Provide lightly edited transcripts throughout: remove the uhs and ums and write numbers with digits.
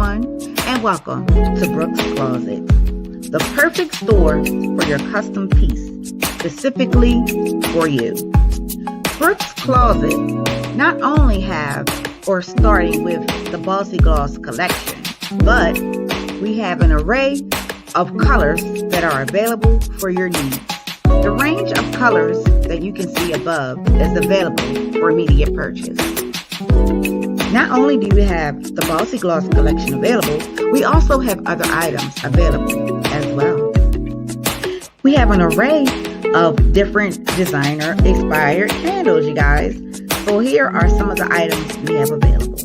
everyone, and welcome to Brooks Closet, the perfect store for your custom piece, specifically for you. Brooks Closet not only have or starting with the Bossy Gloss collection, but we have an array of colors that are available for your needs. The range of colors that you can see above is available for immediate purchase. Not only do we have the Bossy Gloss collection available, we also have other items available as well. We have an array of different designer-inspired candles, you guys. So here are some of the items we have available.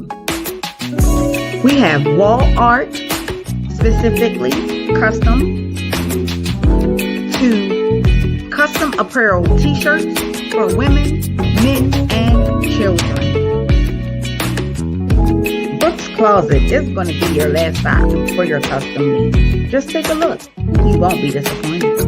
We have wall art, specifically custom, to custom apparel t-shirts for women, men, and children. Brooks Closet is going to be your last stop for your custom needs. Just take a look. You won't be disappointed.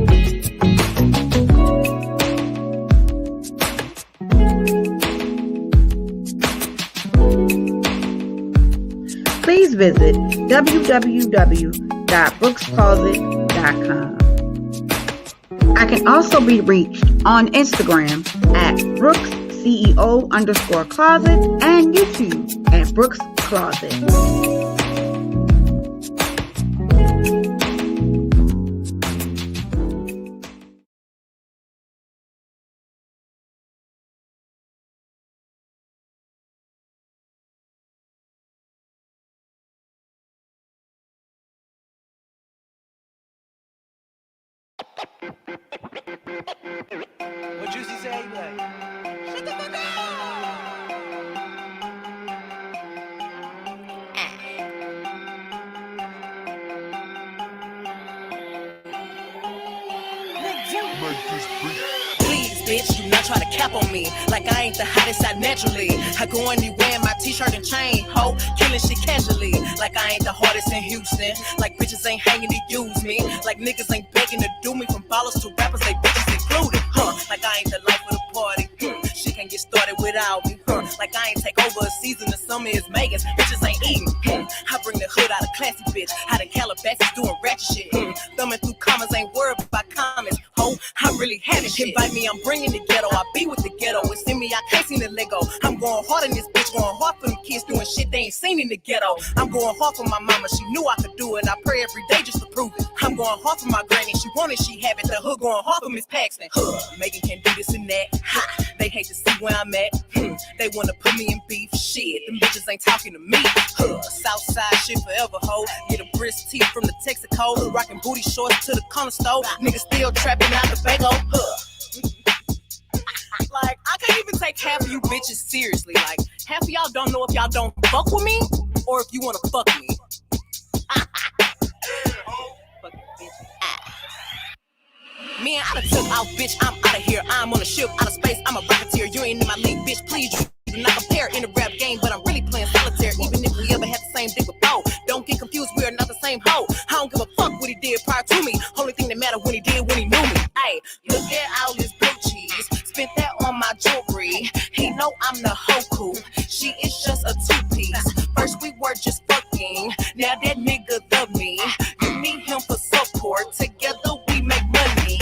Please visit www.brookscloset.com. I can also be reached on Instagram at BrooksCEO_closet and YouTube at Brooks Closet. What Juicy say? He like, shut the fuck up! Please, bitch, do not try to cap on me. Like I ain't the hottest out naturally. I go anywhere in my t-shirt and chain, ho, killing shit casually. Like I ain't the hardest in Houston. Like bitches ain't hanging to use me. Like niggas ain't begging to do me. From ballers to rappers, they bitches included, huh? Like I ain't the life of the party. She can't get started without me, huh? Like I ain't take over a season. The summer is Megan's. Bitches ain't eating. I bring the hood out of classy, bitch. Out in Calabasas doing ratchet shit. Thumbing through commas, ain't worried about comments. Ho, I'm really having shit. Invite me, I'm bringing the ghetto. I be with the ghetto. It's in me, I can't seem to let go. I'm going hard in this bitch, going hard for them kids doing shit they ain't seen in the ghetto. I'm going hard for my mama, she knew I could do it. I pray every day just to prove it. I'm going hard for my granny, she wanted, she have it. The hood going hard for Miss Paxton. Megan can't do this and that. Ha, they hate to see where I'm at. They wanna put me in beef. Shit, them bitches ain't talking to me. Southside shit forever, ho. Get a brisk tee from the Texaco. Rocking booty shorts to the corner store. Niggas still trapping out the bago. Like, I can't even take half of you bitches seriously. Like, half of y'all don't know if y'all don't fuck with me or if you wanna fuck me. Man, I done took out, bitch, I'm out of here. I'm on a ship, out of space, I'm a rocketeer. You ain't in my league, bitch, please. Do not compare in the rap game, but I'm really playing solitaire. Even if we ever had the ssame dick with Bo. Don't get confused, we are not the same hoe. I don't give a fuck what he did prior to me. Only thing that matter when he did when he knew me. Hey, look at all this blue cheese. Spent that on my jewelry. He know I'm the Hoku. She is just a two-piece. First we were just fucking. Now that nigga love me. You need him for support. Together we make money.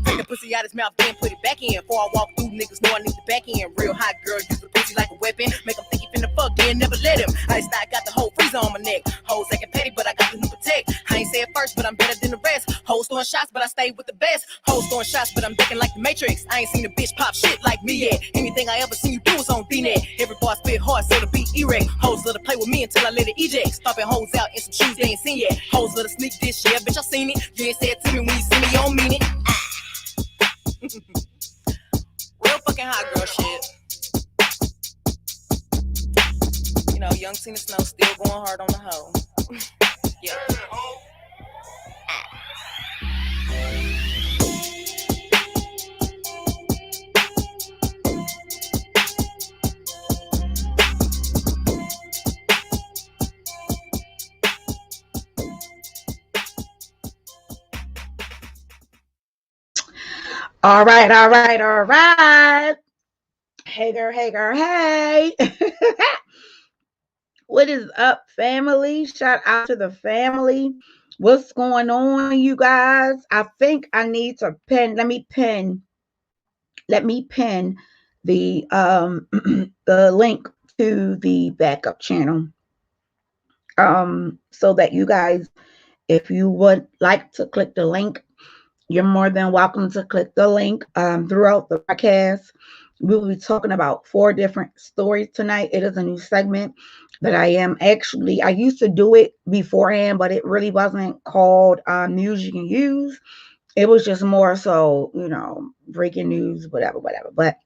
Take the pussy out his mouth, then put it back in. Before I walk through, niggas know I need the back end. Real hot girl, use the pussy like a weapon. Make him think he finna fuck, then never let him. I got the whole freezer on my neck. Hoes acting petty, but I got the new protect. I ain't say it first, but I'm better than the rest. Hoes throwing shots, but I stay with the best. Hoes throwing shots, but I'm ducking like the Matrix. I ain't seen a bitch pop shit like me yet. Anything I ever seen you do is on D-Net. Every bar spit hard, so the beat erect. Hoes let her play with me until I let it eject. Stomping hoes out in some shoes they ain't seen yet. Hoes let her sneak this, yeah, bitch, I seen it. You ain't say it to me when you see me, you don't mean it. Real fucking hot girl shit. You know, young Tina Snow still going hard on the hoe. Yeah. All right. Hey, girl, hey. What is up, family? Shout out to the family. What's going on, you guys? I think I need to pin. Let me pin the the link to the backup channel. So that you guys, if you would like to click the link, you're more than welcome to click the link. Throughout the podcast, we will be talking about 4 different stories tonight. It is a new segment that I used to do it beforehand, but it really wasn't called news you can use. It was just more so, breaking news, whatever. But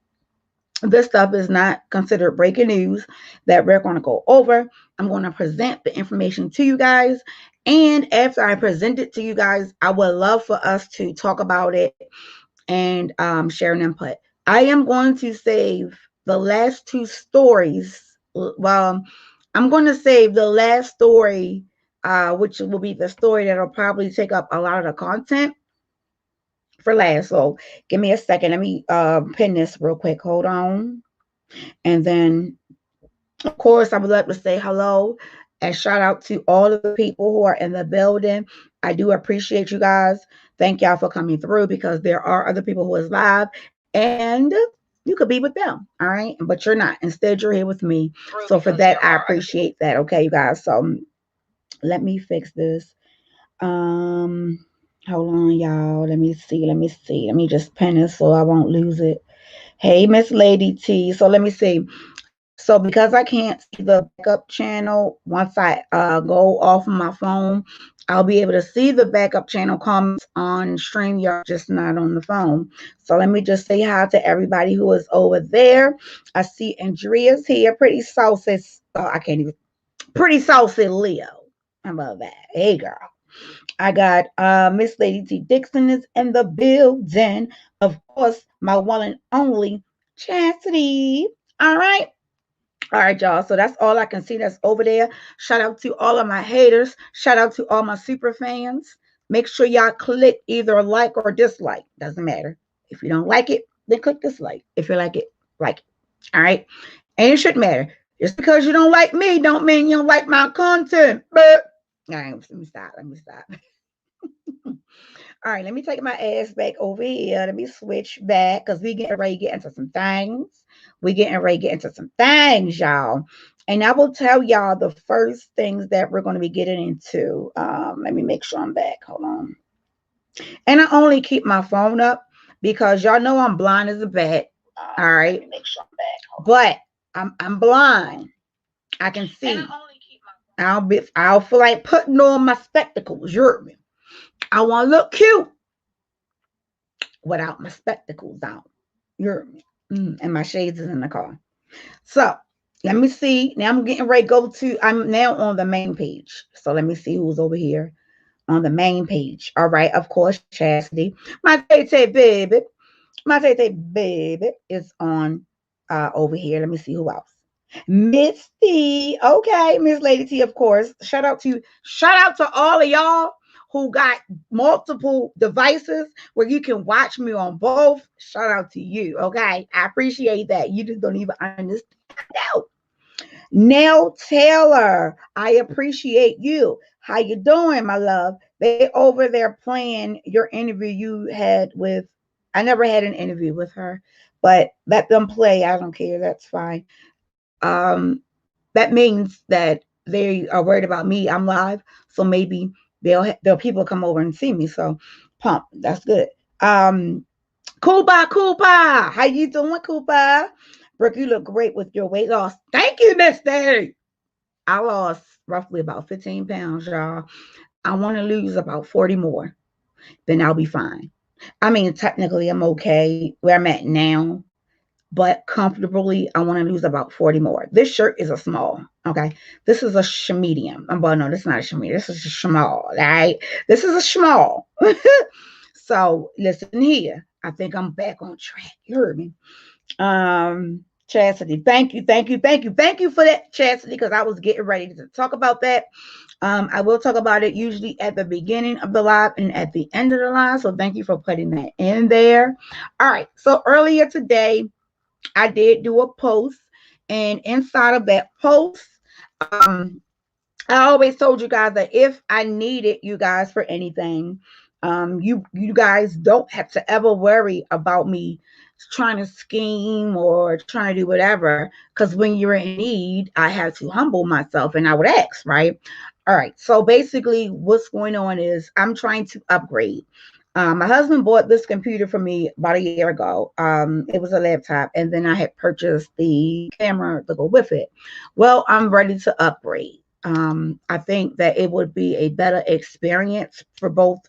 this stuff is not considered breaking news that we're going to go over. I'm going to present the information to you guys. And after I present it to you guys, I would love for us to talk about it and share an input. I am going to save the last 2 stories. Well, I'm going to save the last story, which will be the story that will probably take up a lot of the content, for last. So give me a second. Let me pin this real quick. Hold on. And then, of course, I would like to say hello and shout out to all of the people who are in the building. I do appreciate you guys. Thank y'all for coming through, because there are other people who is live and you could be with them. All right. But you're not. Instead, you're here with me. So for that, I appreciate that. Okay, you guys. So let me fix this. Hold on, y'all. Let me see. Let me just pin it so I won't lose it. Hey, Miss Lady T. So let me see. So because I can't see the backup channel, once I go off my phone, I'll be able to see the backup channel comments on StreamYard, just not on the phone. So let me just say hi to everybody who is over there. I see Andrea's here. Pretty saucy. Pretty saucy Leo. How about that? Hey, girl. I got Miss Lady T Dixon is in the building. Of course, my one and only Chastity. All right. All right, y'all. So that's all I can see that's over there. Shout out to all of my haters. Shout out to all my super fans. Make sure y'all click either like or dislike. Doesn't matter. If you don't like it, then click dislike. If you like it, like it. All right. And it shouldn't matter. Just because you don't like me don't mean you don't like my content. But all right, let me stop. All right, let me take my ass back over here. Let me switch back, because we getting ready to get into some things. Y'all. And I will tell y'all the first things that we're going to be getting into. Let me make sure I'm back. Hold on. And I only keep my phone up because y'all know I'm blind as a bat. All right. Let me make sure I'm back. But I'm blind. I can see. I'll feel like putting on my spectacles. You heard me? I want to look cute without my spectacles on. You heard me? And my shades is in the car. So let me see. Now I'm getting ready to go to, I'm now on the main page. So let me see who's over here on the main page. All right. Of course, Chastity. My Tay baby is on over here. Let me see who else. Misty. Okay, Miss Lady T, of course. Shout out to all of y'all who got multiple devices where you can watch me on both. Shout out to you. Okay. I appreciate that. You just don't even understand. Nell Taylor, I appreciate you. How you doing, my love? They over there playing your interview you had with, I never had an interview with her, but let them play. I don't care. That's fine. That means that they are worried about me. I'm live, so maybe they'll people come over and see me. So pump, that's good. Koopa, how you doing, Koopa? Brooke, you look great with your weight loss. Thank you, Misty. I lost roughly about 15 pounds, y'all. I want to lose about 40 more. Then I'll be fine. I mean, technically, I'm okay where I'm at now. But comfortably, I want to lose about 40 more. This shirt is a small, okay? This is a medium. Well, no, this is not a medium. This is a small, right? This is a small. So, listen here. I think I'm back on track. You heard me. Chastity, thank you for that, Chastity, because I was getting ready to talk about that. I will talk about it usually at the beginning of the live and at the end of the live. So, thank you for putting that in there. All right. So, earlier today, I did do a post, and inside of that post, I always told you guys that if I needed you guys for anything, you guys don't have to ever worry about me trying to scheme or trying to do whatever. Because when you're in need, I have to humble myself and I would ask, right? All right. So basically, what's going on is I'm trying to upgrade. My husband bought this computer for me about a year ago. It was a laptop, and then I had purchased the camera to go with it. Well, I'm ready to upgrade. I think that it would be a better experience for both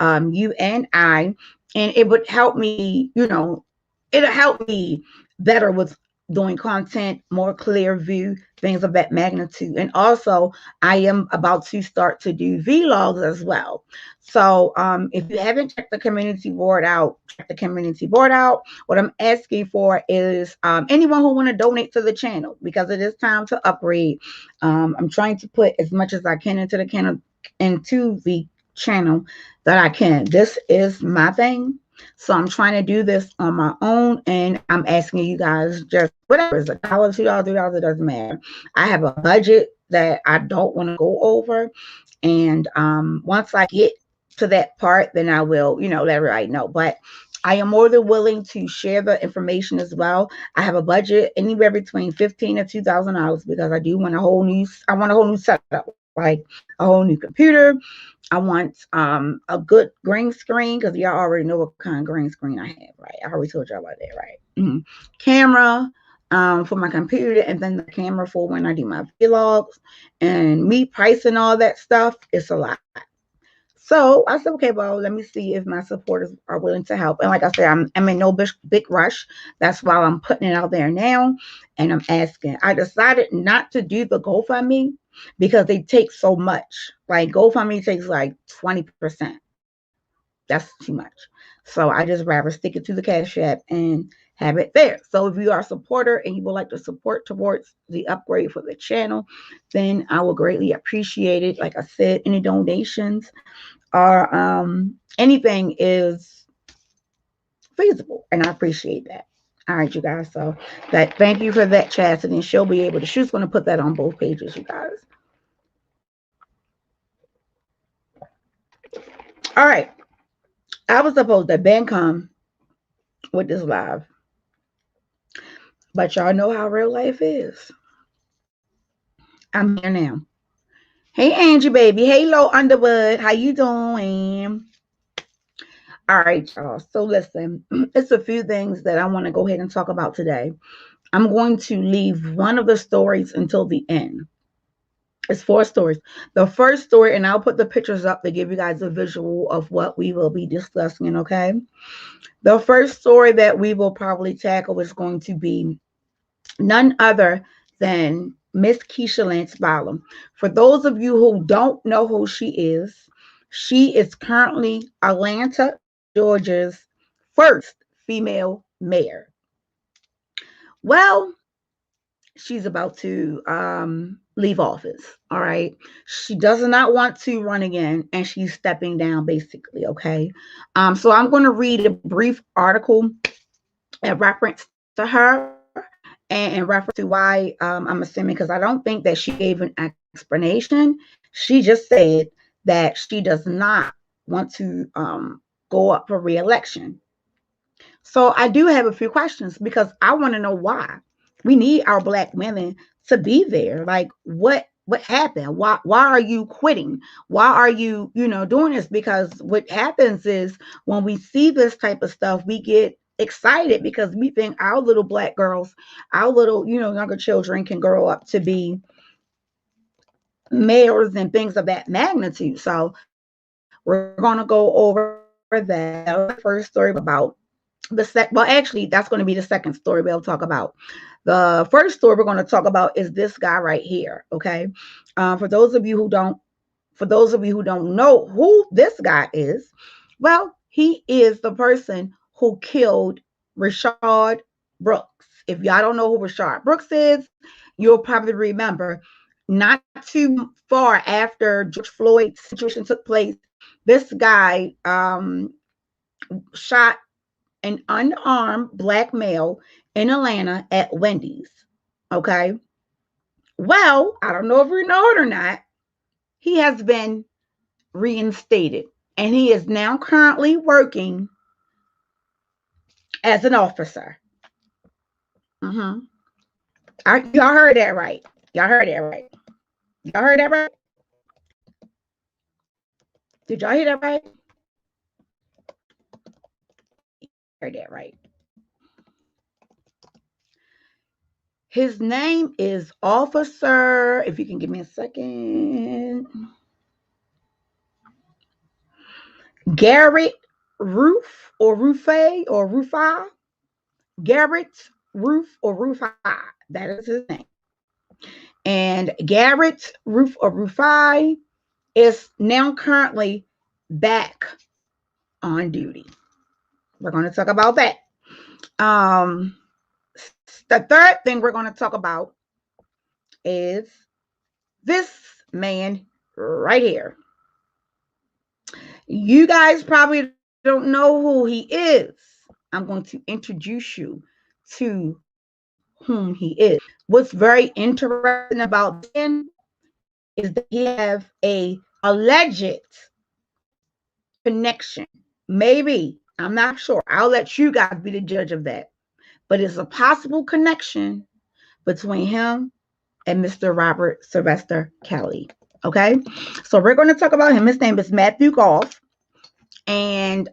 you and I, and it would help me, it'll help me better with doing content, more clear view, things of that magnitude. And also, I am about to start to do vlogs as well. So if you haven't checked the community board out, check the community board out. What I'm asking for is anyone who want to donate to the channel, because it is time to upgrade. I'm trying to put as much as I can into the channel that I can. This is my thing. So I'm trying to do this on my own, and I'm asking you guys just whatever, it's $1, $2, $3, it doesn't matter. I have a budget that I don't want to go over, and once I get to that part, then I will, let everybody know. But I am more than willing to share the information as well. I have a budget anywhere between $15 and $2,000 because I do want I want a whole new setup, like a whole new computer. I want a good green screen, because y'all already know what kind of green screen I have, right? I already told y'all about that, right? Mm-hmm. Camera for my computer, and then the camera for when I do my vlogs, and me pricing all that stuff. It's a lot. So I said, okay, well, let me see if my supporters are willing to help. And like I said, I'm in no big rush. That's why I'm putting it out there now. And I'm asking. I decided not to do the GoFundMe because they take so much. Like GoFundMe takes like 20%. That's too much. So I just rather stick it to the Cash App and have it there. So if you are a supporter and you would like to support towards the upgrade for the channel, then I will greatly appreciate it. Like I said, any donations or anything is feasible, and I appreciate that. All right, you guys. So thank you for that, Chastity. And she'll be able to. She's going to put that on both pages, you guys. All right. I was supposed to Ben come with this live, but y'all know how real life is. I'm here now. Hey, Angie, baby. Hey, Low Underwood. How you doing? All right, y'all. So listen, it's a few things that I want to go ahead and talk about today. I'm going to leave one of the stories until the end. It's 4 stories. The first story, and I'll put the pictures up to give you guys a visual of what we will be discussing, okay? The first story that we will probably tackle is going to be none other than Miss Keisha Lance Bottom. For those of you who don't know who she is currently Atlanta, Georgia's first female mayor. Well, she's about to leave office. All right. She does not want to run again, and she's stepping down, basically. Okay. So I'm going to read a brief article in reference to her and in reference to why I'm assuming, because I don't think that she gave an explanation. She just said that she does not want to go up for re-election. So I do have a few questions because I want to know why. We need our Black women to be there. Like what happened? Why are you quitting? Why are you, doing this? Because what happens is when we see this type of stuff, we get excited because we think our little Black girls, our little, younger children can grow up to be mayors and things of that magnitude. So we're going to go over that. That was the first story about actually, that's going to be the second story we'll talk about. The first story we're going to talk about is this guy right here. Okay. For those of you who don't know who this guy is, well, he is the person who killed Rayshawn Brooks. If y'all don't know who Rayshawn Brooks is, you'll probably remember not too far after George Floyd's situation took place, this guy shot an unarmed Black male in Atlanta at Wendy's. Okay. Well, I don't know if you know it or not. He has been reinstated, and he is now currently working as an officer. Mm-hmm. Y'all heard that right. Y'all heard that right. Y'all heard that right. Did y'all hear that right? Heard that right. His name is Officer, if you can give me a second, Garrett Roof or Rufe or Rufa. Garrett Roof or Rufi. That is his name. And Garrett Roof or Rufi is now currently back on duty. We're going to talk about that. The third thing we're going to talk about is this man right here. You guys probably don't know who he is. I'm going to introduce you to whom he is. What's very interesting about him is that he have a alleged connection. Maybe, I'm not sure. I'll let you guys be the judge of that. But it's a possible connection between him and Mr. Robert Sylvester Kelly. Okay, so we're going to talk about him. His name is Matthew Goff and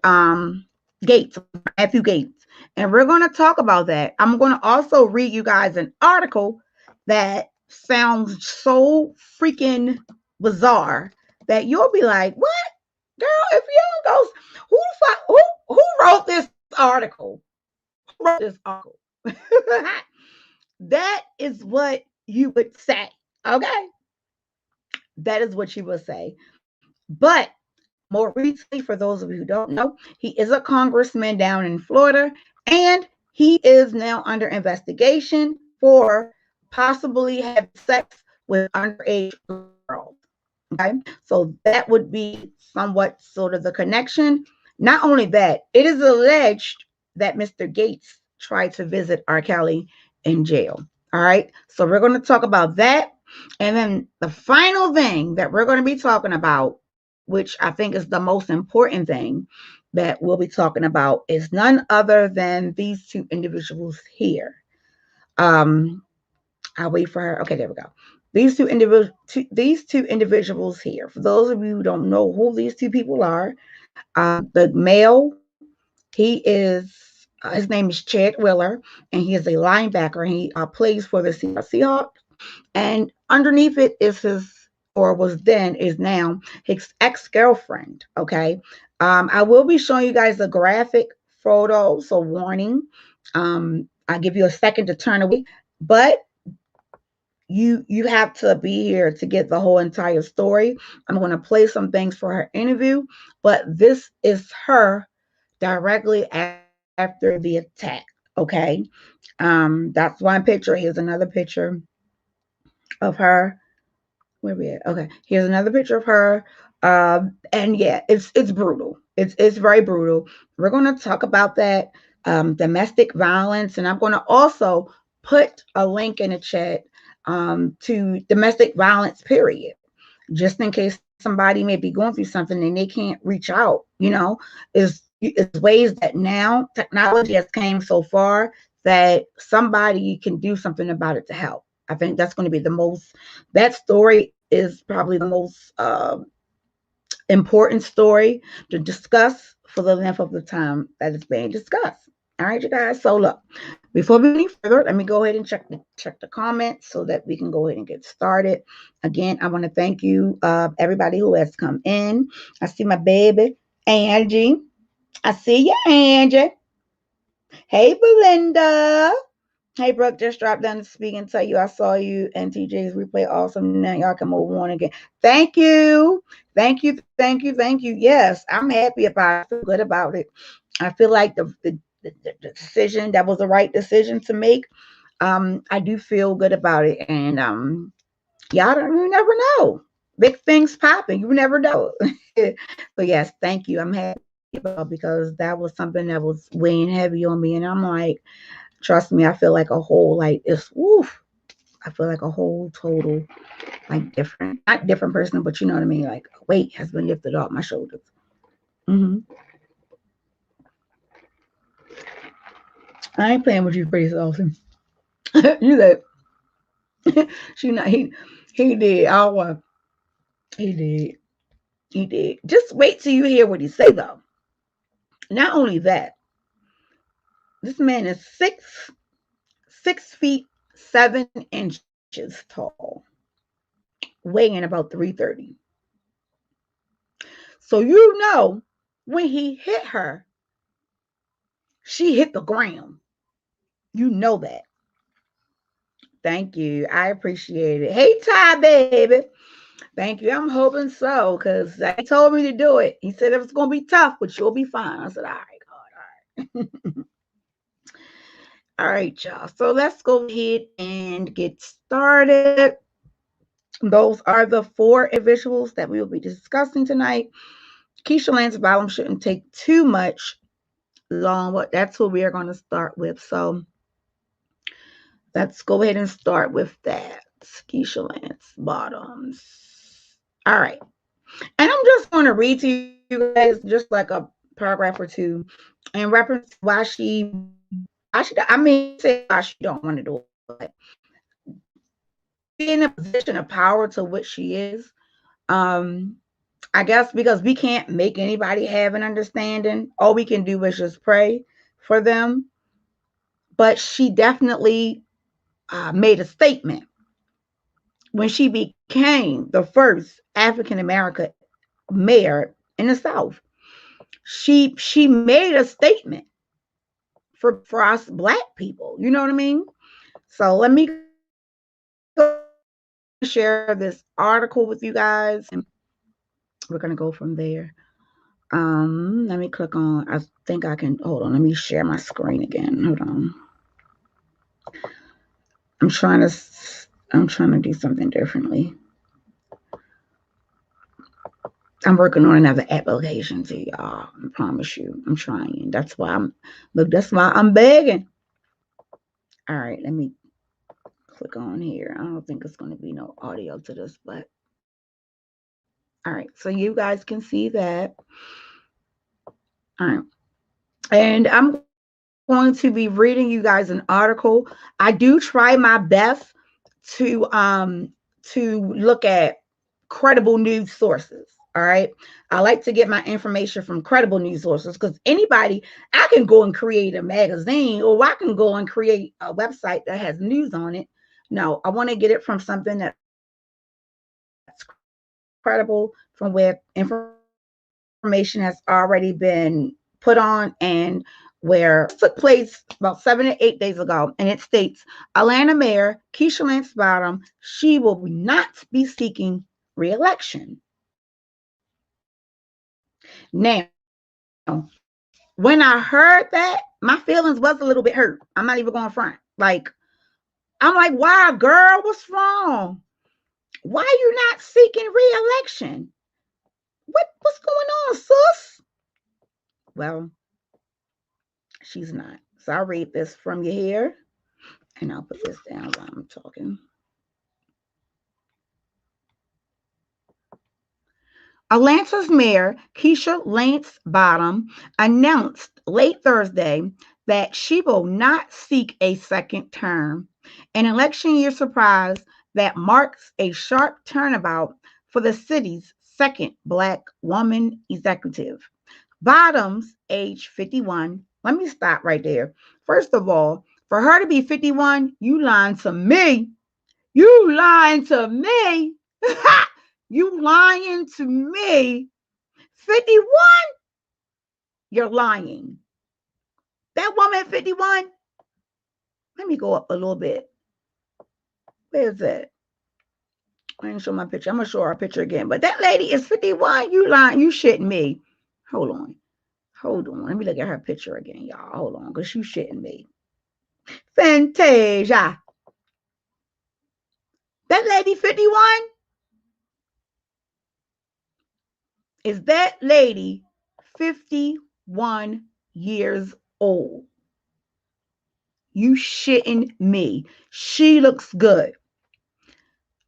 Gates, Matthew Gates, and we're going to talk about that. I'm going to also read you guys an article that sounds so freaking bizarre that you'll be like, "What, girl? If you don't go, who wrote this article? Who wrote this article?" That is what you would say. Okay, that is what you would say. But more recently, for those of you who don't know, he is a congressman down in Florida, and he is now under investigation for possibly having sex with underage girls. Okay, so that would be somewhat sort of the connection. Not only that, it is alleged that Mr. Gates tried to visit RKelly in jail. All right, so we're going to talk about that. And then the final thing that we're going to be talking about, which I think is the most important thing that we'll be talking about, is none other than these two individuals here. I'll wait for her. Okay, there we go. These two individuals here. For those of you who don't know who these two people are, the male, he is his name is Chad Willer, and he is a linebacker. He plays for the Seattle Seahawks, and underneath it is his, or was then, is now his ex-girlfriend. Okay, I will be showing you guys a graphic photo, so warning. I'll give you a second to turn away, but you have to be here to get the whole entire story. I'm going to play some things for her interview, but this is her directly after the attack. Okay, that's one picture. Here's another picture of her. Where we at? Okay, here's another picture of her. And yeah, it's brutal. It's very brutal. We're going to talk about that, domestic violence, and I'm going to also put a link in the chat to domestic violence, period, just in case somebody may be going through something and they can't reach out. Is ways that now technology has came so far that somebody can do something about it to help. I think that's going to be that story is probably the most important story to discuss for the length of the time that it's being discussed. All right, you guys. So look, before we go any further, let me go ahead and check the comments so that we can go ahead and get started. Again, I want to thank you, everybody who has come in. I see my baby, Angie. I see you, Angie. Hey, Belinda. Hey, Brooke, just dropped down to speak and tell you I saw you and TJ's replay. Awesome. Now y'all can move on again. Thank you. Thank you. Thank you. Thank you. Yes, I'm happy about it. I feel good about it. I feel like the decision, that was the right decision to make. I do feel good about it. And you never know. Big things popping. You never know. So yes, thank you. I'm happy about, because that was something that was weighing heavy on me. And I'm like, trust me, I feel like a whole, like it's, woof. I feel like a whole total, like different, not different person, but you know what I mean? Like a weight has been lifted off my shoulders. I ain't playing with you, pretty often. You said, she not, he did. He did. He did. Just wait till you hear what he say, though. Not only that, this man is 6 feet 7 inches tall, weighing about 330. So you know when he hit her, she hit the ground. You know that. Thank you. I appreciate it. Hey, Ty, baby. Thank you. I'm hoping so, because he told me to do it. He said it was going to be tough, but you'll be fine. I said, all right, God, all right. All right, y'all. So let's go ahead and get started. Those are the 4 individuals that we will be discussing tonight. Keisha Lance Bottom shouldn't take too much long, but that's what we are going to start with. So let's go ahead and start with that. Keisha Lance Bottoms. All right. And I'm just going to read to you guys just like a paragraph or two in reference to why she I mean, say why she don't want to do it. In a position of power to what she is, I guess because we can't make anybody have an understanding. All we can do is just pray for them. But she definitely made a statement when she became the first African American mayor in the South. She made a statement for us Black people. You know what I mean? So let me share this article with you guys, and we're gonna go from there. Let me click on. I think I can. Hold on. Let me share my screen again. Hold on. I'm trying to do something differently. I'm working on another application to y'all. I promise you. I'm trying. That's why I'm begging. All right, let me click on here. I don't think it's going to be no audio to this, but all right. So you guys can see that. All right. And I'm going to be reading you guys an article. I do try my best to look at credible news sources. All right. I like to get my information from credible news sources, because anybody, I can go and create a magazine, or I can go and create a website that has news on it. No, I want to get it from something that's credible, from where information has already been put on, and where it took place about 7 to 8 days ago. And it states, Atlanta Mayor Keisha Lance Bottom, she will not be seeking re-election. Now, when I heard that, my feelings was a little bit hurt. I'm not even going front. Like, I'm like, why, girl? What's wrong? Why are you not seeking re-election? What's going on, sis? Well, she's not. So I'll read this from you here, and I'll put this down while I'm talking. Atlanta's Mayor Keisha Lance Bottom announced late Thursday that she will not seek a second term, an election year surprise that marks a sharp turnabout for the city's second Black woman executive. Bottom's age 51. Let me stop right there. First of all, for her to be 51, you lying to me. You lying to me. You lying to me. 51? You're lying. That woman 51? Let me go up a little bit. Where's that? I didn't show my picture. I'm going to show her picture again. But that lady is 51. You lying. You shitting me. Hold on. Let me look at her picture again, y'all. Hold on, because you shitting me. Fantasia. That lady 51? Is that lady 51 years old? You shitting me. She looks good.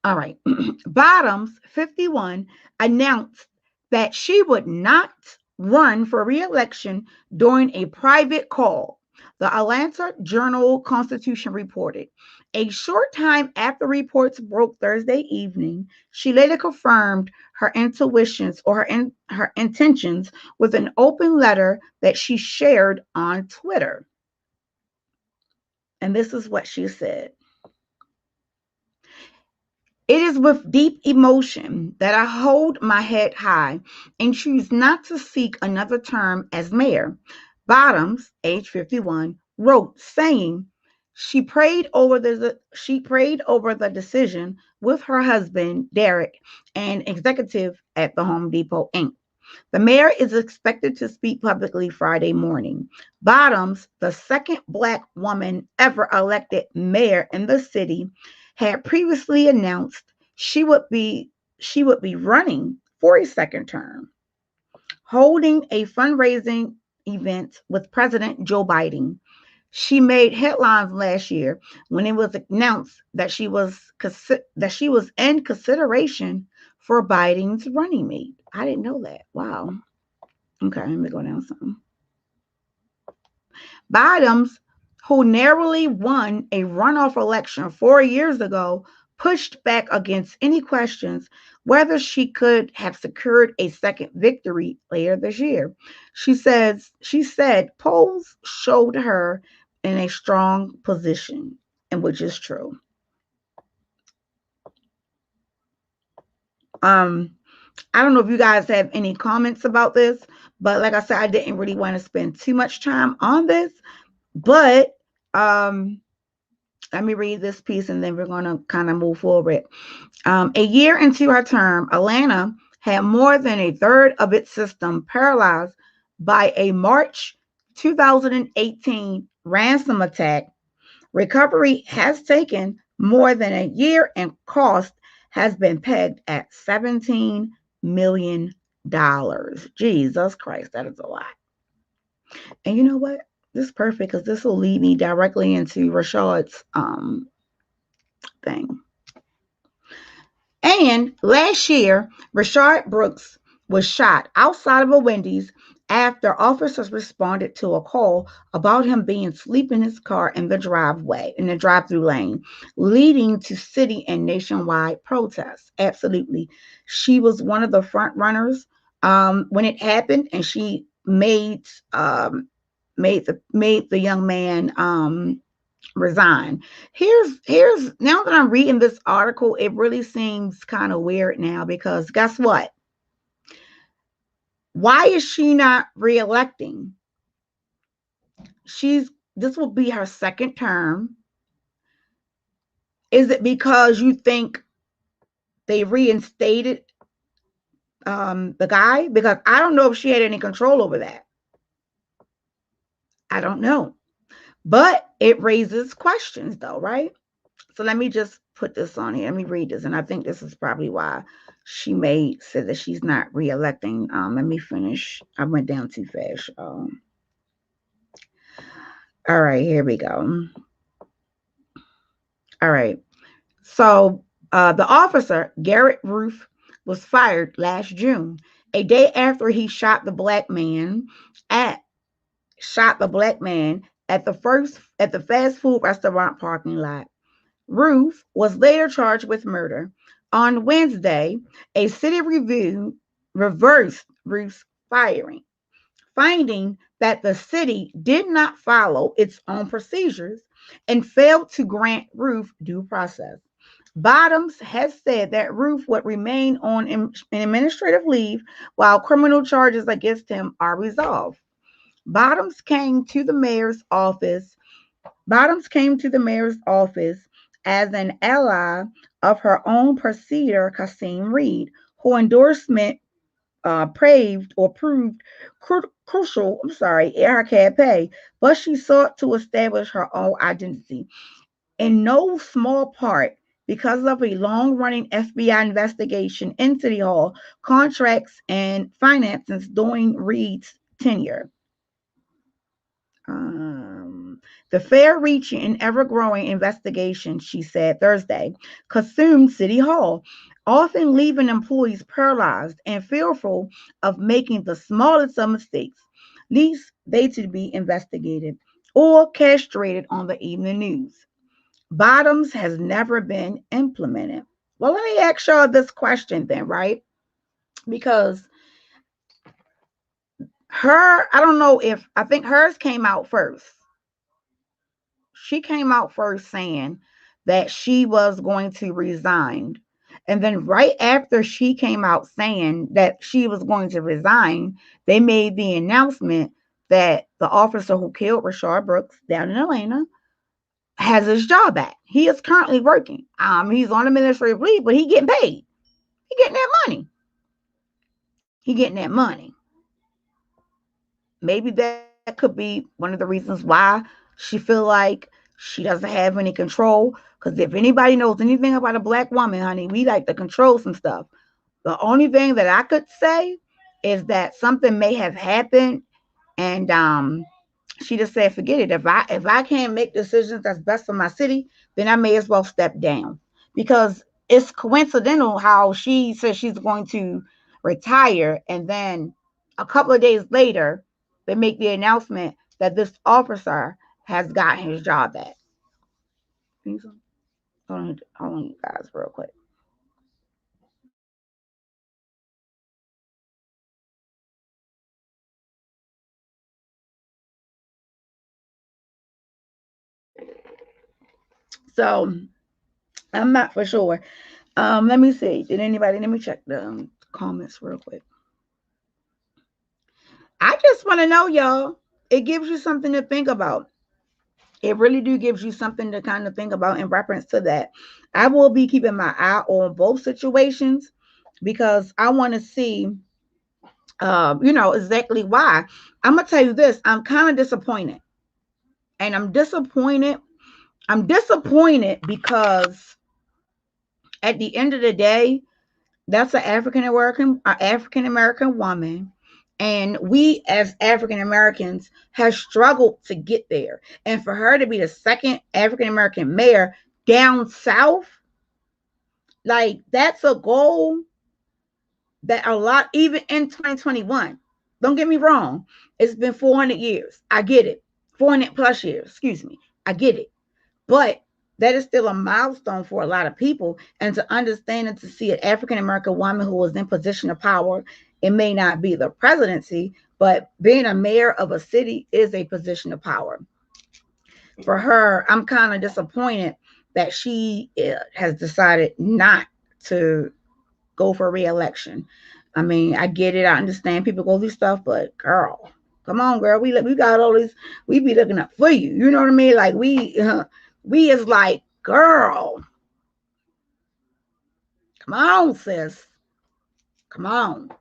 All right. Bottoms, 51, announced that she would not run for re-election during a private call. The Atlanta Journal-Constitution reported. A short time after reports broke Thursday evening, she later confirmed her intuitions or her intentions with an open letter that she shared on Twitter. And this is what she said. It is with deep emotion that I hold my head high and choose not to seek another term as mayor. Bottoms, age 51, wrote saying she prayed over the decision with her husband Derek, an executive at the Home Depot Inc. The mayor is expected to speak publicly Friday morning. Bottoms, the second Black woman ever elected mayor in the city, had previously announced she would be running for a second term, holding a fundraising event with President Joe Biden. She made headlines last year when it was announced that she was in consideration for Biden's running mate. I didn't know that. Wow. Okay, let me go down something. Bottoms, who narrowly won a runoff election 4 years ago, pushed back against any questions whether she could have secured a second victory later this year. She said polls showed her in a strong position, and which is true. I don't know if you guys have any comments about this, but like I said, I didn't really want to spend too much time on this. But let me read this piece and then we're going to kind of move forward. A year into her term, Atlanta had more than a third of its system paralyzed by a March 2018 ransom attack. Recovery has taken more than a year and cost has been pegged at $17 million. Jesus Christ, that is a lot. And you know what? This is perfect because this will lead me directly into Rashad's thing. And last year, Rayshawn Brooks was shot outside of a Wendy's after officers responded to a call about him being asleep in his car in the drive-through lane, leading to city and nationwide protests. Absolutely. She was one of the front runners when it happened, and she made the young man resign. Here's now that I'm reading this article, it really seems kind of weird now because guess what? Why is she not reelecting? This will be her second term. Is it because you think they reinstated the guy? Because I don't know if she had any control over that. I don't know. But it raises questions though, right? So let me just put this on here. Let me read this. And I think this is probably why she may say that she's not reelecting. Let me finish. I went down too fast. All right, here we go. All right. So the officer, Garrett Roof, was fired last June, a day after he shot the black man at the fast food restaurant parking lot. Roof was later charged with murder. On Wednesday, a city review reversed Roof's firing, finding that the city did not follow its own procedures and failed to grant Roof due process. Bottoms has said that Roof would remain on administrative leave while criminal charges against him are resolved. Bottoms came to the mayor's office as an ally of her own prosecutor, Kasim Reed, who endorsement proved crucial, her pay, but she sought to establish her own identity. In no small part because of a long-running FBI investigation in City Hall, contracts, and finances during Reed's tenure. The far-reaching and ever-growing investigation, she said Thursday, consumed City Hall, often leaving employees paralyzed and fearful of making the smallest of mistakes, least they to be investigated or castrated on the evening news. Bottoms has never been implemented. Well, let me ask y'all this question then, right? Because I don't know if, I think hers came out first. She came out first saying that she was going to resign. And then right after she came out saying that she was going to resign, they made the announcement that the officer who killed Rayshawn Brooks down in Atlanta has his job back. He is currently working. He's on administrative leave, but he getting paid. He getting that money. He getting that money. Maybe that could be one of the reasons why she feel like she doesn't have any control. Because if anybody knows anything about a black woman, honey, we like to control some stuff. The only thing that I could say is that something may have happened, and she just said, forget it. If I can't make decisions that's best for my city, then I may as well step down. Because it's coincidental how she says she's going to retire, and then a couple of days later, they make the announcement that this officer has gotten his job back. Hold on, you guys, real quick. So I'm not for sure. Let me see. Let me check the comments real quick. I just want to know, y'all. It gives you something to think about. It really do gives you something to kind of think about in reference to that. I will be keeping my eye on both situations because I want to see, exactly why. I'm gonna tell you this. I'm kind of disappointed, and I'm disappointed. I'm disappointed because at the end of the day, that's an African American woman, and we as African Americans have struggled to get there. And for her to be the second African American mayor down south, like that's a goal that a lot, even in 2021. Don't get me wrong, it's been 400 years. I get it. 400 plus years, excuse me. I get it. But that is still a milestone for a lot of people. And to understand and to see an African American woman who was in position of power, it may not be the presidency, but being a mayor of a city is a position of power. For her, I'm kind of disappointed that she has decided not to go for re-election. I mean, I get it. I understand people go through stuff, but girl, come on, girl. We got all this. We be looking up for you. You know what I mean? Like we is like, girl, come on, sis. Come on.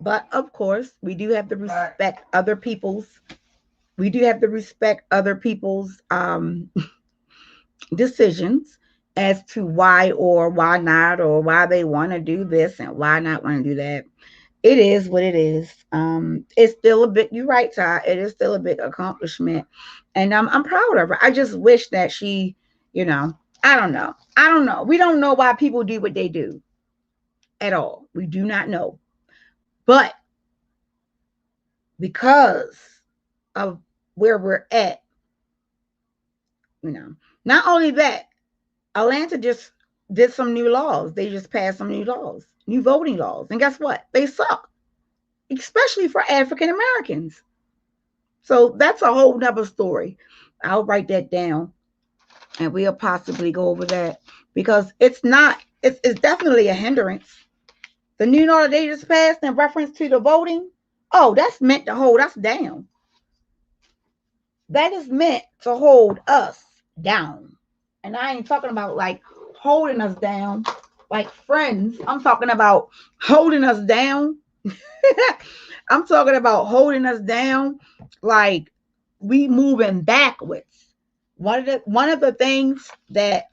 But of course, we do have to respect other people's. We do have to respect other people's decisions as to why or why not, or why they want to do this and why not want to do that. It is what it is. It's still a big, you're right, Ty. It is still a big accomplishment. And I'm proud of her. I just wish that she, I don't know. I don't know. We don't know why people do what they do at all. We do not know. But because of where we're at, not only that, Atlanta just did some new laws. They just passed some new laws, new voting laws. And guess what? They suck, especially for African Americans. So that's a whole nother story. I'll write that down and we'll possibly go over that because it's definitely a hindrance. The new law that they just passed in reference to the voting, that's meant to hold us down. That is meant to hold us down. And I ain't talking about like holding us down like friends. I'm talking about holding us down. I'm talking about holding us down like we moving backwards. One of the things that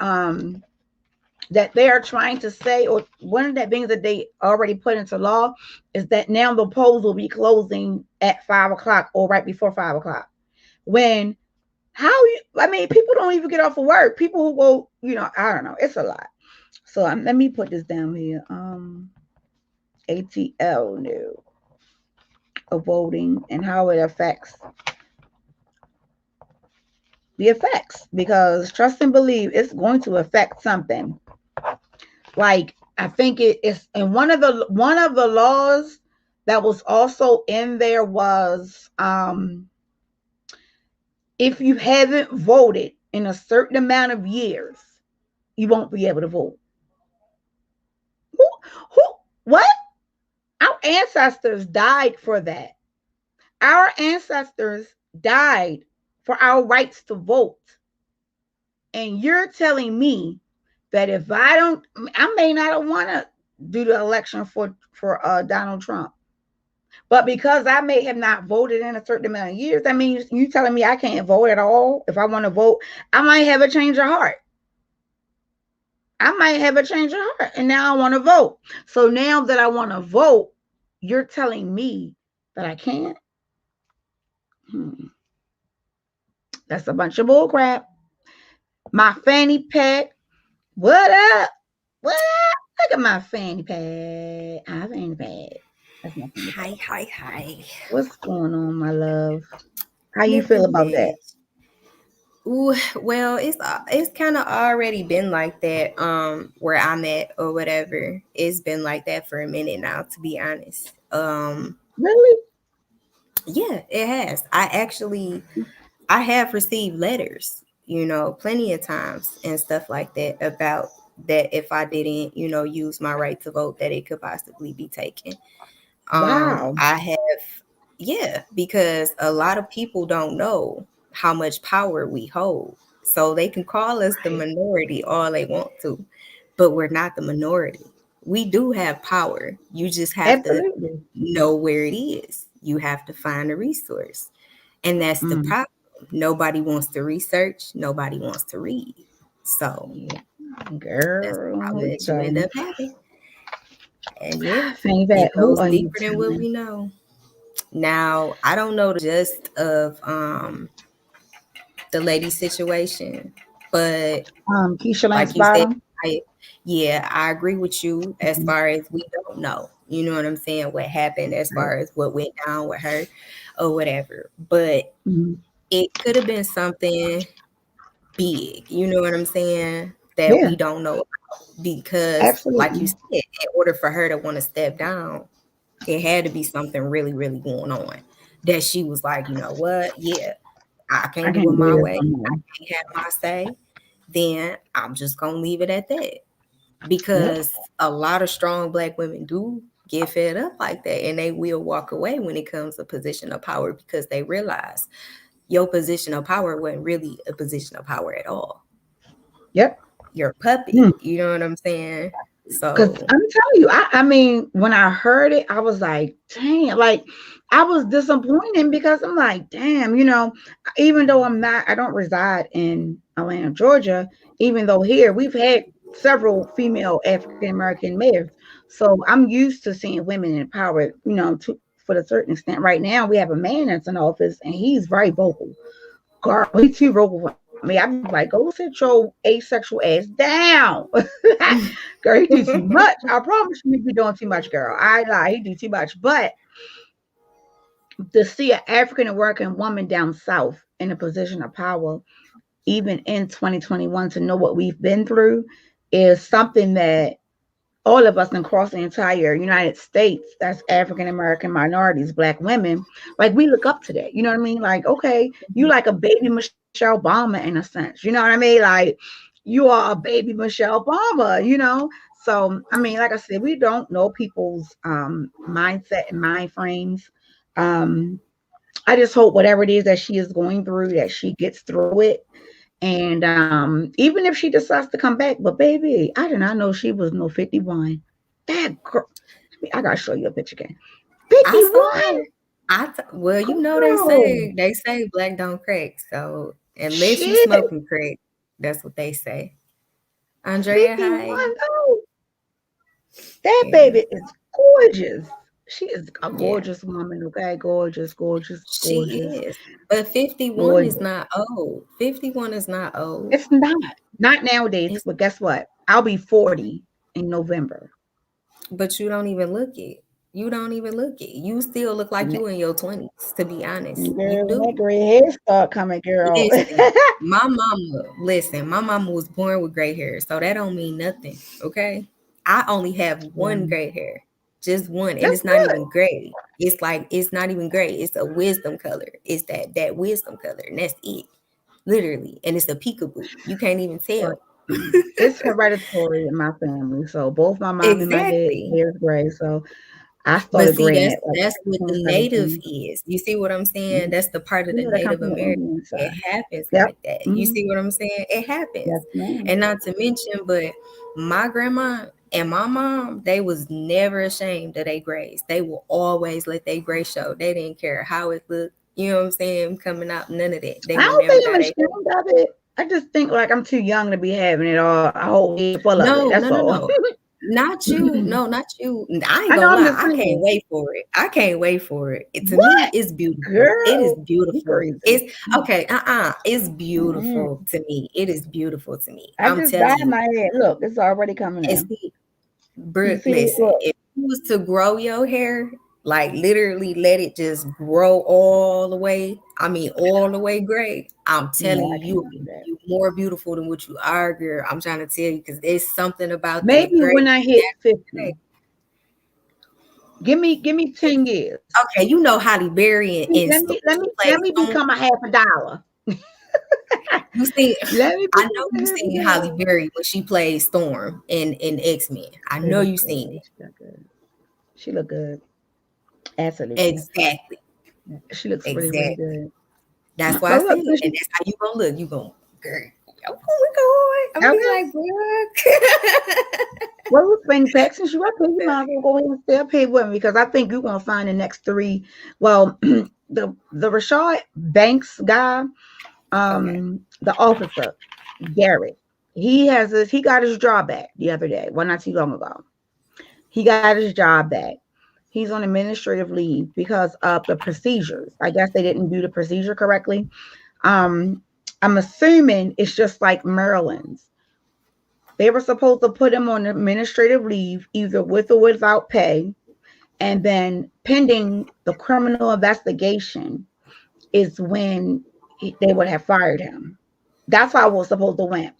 that they are trying to say, or one of the things that they already put into law, is that now the polls will be closing at 5 o'clock or right before 5 o'clock. When People don't even get off of work. People who go, I don't know. It's a lot. So let me put this down here. ATL new of voting and how it affects the effects, because trust and believe it's going to affect something. Like, I think it's, and one of the laws that was also in there was, if you haven't voted in a certain amount of years, you won't be able to vote. Who what? Our ancestors died for that. Our ancestors died for our rights to vote. And you're telling me that if I may not want to do the election for Donald Trump, but because I may have not voted in a certain amount of years, that means you telling me I can't vote at all. If I want to vote, I might have a change of heart. And now I want to vote. So now that I want to vote, you're telling me that I can't? That's a bunch of bull crap. My fanny pack. What up? What up? Look at my fanny pack. I have a fanny pack. That's my fanny pack. Hi. What's going on, my love? How you feel about that? Ooh, well, it's kind of already been like that. Where I'm at or whatever, it's been like that for a minute now, to be honest. Really? Yeah, it has. I have received letters, plenty of times and stuff like that about that if I didn't, use my right to vote, that it could possibly be taken. Wow. I have, yeah, because a lot of people don't know how much power we hold. So they can call us the minority all they want to, but we're not the minority. We do have power. You just have to know where it is. You have to find a resource. And that's the problem. Nobody wants to research. Nobody wants to read. So, girl, that's the problem that you end up having. And yeah, it goes deeper than what we know. Now, I don't know the gist of the lady situation, but Keisha like you said, I agree with you as far as we don't know. You know what I'm saying? What happened as far as what went down with her or whatever. But it could have been something big. You know what I'm saying? That we don't know about. Because, like you said, in order for her to want to step down, it had to be something really, really going on. That she was like, you know what? Yeah, I can't do it my way. I can't have my say. Then I'm just going to leave it at that. Because a lot of strong Black women do get fed up like that. And they will walk away when it comes to position of power because they realize your position of power wasn't really a position of power at all. Yep. You're a puppet. You know what I'm saying? So, because I'm telling you, I mean, when I heard it, I was like, damn, like I was disappointed because I'm like, damn, even though I don't reside in Atlanta, Georgia, even though here we've had several female African American mayors. So I'm used to seeing women in power, for a certain extent. Right now, we have a man that's in office and he's very vocal. Girl, he's too vocal. I'm like, go sit your asexual ass down. Girl, he do too much. I promise you, he be doing too much, girl. I lie, he do too much. But to see an African American woman down south in a position of power, even in 2021, to know what we've been through, is something that all of us across the entire United States, that's African American minorities, Black women, like we look up to that. You know what I mean? Like, okay, you like a baby Michelle Obama in a sense. You know what I mean? Like, you are a baby Michelle Obama, So, I mean, like I said, we don't know people's mindset and mind frames. I just hope whatever it is that she is going through, that she gets through it. And even if she decides to come back, but baby, I did not know she was no 51. That girl, I gotta show you a picture again. 51. Well, they say Black don't crack. So unless you smoking crack, that's what they say. Andrea, hi. That baby is gorgeous. She is a Yeah, gorgeous woman, okay? Gorgeous, gorgeous, she gorgeous, is. But 51 is gorgeous. not old. 51 is not old. It's not nowadays, It's, but guess what? I'll be 40 in November. but you don't even look it. You don't even look it. You still look like you in your 20s, to be honest. You Girl, when that do. gray hair start coming, girl. Listen, my mama was born with gray hair, so that don't mean nothing. Okay. I only have Yeah. one gray hair. Just one. And That's it's not good. even gray. It's like it's not even gray. It's a wisdom color. It's that wisdom color. And that's it. Literally. And it's a peekaboo. You can't even But tell. it's hereditary in my family. So both my mom and my dad Exactly. hair is gray. So I But started see, graying that's it like that's what the native 2017. is. You see what I'm saying? Mhm. That's the part of You the know, they come Native from the American. Indian It side. happens Yep. like that. You Hmm. see what I'm saying? It happens. Yes, ma'am. And not to mention, but my grandma and my mom, they was never ashamed of their grays. They will always let their gray show. They didn't care how it looked. You know what I'm saying? Coming out, none of that. They I would don't never think dye I'm their hair. ashamed of it. I just think like I'm too young to be having it all a whole head full of it. No, That's no, no, all. no. Not you. No, not you. I ain't I know gonna I'm lie. just I can't saying. wait for it. I can't wait for it. To me, What? it's beautiful. It is Girl, you beautiful. crazy. It's okay. It's beautiful Mm-mm. to me. It is beautiful to me. I I'm just telling dyed you. my hair. Look, it's already coming And in. see, You Brooke, see it? listen, Look. if you was to grow your hair, like literally let it just grow all the way, I mean all the way gray, I'm telling No, you, I you'll can't be do that. more beautiful than what you are, girl. I'm trying to tell you because there's something about that Maybe gray. when I hit 50. Give me 10 years. Okay, you know Holly Berry in Let Storm, me let she me let plays me Storm. become a half a dollar. You see, Let me I become know a you half a seen Holly dollar. Berry when she plays Storm in X-Men. I She know look you seen good. it. She look good. She look good. Absolutely. Exactly. She looks really, really Exactly. good. That's why I So said, look, and since you that's how you gonna look. You gonna, girl, oh, we going. I'm gonna be okay. like, Brooke. Well, look, Fanny Pack, since you're up here, you might as well go ahead and stay up here with me because I think you're gonna find the next three. Well, the Rashad Banks guy, Okay. the officer, Garrett, he got his job back the other day, well, not too long ago. He got his job back. He's on administrative leave because of the procedures. I guess they didn't do the procedure correctly. Um, I'm assuming it's just like Maryland's. They were supposed to put him on administrative leave, either with or without pay, and then pending the criminal investigation is when they would have fired him. That's how it was supposed to went.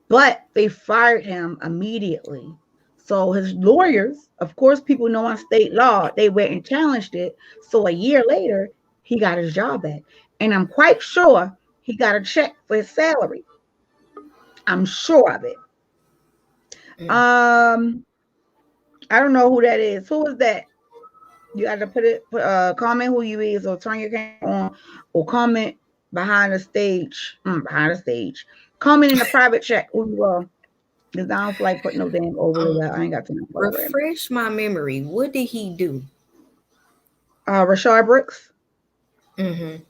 But they fired him immediately. So his lawyers, of course, people know on state law, they went and challenged it. So a year later, he got his job back. And I'm quite sure he got a check for his salary. I'm sure of it. Mm. Um, I don't know who that is. Who is that? You got to comment who you is or turn your camera on or comment behind the stage. Behind the stage. Comment in the private chat who you are. Because I don't feel like putting no damn overlay Um, out. I ain't got time for all that. refresh my memory. What did he do? Rashard Brooks. Mm-hmm.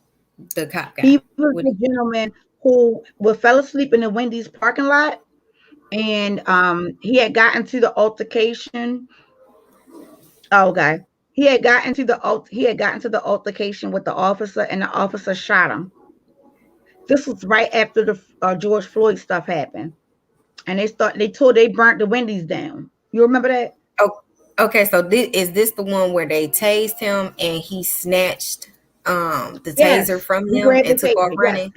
The cop guy. He was What? the gentleman who fell asleep in the Wendy's parking lot, and he had gotten to the altercation. Oh, okay. He had gotten to the altercation with the officer, and the officer shot him. This was right after the George Floyd stuff happened, and they burnt the Wendy's down. You remember that? Oh, okay. So is this the one where they tased him and he snatched the taser Yes. from He them grabbed the and took off taser. Yes. running?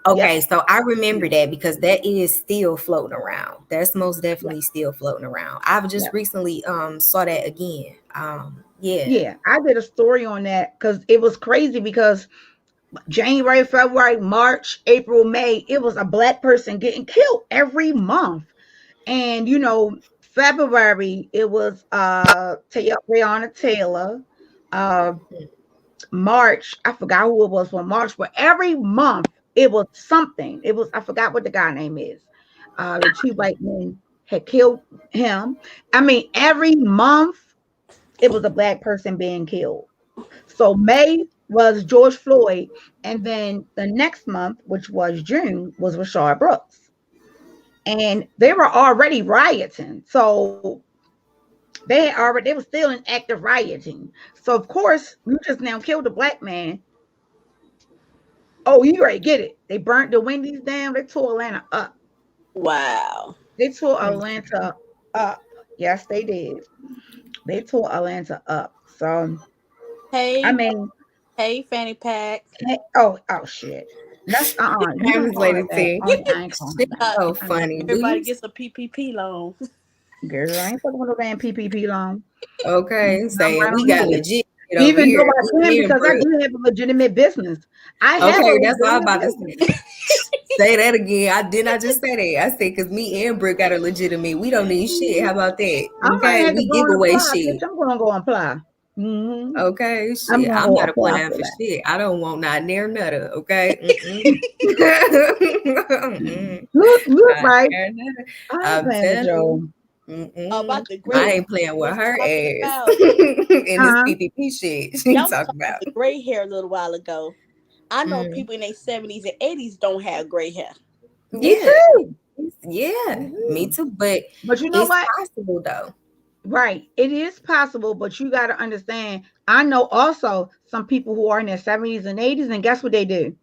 Yep. Okay, so I remember that because that is still floating around. That's most Yep. definitely still floating around. I've just Yep. recently saw that again. Yeah. Yeah, I did a story on that because it was crazy because January, February, March, April, May, it was a black person getting killed every month. And February it was Breonna Taylor. Uh March, I forgot who it was for March, but every month it was something. It was I forgot what the guy name is. The two white men had killed him. I mean, every month it was a black person being killed. So May was George Floyd, and then the next month, which was June, was Rashard Brooks. And they were already rioting. So They were still in active rioting. So of course, you just now killed a black man. Oh, you ready? Get it? They burnt the Wendy's down. They tore Atlanta up. Wow. They tore Atlanta up. Yes, they did. They tore Atlanta up. So I Hey, mean, hey, fanny pack. oh shit. That's you don't call it that. I ain't calling it that. So funny. Everybody gets a PPP loan. Girl, I ain't fucking with no damn PPP loan. Okay, saying we got legit. Even though I can, because I do have a legitimate business. I have. Okay, that's what I'm about to say. Say that again. I did not just say that. I said because me and Brick got a legitimate. We don't need shit. How about that? Okay, we give away shit. I'm gonna go and apply. Mm-hmm. Okay, shit. I'm not applying for shit. I don't want not near nutter. Okay. Look right. I'm telling you. About the gray. I ain't playing with her ass in this PPP shit. She talking about the gray hair a little while ago. I know people in their 70s and 80s don't have gray hair. Yeah, me too. But you know what? It's possible though. Right, it is possible, but you got to understand. I know also some people who are in their 70s and 80s, and guess what they do?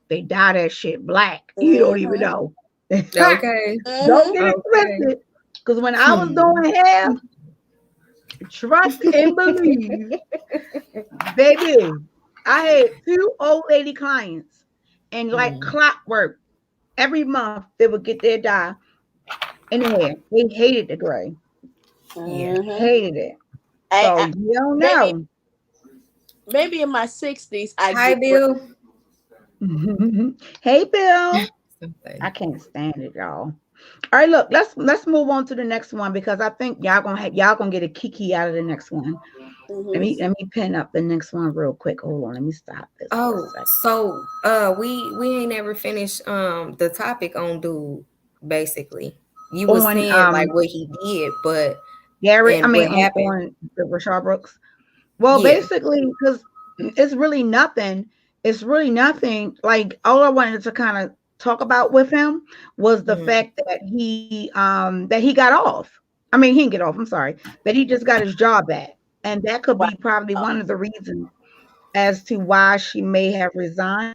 They dye that shit black. You don't even know. Okay, don't get it twisted. Because when I was doing hair, trust and believe, baby, I had 2 old lady clients, and like clockwork, every month they would get their dye in the hair. They hated the gray. Hated it. So you don't know. Maybe in my 60s, Hi, Bill. Hey, Bill. I can't stand it, y'all. All right, look, let's move on to the next one because I think y'all gonna get a kiki out of the next one. Let me pin up the next one real quick. Hold on, let me stop this. Oh, so we ain't never finished the topic on dude. Basically, you were saying like what he did, but Gary, on the Rayshawn Brooks. Well, basically, because it's really nothing. It's really nothing. Like all I wanted to kind of talk about with him was the fact that he got off. I mean, he didn't get off. I'm sorry, that he just got his job back, and that could be probably one of the reasons as to why she may have resigned.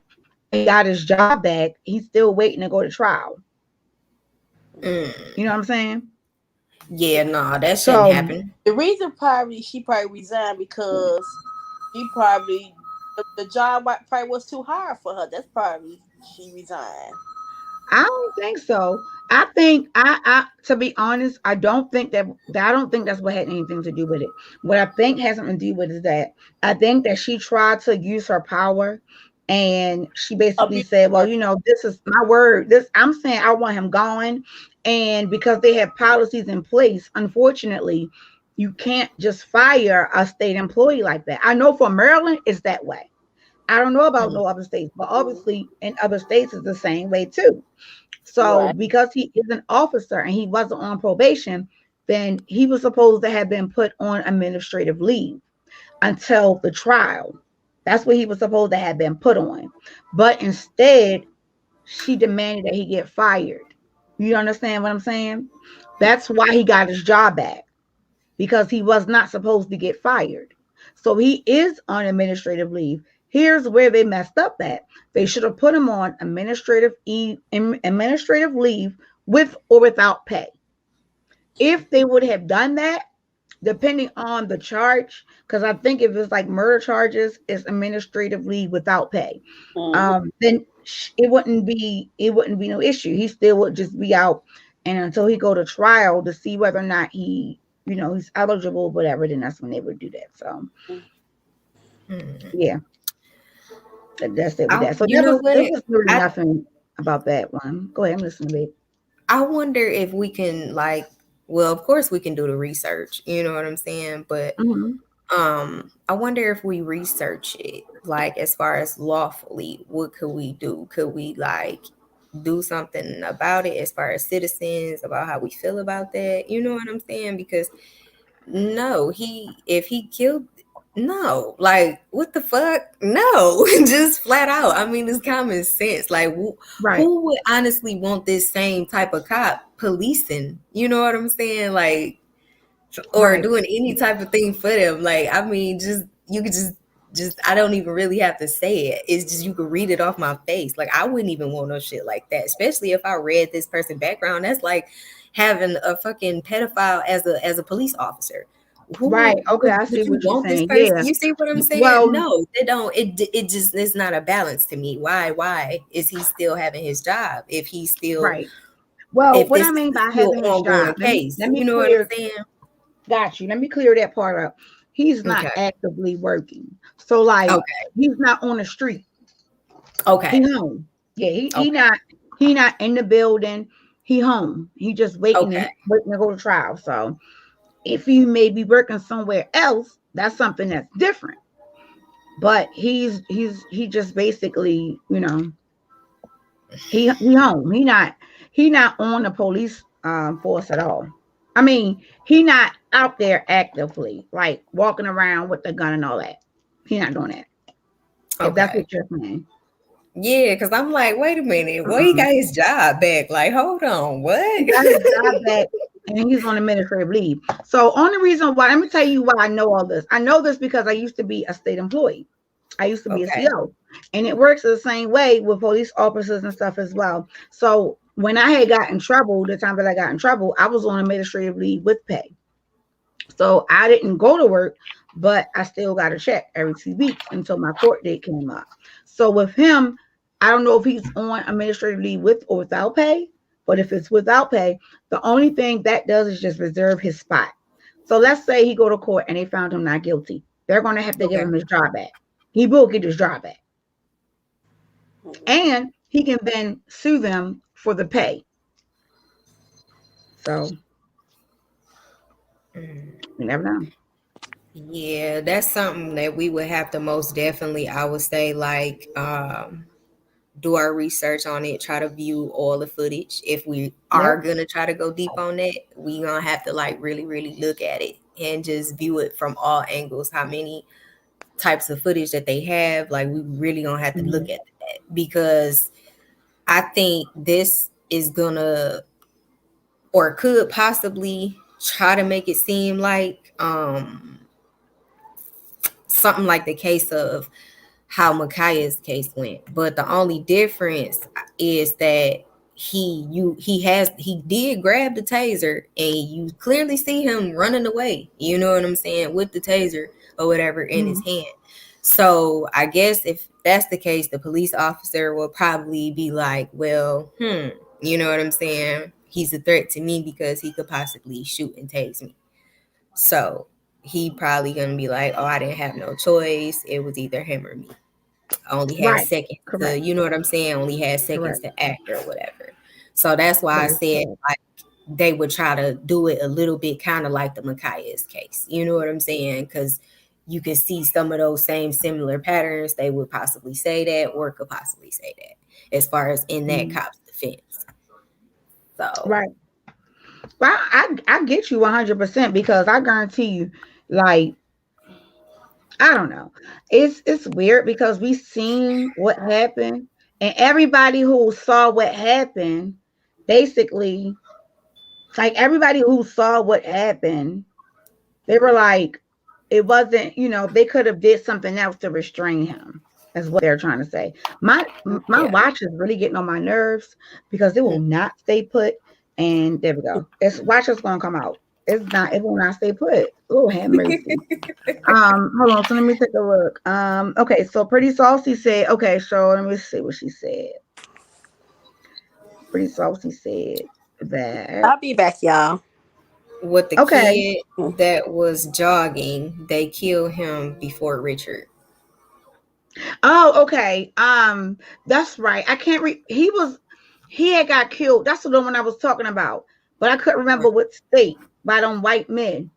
He got his job back. He's still waiting to go to trial. You know what I'm saying? Yeah, no, that shouldn't happen. The reason she probably resigned because she probably the job probably was too hard for her. That's probably she resigned. I don't think so. I think I to be honest, I don't think that's what had anything to do with it. What I think has something to do with is that I think that she tried to use her power and she basically said, well, this is my word. I'm saying I want him gone. And because they have policies in place, unfortunately, you can't just fire a state employee like that. I know for Maryland, it's that way. I don't know about no other states, but obviously in other states it's the same way too. So because he is an officer and he wasn't on probation, then he was supposed to have been put on administrative leave until the trial. That's what he was supposed to have been put on. But instead, she demanded that he get fired. You understand what I'm saying? That's why he got his job back, because he was not supposed to get fired. So he is on administrative leave. Here's where they messed up at. They should have put him on administrative leave with or without pay. If they would have done that, depending on the charge, because I think if it's like murder charges, it's administrative leave without pay. Then it wouldn't be no issue. He still would just be out, and until he go to trial to see whether or not he's eligible, whatever, then that's when they would do that. So yeah. That's it with that. So there was really nothing about that one. Go ahead, I'm listening, babe. I wonder if we can of course we can do the research, you know what I'm saying? But I wonder if we research it, like as far as lawfully, what could we do? Could we do something about it as far as citizens, about how we feel about that? You know what I'm saying? Because if he killed, what the fuck? No, just flat out. I mean, it's common sense. Who would honestly want this same type of cop policing? You know what I'm saying? or doing any type of thing for them. Like, I mean, you could just I don't even really have to say it. It's just you could read it off my face. Like, I wouldn't even want no shit like that, especially if I read this person's background. That's like having a fucking pedophile as a police officer. Right. Okay, I see what you're saying. Yeah. You see what I'm saying? Well, no, they don't. It just, it's not a balance to me. Why is he still having his job if he's still right? Well, if what this I mean is by still having his ongoing job, case? let me You know clear, what I'm saying? Got you. Let me clear that part up. He's not actively working, so like he's not on the street. Okay. He home. Yeah, he not in the building. He home. He just waiting to go to trial. So if he may be working somewhere else, that's something that's different. But he just basically, you know, he home. He not on the police force at all. I mean, he not out there actively, like walking around with the gun and all that. He not doing that. If that's what you're saying. Yeah, because I'm like, wait a minute, well, he got his job back. Like, hold on, what? He got his job back, and he's on administrative leave. So, only reason why, let me tell you why I know all this. I know this because I used to be a state employee. I used to be a CO, and it works the same way with police officers and stuff as well. So, when I had got in trouble, the time that I got in trouble, I was on administrative leave with pay. So, I didn't go to work, but I still got a check every 2 weeks until my court date came up. So, with him, I don't know if he's on administrative leave with or without pay, but if it's without pay, the only thing that does is just reserve his spot. So let's say he go to court and they found him not guilty. They're going to have to give him his job back. He will get his job back. And he can then sue them for the pay. So you never know. Yeah, that's something that we would have to most definitely, I would say, like, do our research on it, try to view all the footage. If we are going to try to go deep on that, we going to have to like really, really look at it and just view it from all angles, how many types of footage that they have. Like, we really going to have to look at that, because I think this is gonna, or could possibly try to make it seem like something like the case of how Micaiah's case went. But the only difference is that he did grab the taser, and you clearly see him running away, you know what I'm saying, with the taser or whatever in his hand. So I guess if that's the case, the police officer will probably be like, well, you know what I'm saying, he's a threat to me because he could possibly shoot and tase me. So he probably gonna be like, oh, I didn't have no choice. It was either him or me. I only had seconds to, you know what I'm saying? Only had seconds to act or whatever. So that's why I said like they would try to do it a little bit kind of like the Micaiah's case. You know what I'm saying? Because you can see some of those same similar patterns. They would possibly say that, or could possibly say that, as far as in that cop's defense. So Well, I get you 100% because I guarantee you, like, I don't know. It's weird because we seen what happened, and everybody who saw what happened, basically, like everybody who saw what happened, they were like, it wasn't, you know, they could have did something else to restrain him. Is what they're trying to say. My watch is really getting on my nerves because it will not stay put. And there we go. It's watch is gonna come out. It will not stay put. Oh, have mercy. Hold on. So let me take a look. Okay, so Pretty Saucy said, okay, so let me see what she said. Pretty Saucy said that I'll be back, y'all. With the kid that was jogging, they killed him before Richard. Oh, okay. That's right. I can't he had got killed. That's the one I was talking about. But I couldn't remember what state by them white men.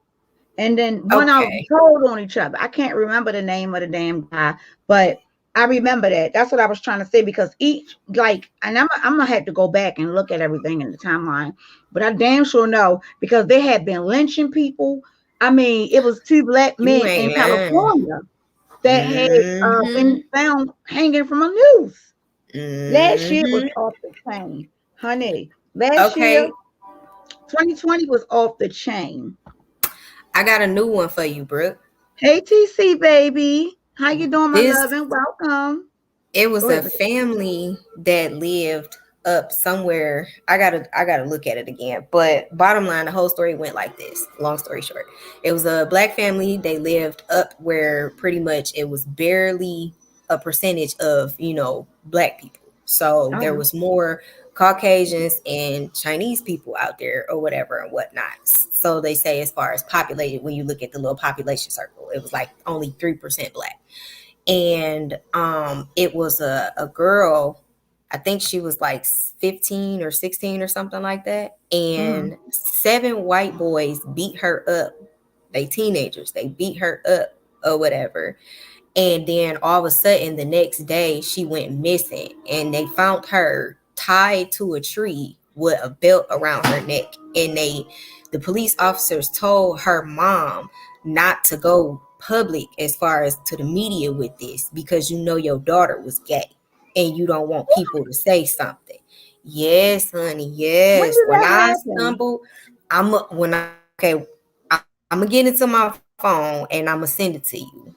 And then one of them told on each other. I can't remember the name of the damn guy, but I remember that. That's what I was trying to say, because each, like, and I'm gonna have to go back and look at everything in the timeline, but I damn sure know because they had been lynching people. I mean, it was 2 black men in California that had been found hanging from a noose. Last year was off the chain, honey. Last year, 2020 was off the chain. I got a new one for you, Brooke. Hey, TC baby, how you doing, my This love, and welcome. It was Go a ahead. family that lived up somewhere. I gotta look at it again. But bottom line, the whole story went like this. Long story short, it was a black family. They lived up where pretty much it was barely a percentage of black people. So there Okay. was more Caucasians and Chinese people out there or whatever and whatnot. So they say as far as populated, when you look at the little population circle, it was like only 3% black. And it was a girl, I think she was like 15 or 16 or something like that, and 7 white boys beat her up. They teenagers, they beat her up or whatever. And then all of a sudden the next day she went missing, and they found her tied to a tree with a belt around her neck. And the police officers told her mom not to go public as far as to the media with this, because your daughter was gay and you don't want people to say something. Yes, honey. When Yes. did When that I happen? stumble, I'm gonna get into my phone and I'm gonna send it to you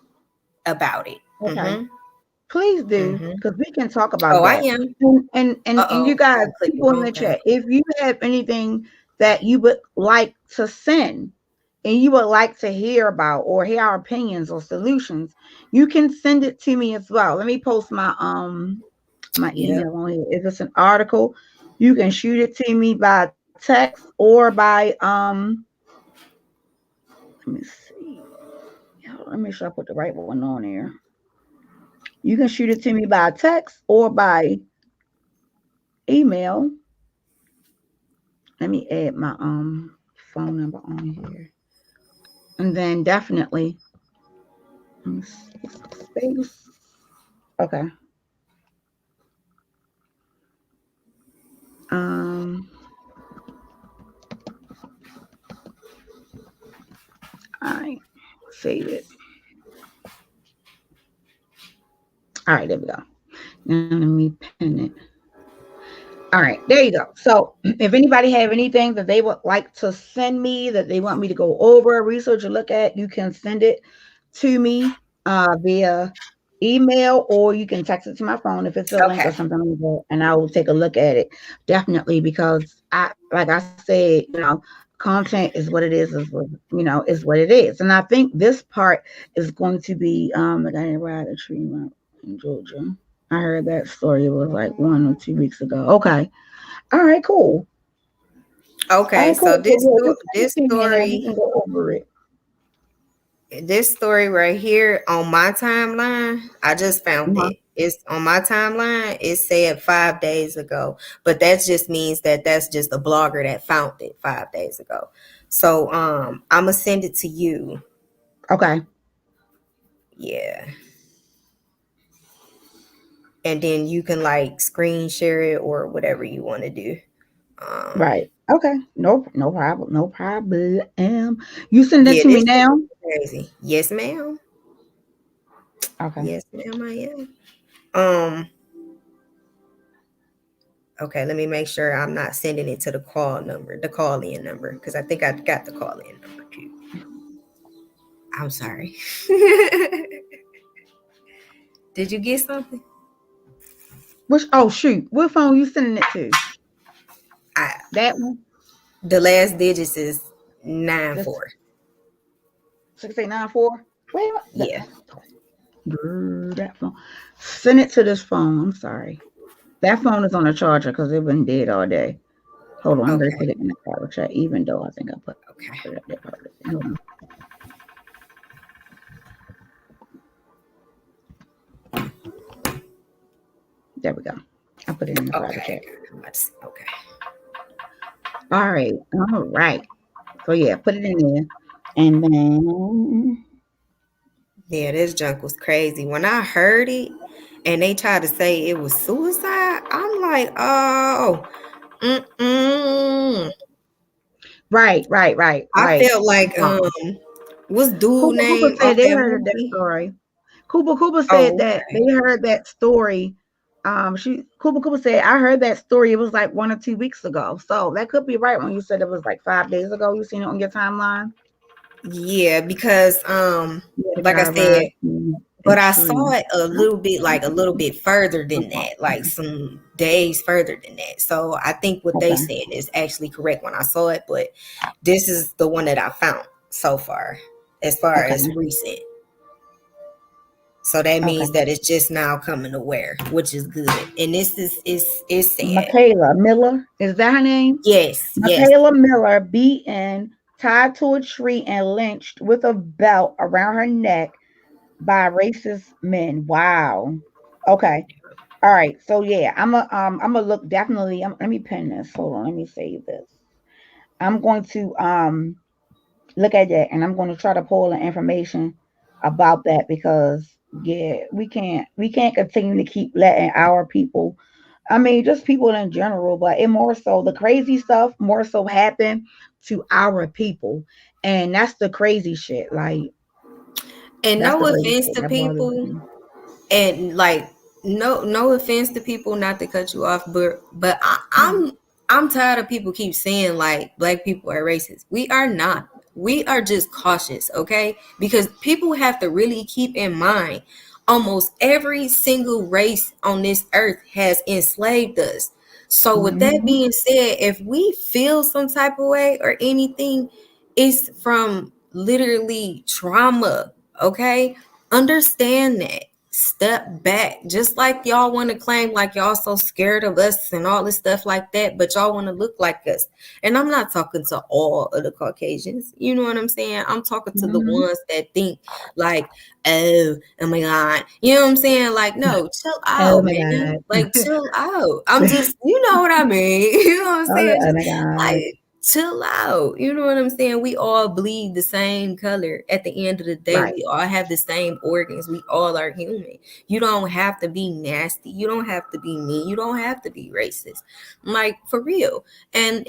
about it. Okay. Mm-hmm. Please do, Mm-hmm. because we can talk about Oh, I that. am. And you guys, I clicked the people in wrong the thing. chat, if you have anything that you would like to send and you would like to hear about or hear our opinions or solutions, you can send it to me as well. Let me post my Yep. email on here. If it's an article, you can shoot it to me by text or by let me see. Let me make sure I put the right one on there. You can shoot it to me by text or by email. Let me add my phone number on here. And then definitely space. Okay. Um all right. Save it. All right, there we go. Now let me pin it. All right, there you go. So if anybody have anything that they would like to send me, that they want me to go over, research, or look at, you can send it to me via email, or you can text it to my phone if it's a link or Okay. something like that, and I will take a look at it. Definitely, because like I said, content is what it is what it is. And I think this part is going to be the guy that ride a tree in Georgia. I heard that story. It was like 1 or 2 weeks ago. Okay. All right, cool. All Okay. right, So cool. So this yeah, just send this it to me and then we story can go over it. this story right here on my timeline, I just found Uh-huh. it. It's on my timeline. It said 5 days ago, but that just means that that's just a blogger that found it 5 days ago. So I'm gonna send it to you. Okay. Yeah. And then you can like screen share it or whatever you want to do. Right. Okay. No problem. No problem. You send it Yeah, to me this shit now? is crazy. Yes, ma'am. Okay. Yes, ma'am, I am. Um, okay, let me make sure I'm not sending it to the call in number, because I think I got the call in number too. I'm sorry. Did you get something? Shoot. What phone you sending it to? I That one? The last digits is 94. 6894? Wait, Yeah. that phone. Send it to this phone. I'm sorry. That phone is on a charger because it's been dead all day. Hold on, I'm gonna Okay. put it in the private chat, even though I think I put Okay. it up there already. Hold on. There we go. I put it in the private Okay. chat. Okay. All right. All right. So yeah, put it in there. And then Yeah, this junk was crazy. When I heard it and they tried to say it was suicide, I'm like, oh, mm-mm. I right. felt like what's dude Cooper name said off they that heard that movie? story. Cooper said Oh, that okay. they heard that story. Cooper said, I heard that story. It was like 1 or 2 weeks ago. So that could be right when you said it was like 5 days ago. You seen it on your timeline? Yeah, because Yeah, the like I guy said, rising but I extreme. saw it a little bit further than that, like some days further than that. So I think what they Okay. said is actually correct when I saw it, but this is the one that I found so far, as far Okay. as recent. So that Okay. means that it's just now coming aware, which is good. And this is sad. Michaela Miller, is that her name? Yes, yes. Michaela Miller beaten, tied to a tree, and lynched with a belt around her neck by racist men. Wow. Okay. All right. So yeah, I'm a look definitely. Let me pin this. Hold on. Let me save this. I'm going to look at that, and I'm going to try to pull the information about that because yeah, we can't continue to keep letting our people, I mean, just people in general, but it more so the crazy stuff more so happen to our people, and that's the crazy shit. Like And that's the no crazy offense shit to that bothers people, me. and like no offense to people, not to cut you off, but I'm tired of people keep saying like black people are racist. We are not. We are just cautious, okay? Because people have to really keep in mind almost every single race on this earth has enslaved us. So with that Hmm. being said, if we feel some type of way or anything, it's from literally trauma, okay? Understand that. Step back. Just like y'all want to claim like y'all so scared of us and all this stuff like that, but y'all want to look like us. And I'm not talking to all of the Caucasians. You know what I'm saying? I'm talking to the Hmm. ones that think like, oh my God. You know what I'm saying? Like, no, chill Oh out, my man. god. Like, chill out. I'm just, you know what I mean? You know what I'm saying? Oh Just my god. like chill out. You know what I'm saying? We all bleed the same color. At the end of the day, Right. we all have the same organs. We all are human. You don't have to be nasty. You don't have to be mean. You don't have to be racist. Like for real. And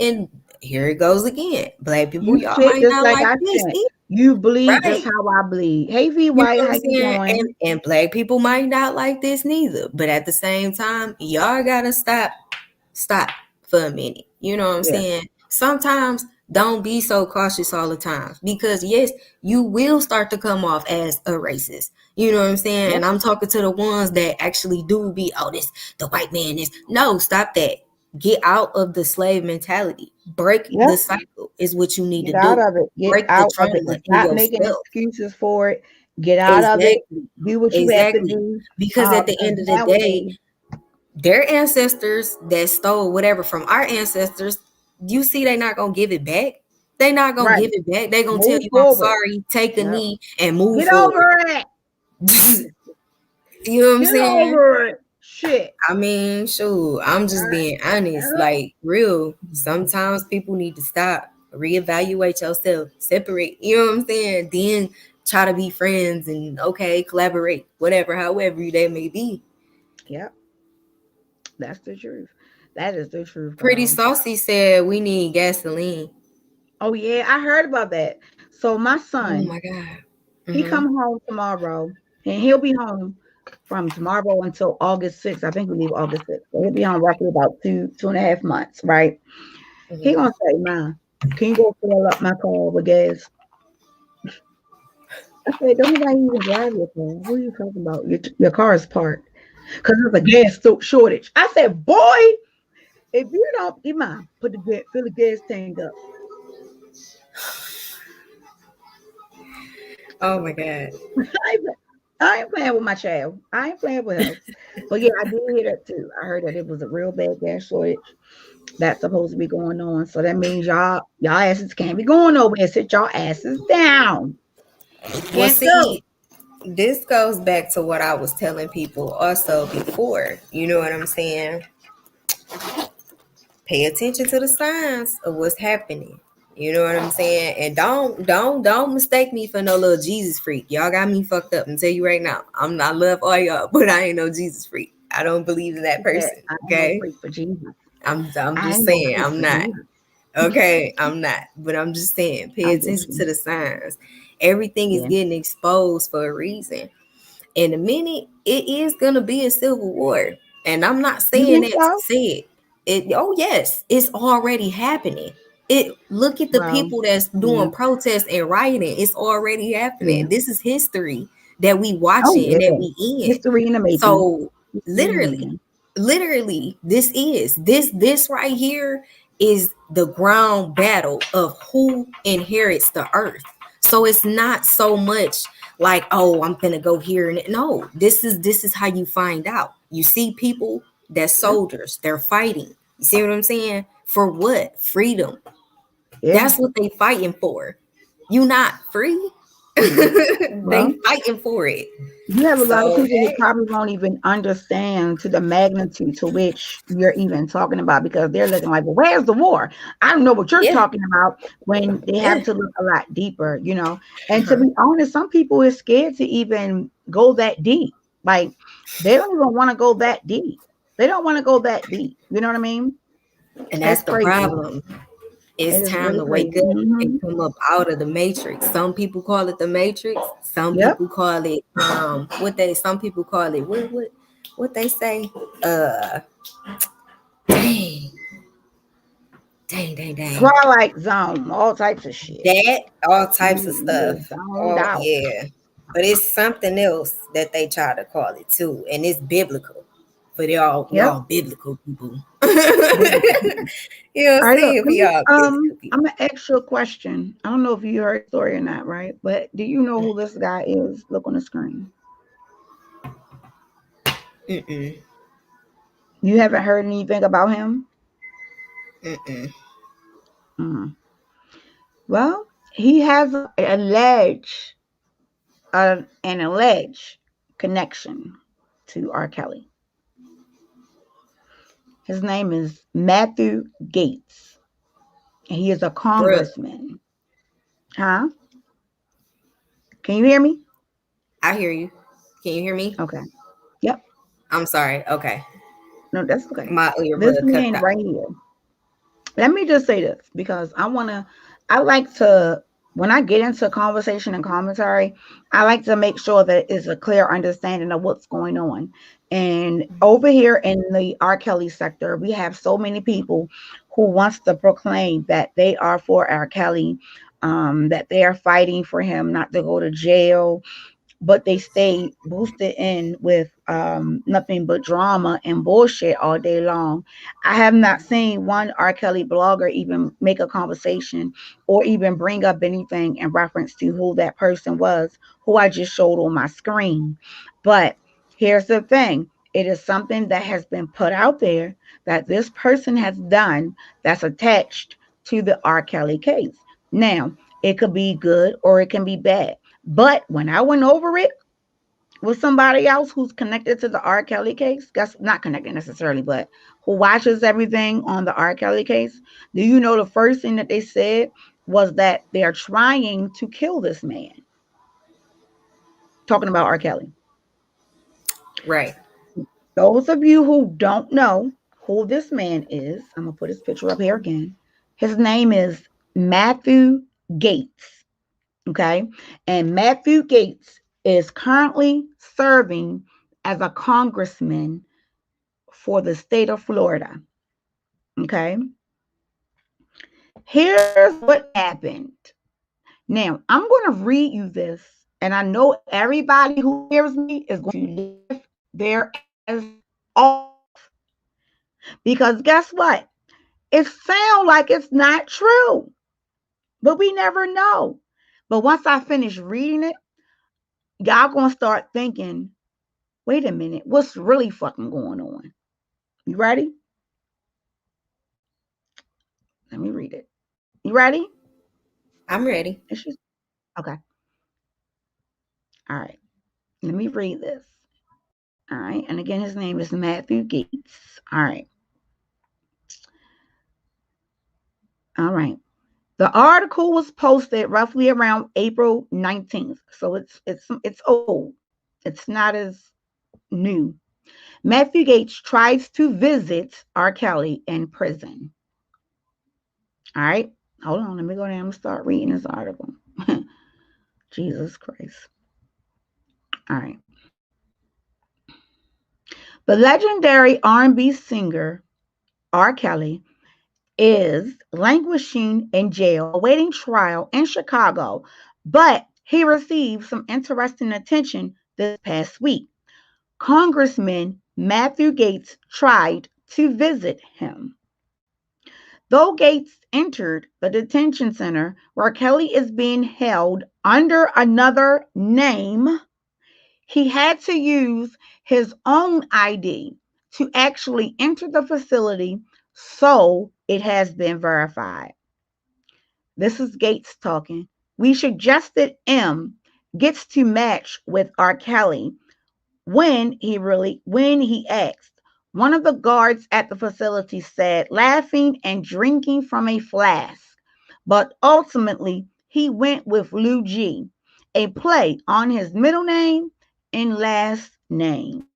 here it goes again. Black people, You y'all shit might just not like like I this shit. either, You bleed just right? how I bleed. Hey V You know White, what how I'm you saying? And doing? and black people might not like this neither. But at the same time, y'all gotta stop for a minute. You know what I'm Yeah. saying? Sometimes don't be so cautious all the time because yes, you will start to come off as a racist. You know what I'm saying? Yep. And I'm talking to the ones that actually do be, oh, this the white man is no, stop that. Get out of the slave mentality. Break Yep. the cycle is what you need to Get out do. of it. Get Break the out of it. trauma And in stop making yourself. excuses for it. Get out of it. Exactly. Do what you have to Exactly. do. Because at the Because end of the that day, way, their ancestors that stole whatever from our ancestors, you see, they not gonna give it back. They not gonna right. give it back. They gonna tell Move you, "I'm forward. sorry," take a Yep. knee and move Get forward. over it. You know what I'm Get saying? over it. Shit. I mean, shoot, I'm just being honest. Uh, Like, real. Sometimes people need to stop, reevaluate yourself, separate. You know what I'm saying? Then try to be friends and okay, collaborate, whatever, however they may be. Yep. That's the truth. That is the truth, Pretty girl. Saucy said we need gasoline. Oh yeah, I heard about that. So my Oh son, my God. he Mm-hmm. come home tomorrow, and he'll be home from tomorrow until August 6th. I think we leave August 6th. So he'll be home roughly about 2.5 months, right? He Mm-hmm. gonna say, "Mom, can you go fill up my car with gas?" I said, "Don't nobody even drive your car. What are you talking about? Your car is parked because there's a shortage." I said, "Boy, if you don't, Mom, fill the gas tank up." Oh my God. I ain't, I ain't playing with my child. I ain't playing with her. But yeah, I did hear that too. I heard that it was a real bad gas shortage that's supposed to be going on. So that means y'all asses can't be going nowhere. Sit y'all asses down. Well, Can't go. see, this goes back to what I was telling people also before. You know what I'm saying? Pay attention to the signs of what's happening. You know what I'm saying? And don't mistake me for no little Jesus freak. Y'all got me fucked up and tell you right now. I love all y'all, but I ain't no Jesus freak. I don't believe in that That person. I ain't no Okay. freak for Jesus. I'm I just ain't no saying freak I'm for not. Jesus. Okay, I'm not. But I'm just saying, pay I'm with attention to you. the signs. Everything is Yeah. getting exposed for a reason. In a minute, it is gonna be a civil war. And I'm not You saying think that to so? say it. Oh yes, it's already happening. Look at the people that's doing protests and rioting. It's already happening. This is history that we watching and that we in. History in the making. So literally, this right here is the ground battle of who inherits the earth. So it's not so much like, oh, I'm gonna go here and no, this is how you find out. You see people that's soldiers, they're fighting. You see what I'm saying? For what? Freedom. That's what they fighting for. You not free. They fighting for it. You have a lot of people who probably won't even understand to the magnitude to which you're even talking about, because they're looking like, well, where's the war? I don't know what you're talking about, when they have to look a lot deeper, you know. And to be honest, some people are scared to even go that deep. Like, they don't even want to go that deep. They don't want to go that deep. You know what I mean? And that's the problem. It's time really to wake up and come up out of the matrix. Some people call it the matrix. Some people call it some people call it what they say? Dang. Twilight Zone, all types of shit. All types of stuff. Yeah. But it's something else that they try to call it too. And it's biblical. But they're all biblical people. You know what I'm saying? I'm gonna ask you a question. I don't know if you heard the story or not, right? But do you know who this guy is? Look on the screen. You haven't heard anything about him? Well, he has an alleged connection to RKelly. His name is Matthew Guetz. And he is a congressman. Huh? Can you hear me? I hear you. Can you hear me? Okay. Yep. I'm sorry. Okay. No, that's okay. This man right here. Let me just say this, because I like to, when I get into conversation and commentary, I like to make sure that it's a clear understanding of what's going on. And over here in the RKelly sector, we have so many people who wants to proclaim that they are for RKelly, that they are fighting for him not to go to jail, but they stay boosted in with nothing but drama and bullshit all day long. I have not seen one RKelly blogger even make a conversation or even bring up anything in reference to who that person was, who I just showed on my screen. But here's the thing. It is something that has been put out there that this person has done that's attached to the RKelly case. Now, it could be good or it can be bad. But when I went over it with somebody else who's connected to the RKelly case, that's not connected necessarily, but who watches everything on the RKelly case, do you know the first thing that they said was that they are trying to kill this man? Talking about RKelly. Right. Those of you who don't know who this man is, I'm going to put his picture up here again. His name is Matthew Guetz. Okay. And Matthew Guetz is currently serving as a congressman for the state of Florida. Okay. Here's what happened. Now, I'm going to read you this, and I know everybody who hears me is going to lift their ass off. Because guess what? It sounds like it's not true, but we never know. But once I finish reading it, y'all gonna start thinking, wait a minute, what's really fucking going on? You ready? Let me read it. You ready? I'm ready. Okay. All right. Let me read this. All right. And again, his name is Matthew Guetz. All right. All right. The article was posted roughly around April 19th. So it's old. It's not as new. Matthew Guetz tries to visit RKelly in prison. All right. Hold on. Let me go down and start reading this article. Jesus Christ. All right. The legendary R&B singer RKelly is languishing in jail, awaiting trial in Chicago, but he received some interesting attention this past week. Congressman Matthew Gaetz tried to visit him. Though Gaetz entered the detention center where Kelly is being held under another name, he had to use his own ID to actually enter the facility, so it has been verified. This is Gaetz talking. We suggested M gets to match with RKelly when he asked. One of the guards at the facility said, laughing and drinking from a flask. But ultimately, he went with Lou G, a play on his middle name and last name.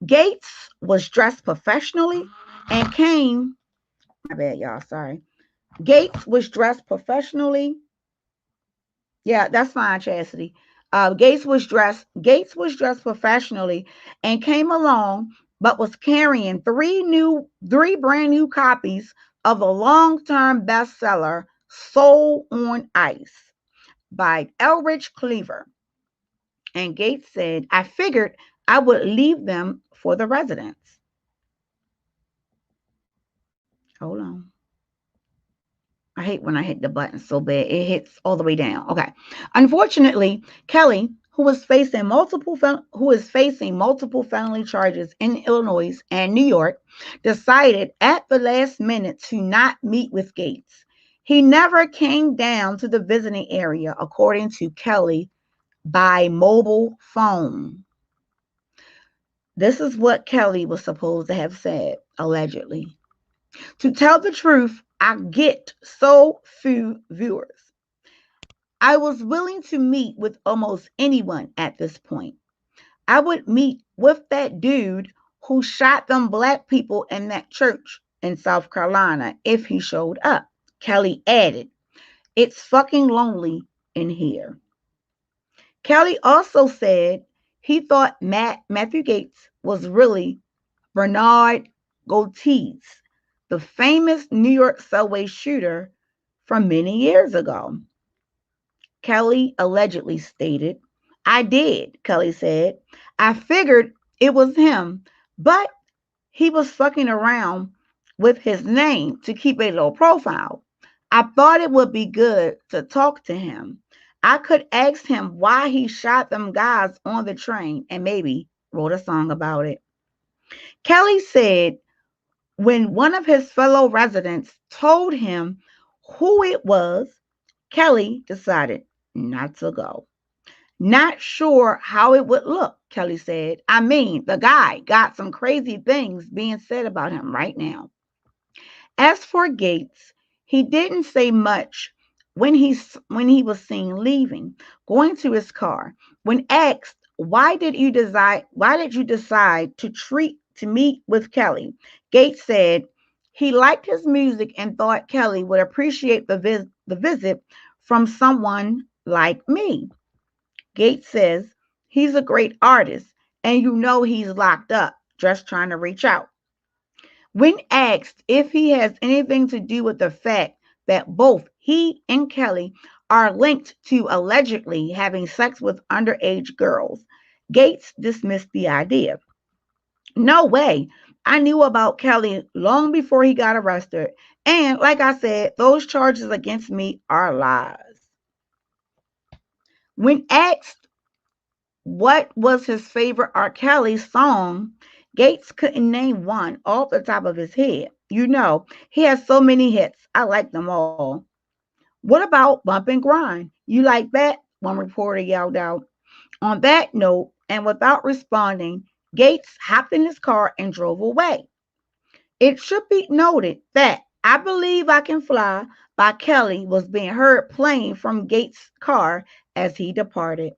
Gaetz was dressed professionally and came. My bad, y'all. Sorry. Gaetz was dressed professionally. Yeah, that's fine, Chastity. Gaetz was dressed professionally and came along, but was carrying three brand new copies of the long-term bestseller Soul on Ice by Elrich Cleaver. And Gaetz said, I figured I would leave them for the residents. Hold on. I hate when I hit the button so bad. It hits all the way down. Okay. Unfortunately, Kelly, who is facing multiple felony charges in Illinois and New York, decided at the last minute to not meet with Gaetz. He never came down to the visiting area, according to Kelly, by mobile phone. This is what Kelly was supposed to have said, allegedly. To tell the truth, I get so few viewers. I was willing to meet with almost anyone at this point. I would meet with that dude who shot them black people in that church in South Carolina if he showed up. Kelly added, it's fucking lonely in here. Kelly also said he thought Matthew Gaetz was really Bernard Goetz, the famous New York subway shooter from many years ago. Kelly allegedly stated, I did, Kelly said. I figured it was him, but he was fucking around with his name to keep a low profile. I thought it would be good to talk to him. I could ask him why he shot them guys on the train and maybe wrote a song about it. Kelly said when one of his fellow residents told him who it was, Kelly decided not to go. Not sure how it would look, Kelly said. I mean, the guy got some crazy things being said about him right now. As for Gaetz, he didn't say much when he was seen leaving, going to his car. When asked why did you decide to meet with Kelly, Gaetz said he liked his music and thought Kelly would appreciate the visit from someone like me. Gaetz says he's a great artist and he's locked up, just trying to reach out. When asked if he has anything to do with the fact that both he and Kelly are linked to allegedly having sex with underage girls, Gaetz dismissed the idea. No way. I knew about Kelly long before he got arrested. And like I said, those charges against me are lies. When asked what was his favorite R. Kelly song, Gaetz couldn't name one off the top of his head. He has so many hits. I like them all. What about Bump and Grind? You like that? One reporter yelled out. On that note, and without responding, Gaetz hopped in his car and drove away. It should be noted that I Believe I Can Fly by Kelly was being heard playing from Gaetz' car as he departed.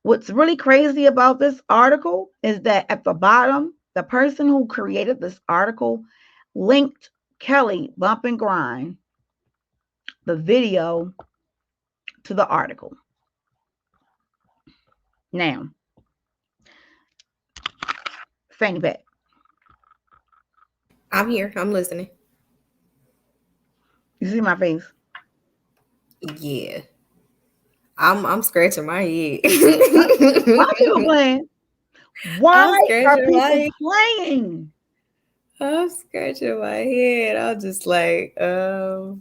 What's really crazy about this article is that at the bottom, the person who created this article linked Kelly Bump and Grind, the video, to the article. Now, Fanny Pack. I'm here. I'm listening. You see my face? Yeah. I'm scratching my head. Why are people playing? Why I'm are scratching my people playing? I'm scratching my head. I'm just like, I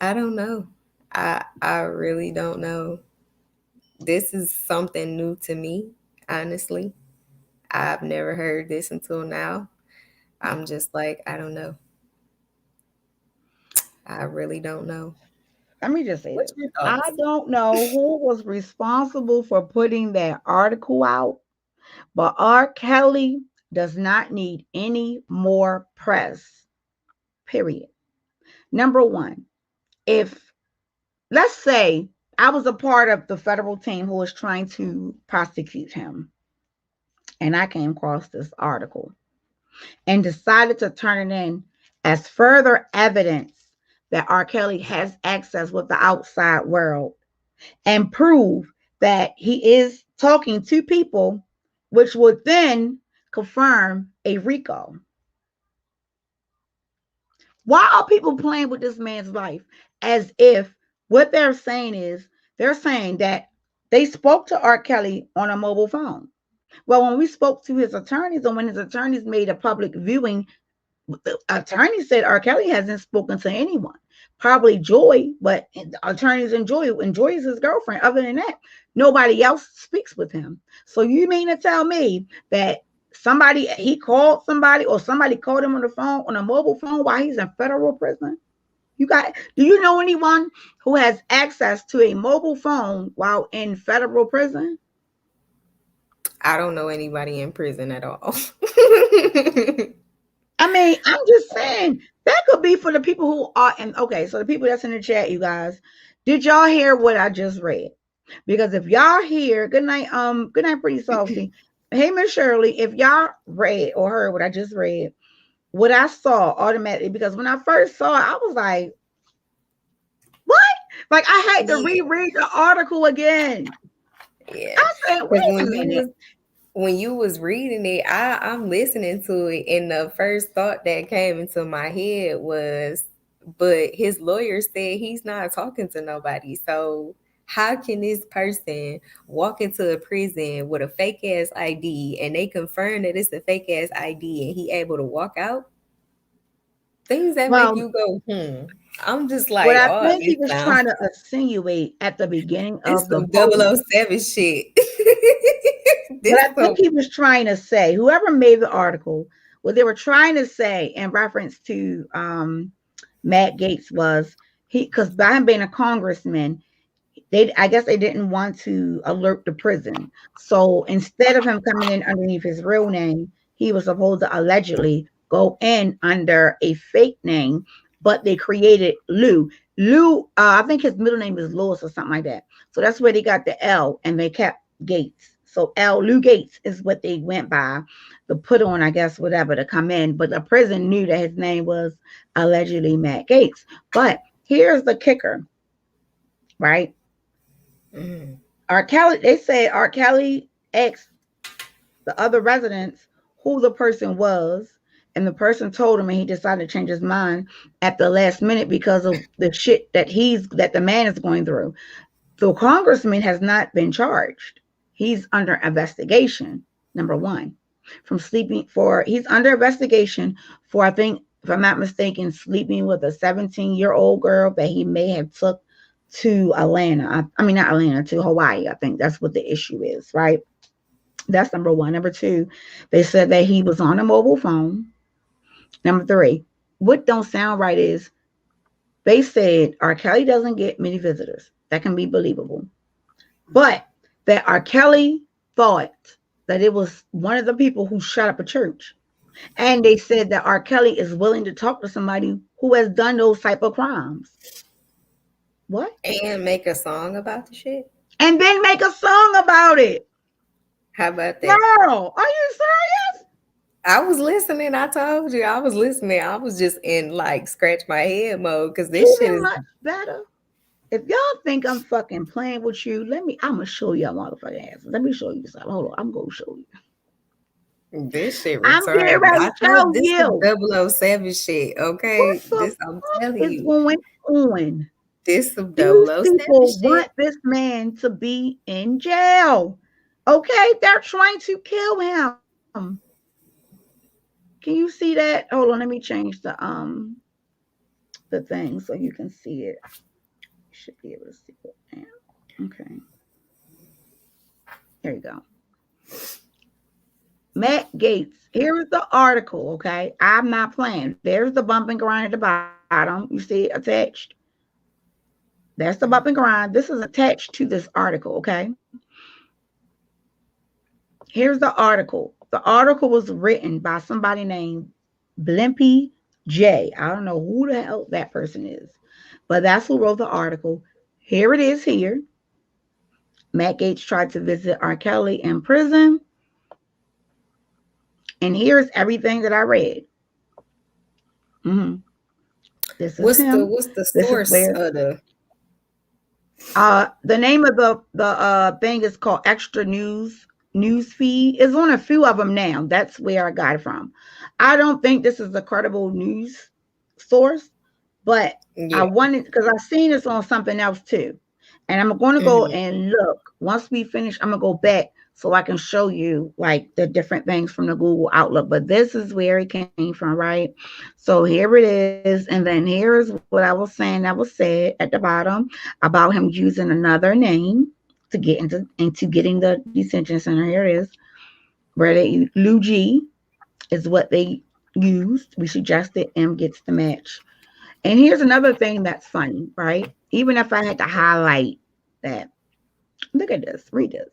don't know. I really don't know. This is something new to me, honestly. I've never heard this until now. I'm just like, I don't know. I really don't know. Let me just say What's this. your I thoughts? don't know who was responsible for putting that article out, but R. Kelly does not need any more press. Period. Number one, if let's say I was a part of the federal team who was trying to prosecute him, and I came across this article and decided to turn it in as further evidence that R. Kelly has access with the outside world and prove that he is talking to people, which would then confirm a RICO. Why are people playing with this man's life as if what they're saying is they're saying that they spoke to R. Kelly on a mobile phone? Well, when we spoke to his attorneys and when his attorneys made a public viewing, the attorney said R. Kelly hasn't spoken to anyone. Probably Joy, but the attorneys enjoy is his girlfriend. Other than that, nobody else speaks with him. So you mean to tell me that he called somebody or somebody called him on the phone, on a mobile phone while he's in federal prison? Do you know anyone who has access to a mobile phone while in federal prison? I don't know anybody in prison at all. I mean, I'm just saying that could be for the people who are okay, so the people that's in the chat, you guys, did y'all hear what I just read? Because if y'all hear, good night, pretty softy. Hey, Miss Shirley, if y'all read or heard what I just read, what I saw automatically, because when I first saw it, I was like, what? Like I had to reread the article again. Yeah. I said, wait a minute. When you was reading it, I'm listening to it, and the first thought that came into my head was, but his lawyer said he's not talking to nobody. So how can this person walk into a prison with a fake ass ID and they confirm that it's a fake ass ID and he able to walk out? Things that make you go, I'm just like, what I think he was trying to insinuate at the beginning of the some 007 shit. What I think he was trying to say, whoever made the article, what they were trying to say in reference to Matt Gaetz was because by him being a congressman, I guess they didn't want to alert the prison. So instead of him coming in underneath his real name, he was supposed to allegedly go in under a fake name, but they created Lou. I think his middle name is Lewis or something like that. So that's where they got the L and they kept Gaetz. So Lou Gaetz is what they went by, the put on, I guess, whatever, to come in. But the prison knew that his name was allegedly Matt Gaetz. But here's the kicker, right? R. Kelly, they say R. Kelly asked the other residents who the person was, and the person told him, and he decided to change his mind at the last minute because of the shit that the man is going through. The congressman has not been charged. He's under investigation, number one. He's under investigation for, I think, if I'm not mistaken, sleeping with a 17-year-old girl that he may have took to Atlanta. I mean, not Atlanta, to Hawaii. I think that's what the issue is, right? That's number one. Number two, they said that he was on a mobile phone. Number three, what don't sound right is they said R. Kelly doesn't get many visitors. That can be believable. But that R. Kelly thought that it was one of the people who shut up a church. And they said that R. Kelly is willing to talk to somebody who has done those type of crimes. What? And make a song about the shit? And then make a song about it. How about that? Girl, are you serious? I was listening. I told you I was listening. I was just in like scratch my head mode because this shit is much better. If y'all think I'm fucking playing with you, I'm gonna show y'all motherfucking asses. Let me show you something. Hold on, I'm gonna show you. This shit I'm getting retarded. ready I to told tell this you some 007 shit, okay? what the This I'm fuck telling is you. going on. This some These 007 people shit. want this man to be in jail. Okay, they're trying to kill him. Can you see that? Hold on, let me change the thing so you can see it. You should be able to see it now. Okay. There you go. Matt Gaetz. Here is the article, okay? I'm not playing. There's the bump and grind at the bottom. You see it attached. That's the bump and grind. This is attached to this article, okay? Here's the article. The article was written by somebody named Blimpy J. I don't know who the hell that person is, but that's who wrote the article. Here it is here. Matt Gaetz tried to visit RKelly in prison. And here's everything that I read. Mm-hmm. This is him. What's the This is source where of the name of the thing is called Extra News Feed. Is on a few of them now. That's where I got it from. I don't think this is a credible news source, but I wanted because I've seen this on something else too. And I'm going to go and look. Once we finish, I'm going to go back so I can show you like the different things from the Google Outlook. But this is where it came from, right? So here it is. And then here's what I was saying that was said at the bottom about him using another name to get into getting the detention center. Here it is. Where they Lou G is what they used. We suggested M gets the match. And here's another thing that's funny, right? Even if I had to highlight that. Look at this. Read this.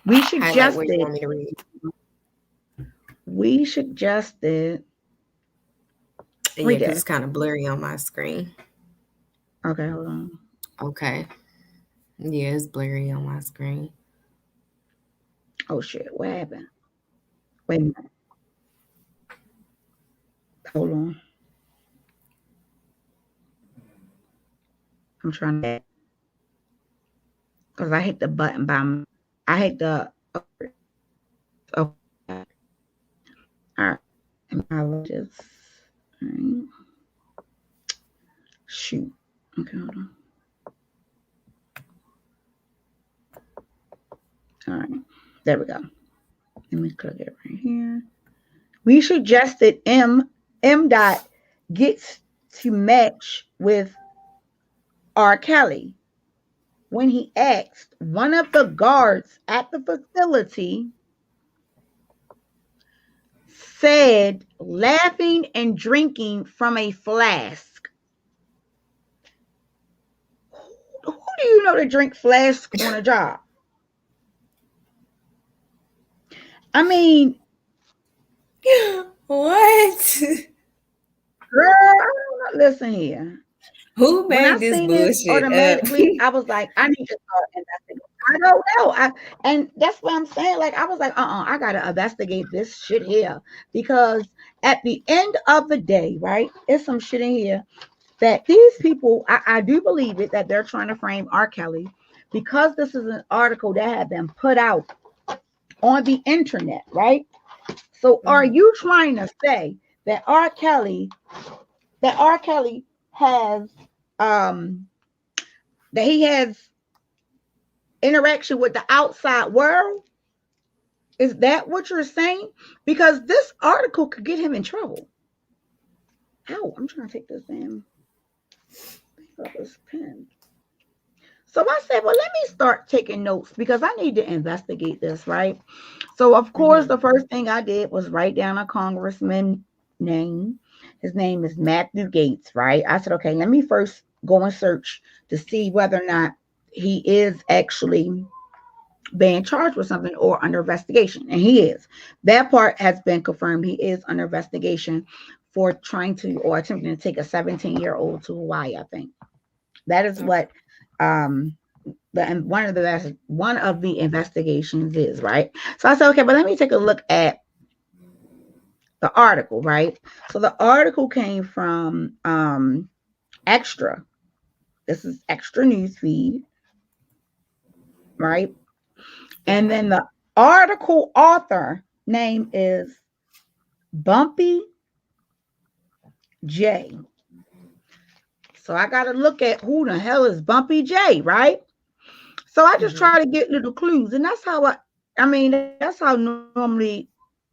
We suggested. you want me to read? We suggested. Yeah, because it's kind of blurry on my screen. Okay, hold on. Okay. Yeah, it's blurry on my screen. Oh shit! What happened? Wait a minute. Hold on. I'm trying to. Because I hit the button by. I hit the. Oh. All right. Apologies. All right. Shoot. Okay, hold on. All right. There we go. Let me click it right here. We suggested M dot gets to match with RKelly when he asked one of the guards at the facility said laughing and drinking from a flask. Who do you know to drink flask on a job? I mean, what? Girl, listen here. Who made when I this seen bullshit this automatically, up? I was like, I need to start investigating. I don't know. And that's what I'm saying. Like, I was like, I gotta investigate this shit here. Because at the end of the day, right, it's some shit in here that these people, I do believe it, that they're trying to frame RKelly because this is an article that had been put out on the internet, right? So are you trying to say that RKelly has that he has interaction with the outside world? Is that what you're saying? Because this article could get him in trouble. Ow, I'm trying to take this in. This pen. So I said, well, let me start taking notes because I need to investigate this, right? So, of course, the first thing I did was write down a congressman name. His name is Matthew Gaetz, right? I said, okay, let me first go and search to see whether or not he is actually being charged with something or under investigation. And he is. That part has been confirmed. He is under investigation for trying to or attempting to take a 17-year-old to Hawaii, I think. That is what one of the investigations is, right? So I said, okay, but let me take a look at the article, right? So the article came from Extra. This is Extra News Feed, right? And then the article author name is Bumpy J. So I got to look at who the hell is Bumpy J, right? So I just try to get little clues. And that's how that's how normally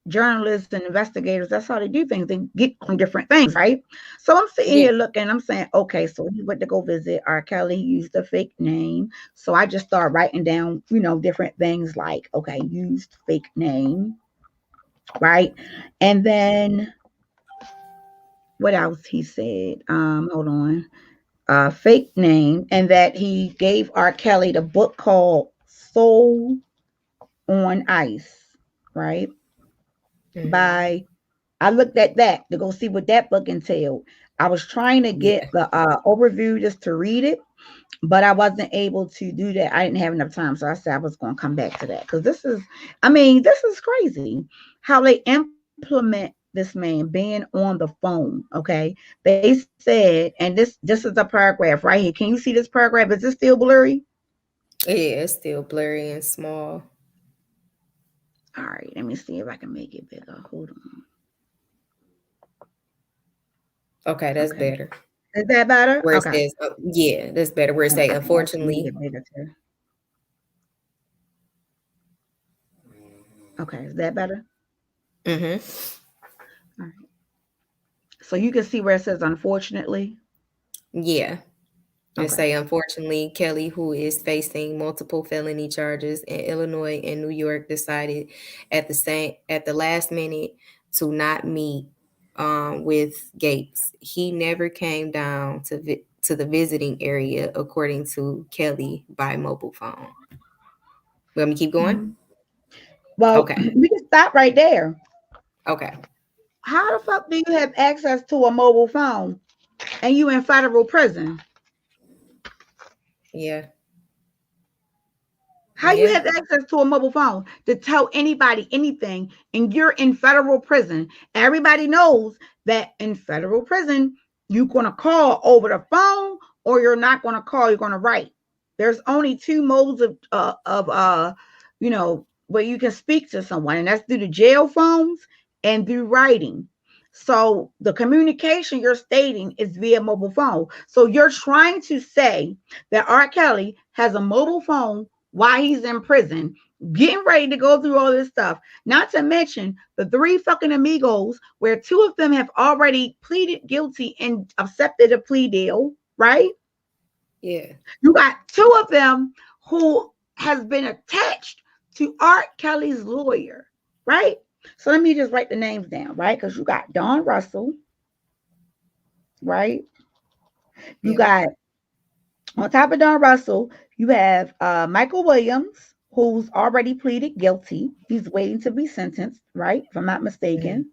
journalists and investigators, that's how they do things. They get on different things, right? So I'm sitting here looking, I'm saying, okay, so he went to go visit R. Kelly, he used a fake name. So I just start writing down, different things like, okay, used fake name, right? And then what else he said? Hold on. Fake name, and that he gave R. Kelly the book called Soul on Ice, right? I looked at that to go see what that book entailed. I was trying to get the overview just to read it, but I wasn't able to do that. I didn't have enough time, so I said I was going to come back to that because this is crazy how they implement this man being on the phone. Okay, they said, and this is a paragraph right here. Can you see this paragraph? Is it still blurry? Yeah, it's still blurry and small. All right, let me see if I can make it bigger. Hold on. Okay, that's better. Is that better? Where it says, yeah, that's better. Where it say, unfortunately. Okay, is that better? Mm-hmm. All right. So you can see where it says, unfortunately. Yeah. It say, unfortunately, Kelly, who is facing multiple felony charges in Illinois and New York, decided at the last minute to not meet with Gates. He never came down to the visiting area, according to Kelly, by mobile phone. Let me keep going. Well, we can stop right there. Okay. How the fuck do you have access to a mobile phone and you in federal prison? Yeah. How you have access to a mobile phone to tell anybody anything and you're in federal prison? Everybody knows that in federal prison, you're going to call over the phone or you're not going to call, you're going to write. There's only two modes of where you can speak to someone, and that's through the jail phones and through writing. So the communication you're stating is via mobile phone. So you're trying to say that R. Kelly has a mobile phone while he's in prison, getting ready to go through all this stuff. Not to mention the three fucking amigos, where two of them have already pleaded guilty and accepted a plea deal, right? Yeah. You got two of them who has been attached to R. Kelly's lawyer, right? So let me just write the names down, right? Because you got Don Russell, right? You got, on top of Don Russell, you have Michael Williams, who's already pleaded guilty. He's waiting to be sentenced, right? If I'm not mistaken.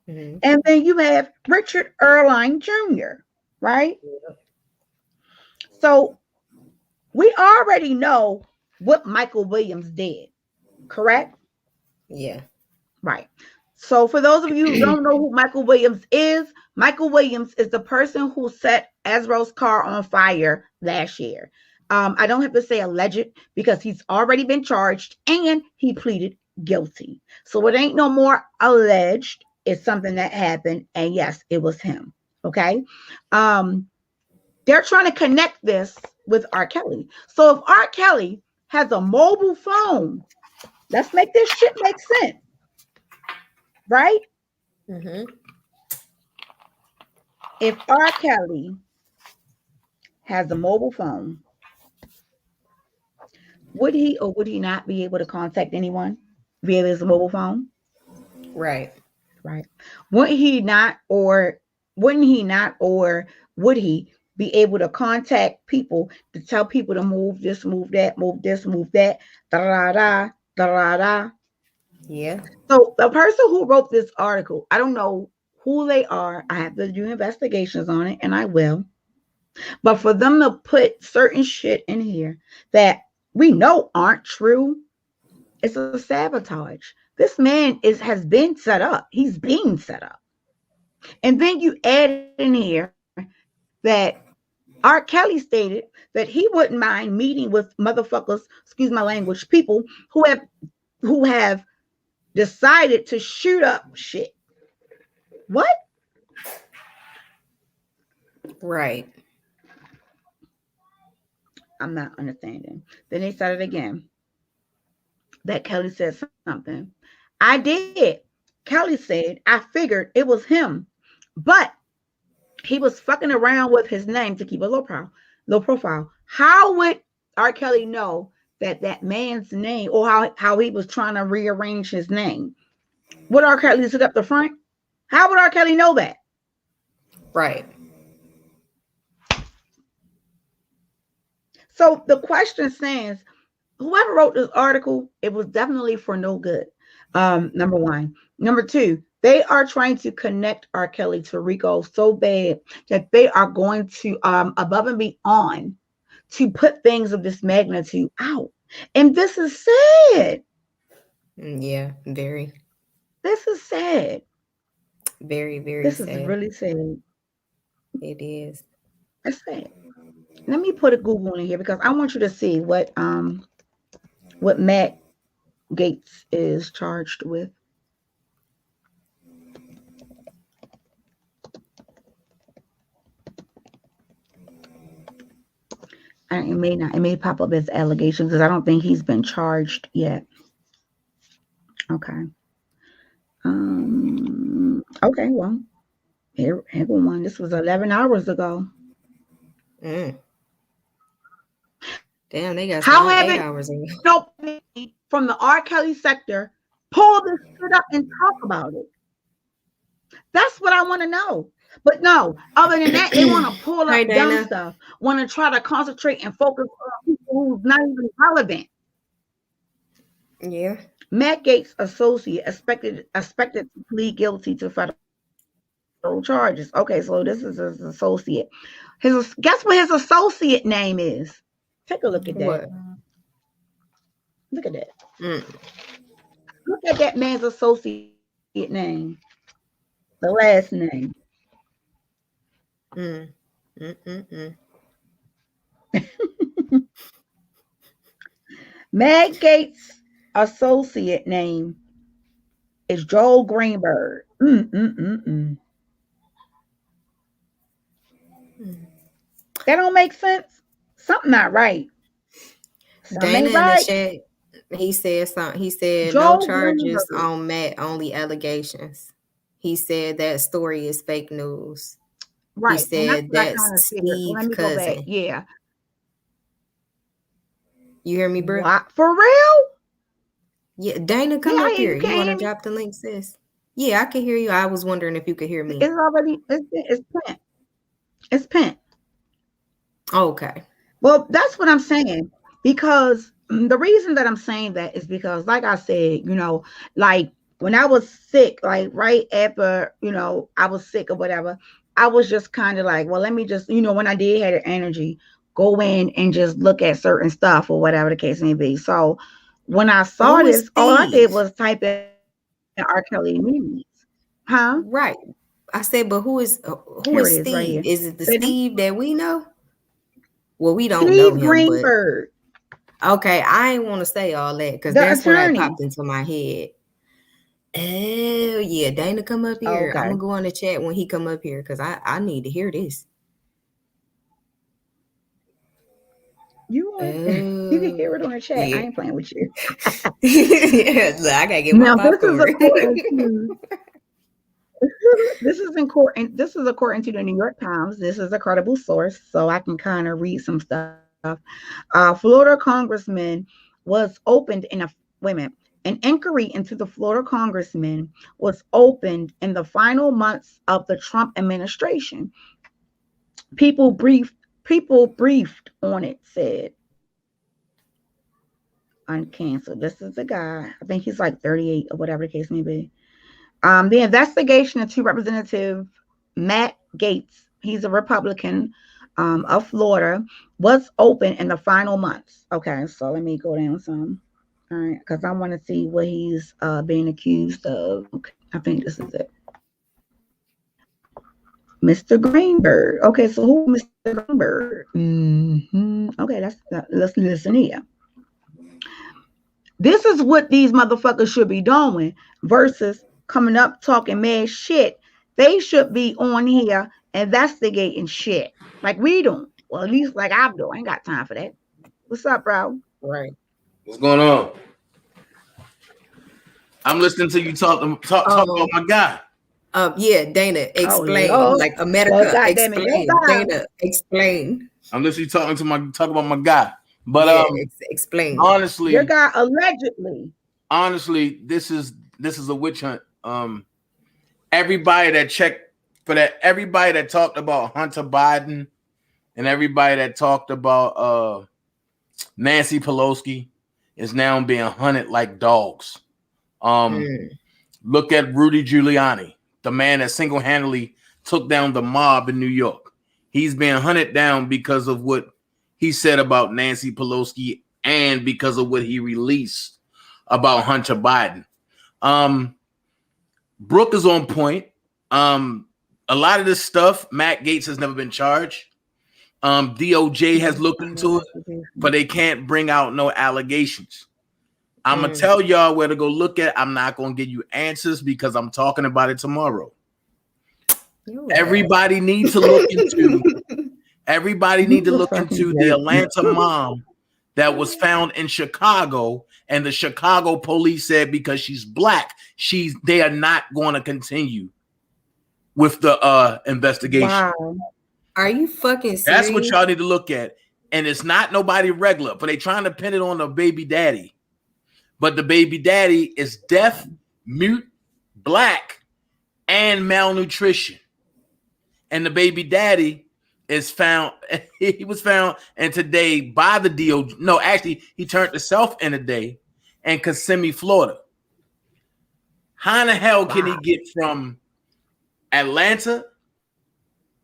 Mm-hmm. And then you have Richard Earline Jr., right? Yeah. So we already know what Michael Williams did, correct? Yeah. Right. So for those of you who don't know who Michael Williams is the person who set Azrell's car on fire last year. I don't have to say alleged because he's already been charged and he pleaded guilty. So it ain't no more alleged. It's something that happened. And yes, it was him. Okay. They're trying to connect this with R. Kelly. So if R. Kelly has a mobile phone, let's make this shit make sense. Right? Mm-hmm. If R. Kelly has a mobile phone, would he or would he not be able to contact anyone via his mobile phone? Right. Right. Wouldn't he not, or would he be able to contact people to tell people to move this, move that, move this, move that, da-da-da, da-da-da? Yeah. So the person who wrote this article, I don't know who they are. I have to do investigations on it, and I will. But for them to put certain shit in here that we know aren't true, it's a sabotage. This man has been set up. He's being set up. And then you add in here that R. Kelly stated that he wouldn't mind meeting with motherfuckers, excuse my language, people who have who have decided to shoot up shit. What? Right. I'm not understanding. Then they said it again. That Kelly said something. I did. Kelly said, I figured it was him, but he was fucking around with his name to keep a low profile. How would R. Kelly know that man's name, or how he was trying to rearrange his name? Would R. Kelly sit up the front? How would R. Kelly know that? Right. So the question stands, whoever wrote this article, it was definitely for no good. Number one. Number two, they are trying to connect R. Kelly to Rico so bad that they are going to above and beyond to put things of this magnitude out. And this is sad. Yeah, very. This is sad. Very, very this sad. Is really sad. It is. It's sad. Let me put a Google in here because I want you to see what Matt Gaetz is charged with. It may pop up as allegations because I don't think he's been charged yet. Okay. Okay, well, here go one. This was 11 hours ago. Damn, they got how 8 hours ago. Nobody from the R. Kelly sector pull this shit up and talk about it. That's what I want to know. But no, other than that, they want to pull up dumb stuff, want to try to concentrate and focus on people who's not even relevant. Yeah. Matt Gaetz' associate expected to plead guilty to federal charges. Okay, so this is his associate. Guess what his associate name is? Take a look at that. What? Look at that. Look at that man's associate name. The last name. Matt Gaetz' associate name is Joel Greenberg. That don't make sense. Something not right. Dana in the chat, he said something. He said Joel no charges Greenberg. On Matt, only allegations. He said that story is fake news. Right. He said that's Steve's cousin. Yeah. You hear me, bro? What? For real? Yeah, Dana, come up here. You want to drop the link, sis? Yeah, I can hear you. I was wondering if you could hear me. It's already, it's pent. It's pent. Okay. Well, that's what I'm saying. Because the reason that I'm saying that is because, like I said, like when I was sick, like right after, I was sick or whatever, I was just kind of like, well, let me just, when I did have the energy, go in and just look at certain stuff or whatever the case may be. So when I saw this, all I did was type in R. Kelly memes. Huh? Right. I said, but who is Steve? Right, is it the Steve that we know? Well, we don't know him. Greenberg. But okay, I ain't want to say all that because that's attorney. What popped into my head. Oh yeah, Dana, come up here. Okay. I'm gonna go on the chat when he come up here because I need to hear this. You can hear it on the chat. Yeah. I ain't playing with you. Yeah, I gotta get my popcorn. This is according to the New York Times. This is a credible source, so I can kind of read some stuff. Florida congressman was opened an inquiry into the Florida congressman was opened in the final months of the Trump administration. People briefed on it, said uncanceled. This is a guy, I think he's like 38 or whatever the case may be. The investigation into Representative Matt Gaetz, he's a Republican of Florida, was open in the final months. Okay, so let me go down some. All right, because I want to see what he's being accused of. Okay, I think this is it. Mr. Greenberg. Okay, so who is Mr. Greenberg? Okay, let's listen here. This is what these motherfuckers should be doing versus coming up talking mad shit. They should be on here investigating shit like we do. Well, at least like I do. I ain't got time for that. What's up, bro? Right. What's going on? I'm listening to you talk about my guy. Yeah, Dana, explain. Like America, well, explain. Dana, explain. I'm listening to you talk about my guy. But explain. Honestly, your guy allegedly. Honestly, this is a witch hunt. Everybody that checked for that, everybody that talked about Hunter Biden, and everybody that talked about Nancy Pelosi is now being hunted like dogs. Look at Rudy Giuliani, the man that single-handedly took down the mob in New York. He's being hunted down because of what he said about Nancy Pelosi and because of what he released about Hunter Biden. Brooke is on point. A lot of this stuff, Matt Gaetz has never been charged. DOJ has looked into it, but they can't bring out no allegations. I'm going to tell y'all where to go look at. I'm not going to give you answers because I'm talking about it tomorrow. Everybody needs to look into the Atlanta mom that was found in Chicago, and the Chicago police said because she's black, they are not going to continue with the investigation. Wow. Are you fucking serious? That's what y'all need to look at. And it's not nobody regular, but they trying to pin it on the baby daddy. But the baby daddy is deaf, mute, black, and malnutrition. And the baby daddy is found. He was found, and today by the DOJ. No, actually, he turned himself in today in Kissimmee, Florida. How in the hell can he get from Atlanta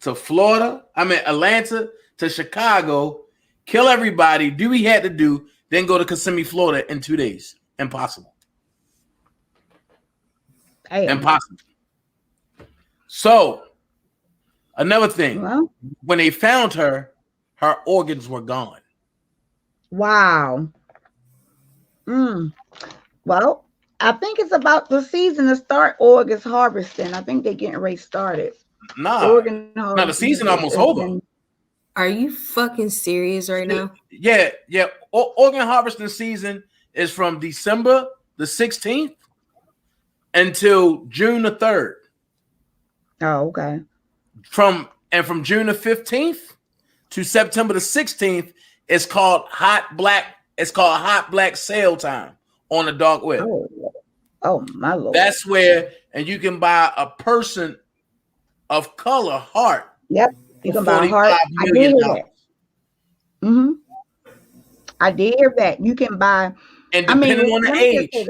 to Florida? I mean, Atlanta to Chicago, kill everybody, do what he had to do, then go to Kissimmee, Florida in 2 days. Impossible. Impossible. So, another thing, when they found her organs were gone. Wow. Well, I think it's about the season to start August harvesting. I think they're getting ready started. The season almost over. Are you fucking serious right now? Yeah. Organ harvesting season is from December the 16th until June the 3rd. Oh, okay. From June the 15th to September the 16th, it's called hot black sale time on the dark web. Oh my Lord. That's where, and you can buy a person of color heart. Yep. You can buy a heart. I did hear that. I did hear that. You can buy, and depending on the age,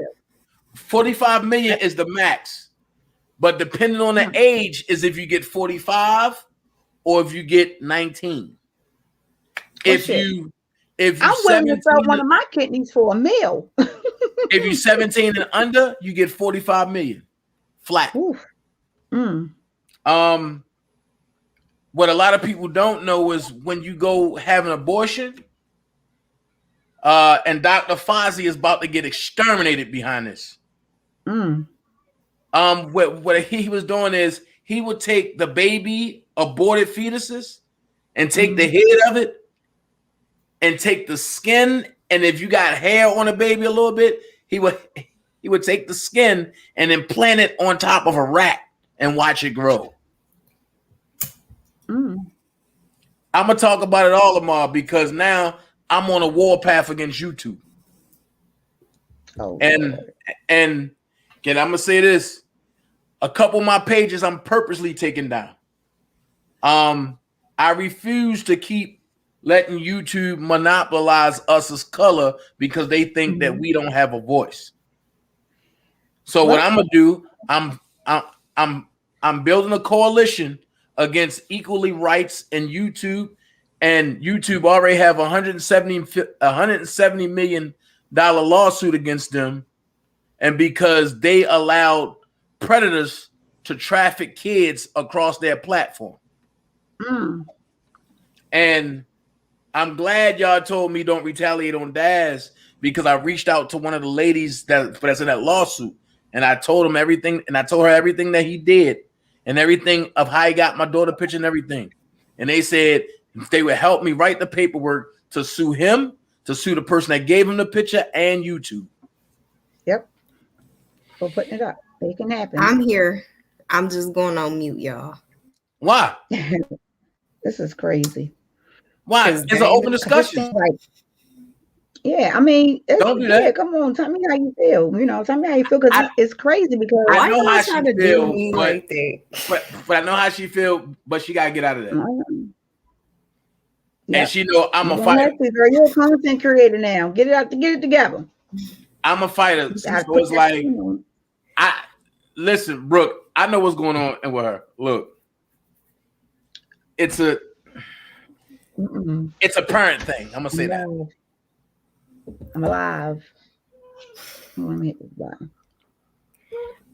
45 million is the max. But depending on the age is if you get 45 or if you get 19. If you I'm willing to sell one of my kidneys for a meal. If you're 17 and under, you get 45 million flat. What a lot of people don't know is when you go have an abortion, and Dr. Fauci is about to get exterminated behind this. What he was doing is he would take the baby aborted fetuses and take the head of it and take the skin, and if you got hair on a baby a little bit, he would take the skin and implant it on top of a rat and watch it grow. I'm gonna talk about it all tomorrow because now I'm on a warpath against YouTube. And again, I'm gonna say this: a couple of my pages I'm purposely taking down. I refuse to keep letting YouTube monopolize us as color because they think that we don't have a voice. So what I'm gonna do, I'm building a coalition against equally rights in YouTube, and YouTube already have $170 million lawsuit against them, and because they allowed predators to traffic kids across their platform. And I'm glad y'all told me don't retaliate on Daz, because I reached out to one of the ladies that's in that lawsuit, and I told him everything, and I told her everything that he did, and everything of how he got my daughter picture and everything. And they said they would help me write the paperwork to sue him, to sue the person that gave him the picture, and YouTube. Yep. For putting it up. It can happen. I'm here. I'm just going on mute, y'all. Why? This is crazy. Why? It's an open discussion. Like, yeah, I mean, don't do that. Yeah, come on, tell me how you feel. Tell me how you feel, because it's crazy. Because I know how she feel, but I know how she feel. But she gotta get out of that. And she know I'm a fighter. Girl, you're a content creator now. Get it together. I'm a fighter. So it's like, listen, Brooke. I know what's going on with her. Look, it's a parent thing. I'm gonna say that. I'm alive. Let me hit this button.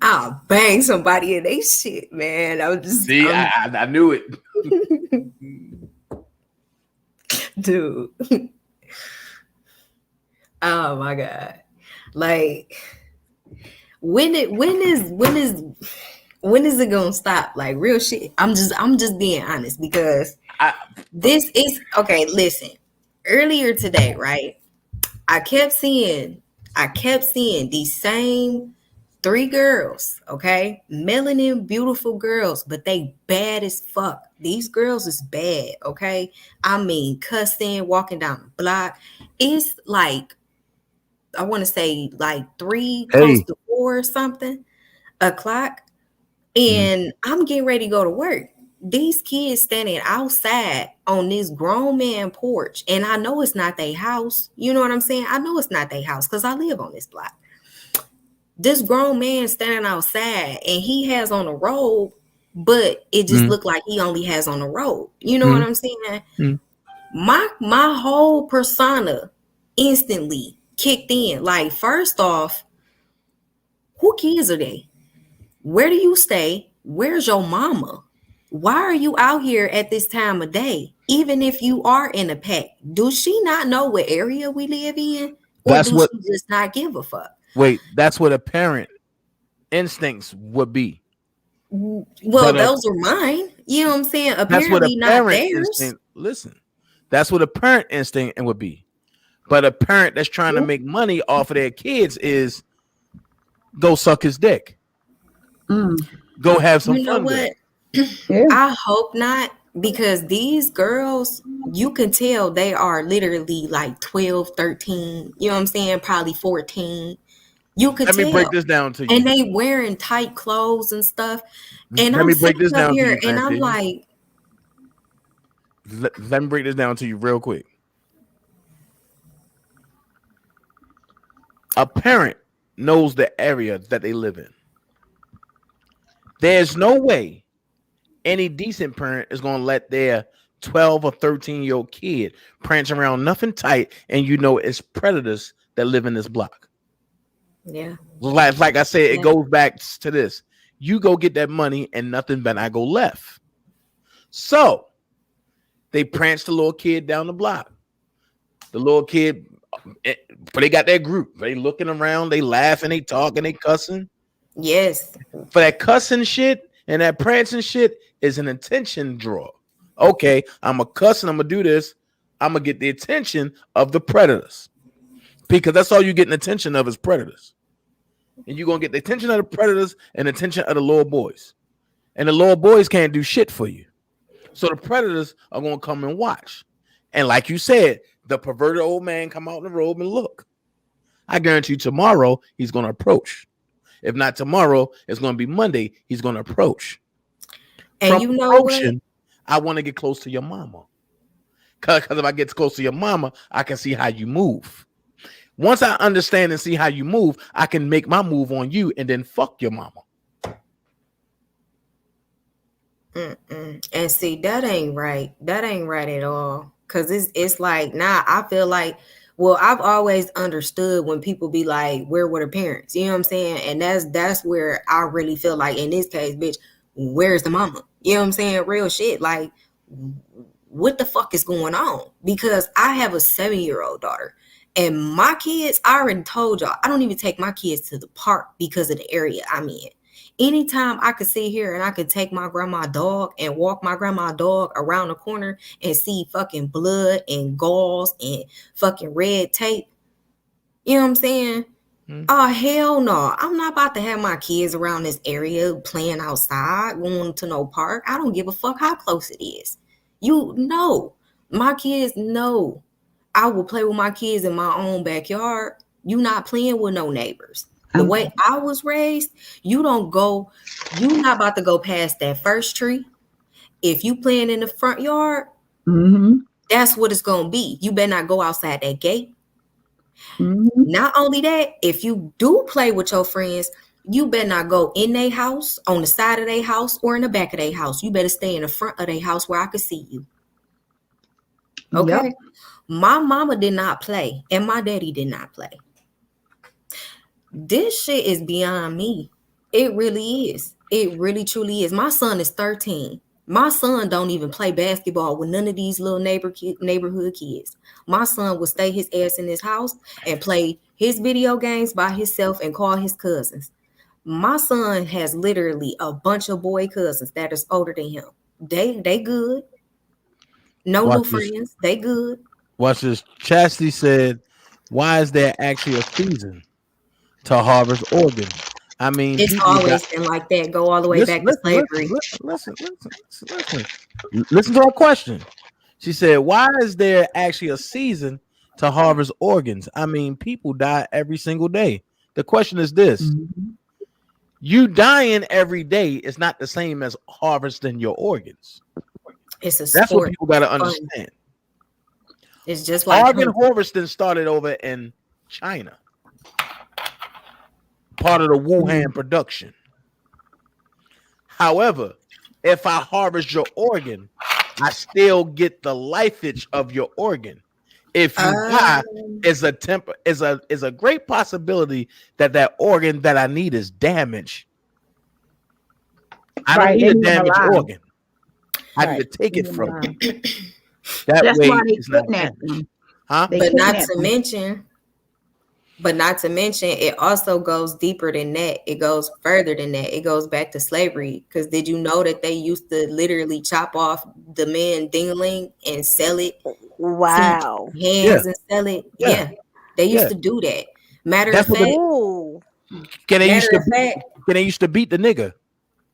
I'll bang somebody in they shit, man. I knew it. Dude. Oh my God. Like, when is it gonna stop? Like, real shit. I'm just being honest, because this is okay. Listen, earlier today, right? I kept seeing these same 3 girls, okay? Melanin, beautiful girls, but they bad as fuck. These girls is bad, okay? I mean, cussing, walking down the block. It's like, I want to say like 3, close to 4 or something o'clock. And I'm getting ready to go to work. These kids standing outside on this grown man porch, and I know it's not their house. You know what I'm saying? I know it's not their house because I live on this block. This grown man standing outside, and he has on a robe, but it just looked like he only has on a robe. You know what I'm saying? My whole persona instantly kicked in. Like, first off, who kids are they? Where do you stay? Where's your mama? Why are you out here at this time of day? Even if you are in a pack, does she not know what area we live in? Or she just not give a fuck? Wait, that's what a parent instincts would be. Well, those are mine. You know what I'm saying? Apparently not theirs. Listen, that's what a parent instinct would be. But a parent that's trying to make money off of their kids is go suck his dick. Go have some fun with it. I hope not, because these girls, you can tell they are literally like 12, 13, you know what I'm saying? Probably 14. You could tell. Let me break this down to you. And they wearing tight clothes and stuff. And let me break this down here, to you, and I'm like, let me break this down to you real quick. A parent knows the area that they live in. There's no way any decent parent is going to let their 12 or 13-year-old kid prance around nothing tight, and it's predators that live in this block. Yeah. Like I said, it goes back to this. You go get that money and nothing but I go left. So they prance the little kid down the block. The little kid, but they got that group. They looking around, they laughing, they talking, they cussing. Yes. For that cussing shit and that prancing shit is an attention draw. Okay, I'm a cuss and I'm gonna do this. I'm gonna get the attention of the predators, because that's all you getting attention of is predators. And you're gonna get the attention of the predators and the attention of the little boys. And the little boys can't do shit for you. So the predators are gonna come and watch. And like you said, the perverted old man come out in the robe and look. I guarantee you tomorrow he's gonna approach. If not tomorrow, it's gonna be Monday. He's gonna approach. And from you know approaching, what? I want to get close to your mama. Because if I get close to your mama, I can see how you move. Once I understand and see how you move, I can make my move on you and then fuck your mama. And see, that ain't right. That ain't right at all. Because it's like, now I feel like, well, I've always understood when people be like, where were the parents? You know what I'm saying? And that's where I really feel like, in this case, bitch, where's the mama? You know what I'm saying? Real shit. Like, what the fuck is going on? Because I have a 7-year-old daughter, And my kids, I already told y'all, I don't even take my kids to the park because of the area I'm in. Anytime I could sit here and I could take my grandma dog and walk my grandma dog around the corner and see fucking blood and gauze and fucking red tape, you know what I'm saying? Oh, hell no. I'm not about to have my kids around this area playing outside, going to no park. I don't give a fuck how close it is. You know, my kids know I will play with my kids in my own backyard. You not playing with no neighbors. The way I was raised, you're not about to go past that first tree. If you playing in the front yard, that's what it's going to be. You better not go outside that gate. Not only that, if you do play with your friends, you better not go in their house, on the side of their house, or in the back of their house. You better stay in the front of their house where I could see you. Okay? Yep. My mama did not play, and my daddy did not play. This shit is beyond me. It really is. It really, truly is. My son is 13. My son don't even play basketball with none of these little neighborhood kids. My son will stay his ass in his house and play his video games by himself and call his cousins. My son has literally a bunch of boy cousins that is older than him. They good. No new friends. They good. Watch this. Chastity said, why is there actually a season to harvest organs? I mean, it's always been like that. Go all the way back to slavery. Listen to her question. She said, why is there actually a season to harvest organs? I mean, people die every single day. The question is this. You dying every day is not the same as harvesting your organs. It's a sport. That's what people got to understand. It's just like organ harvesting started over in China. Part of the Wuhan production. However, if I harvest your organ, I still get the lifage of your organ. If you die, is a great possibility that organ that I need is damaged. I don't need a damaged organ. I need to take it from you. That's way why they kidnap them. Huh? But not to mention, it also goes deeper than that. It goes further than that. It goes back to slavery. Because did you know that they used to literally chop off the man dingling and sell it? Wow. Hands and sell it. Yeah. They used to do that. Matter of fact, they used to beat the nigga.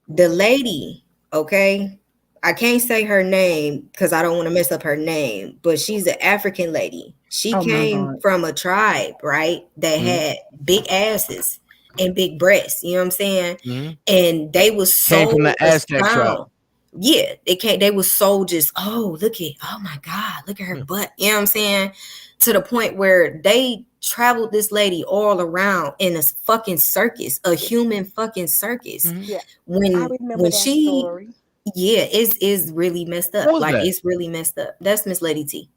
The lady, okay, I can't say her name because I don't want to mess up her name, but she's an African lady. She came from a tribe, right, that had big asses and big breasts. You know what I'm saying? And they was so from the Aztec tribe. Yeah, they was so just, oh my God, look at her butt. You know what I'm saying? To the point where they traveled this lady all around in a fucking circus, a human fucking circus. Yeah, when I remember that story. Yeah, it's really messed up. Like that? It's really messed up. That's Miss Lady T.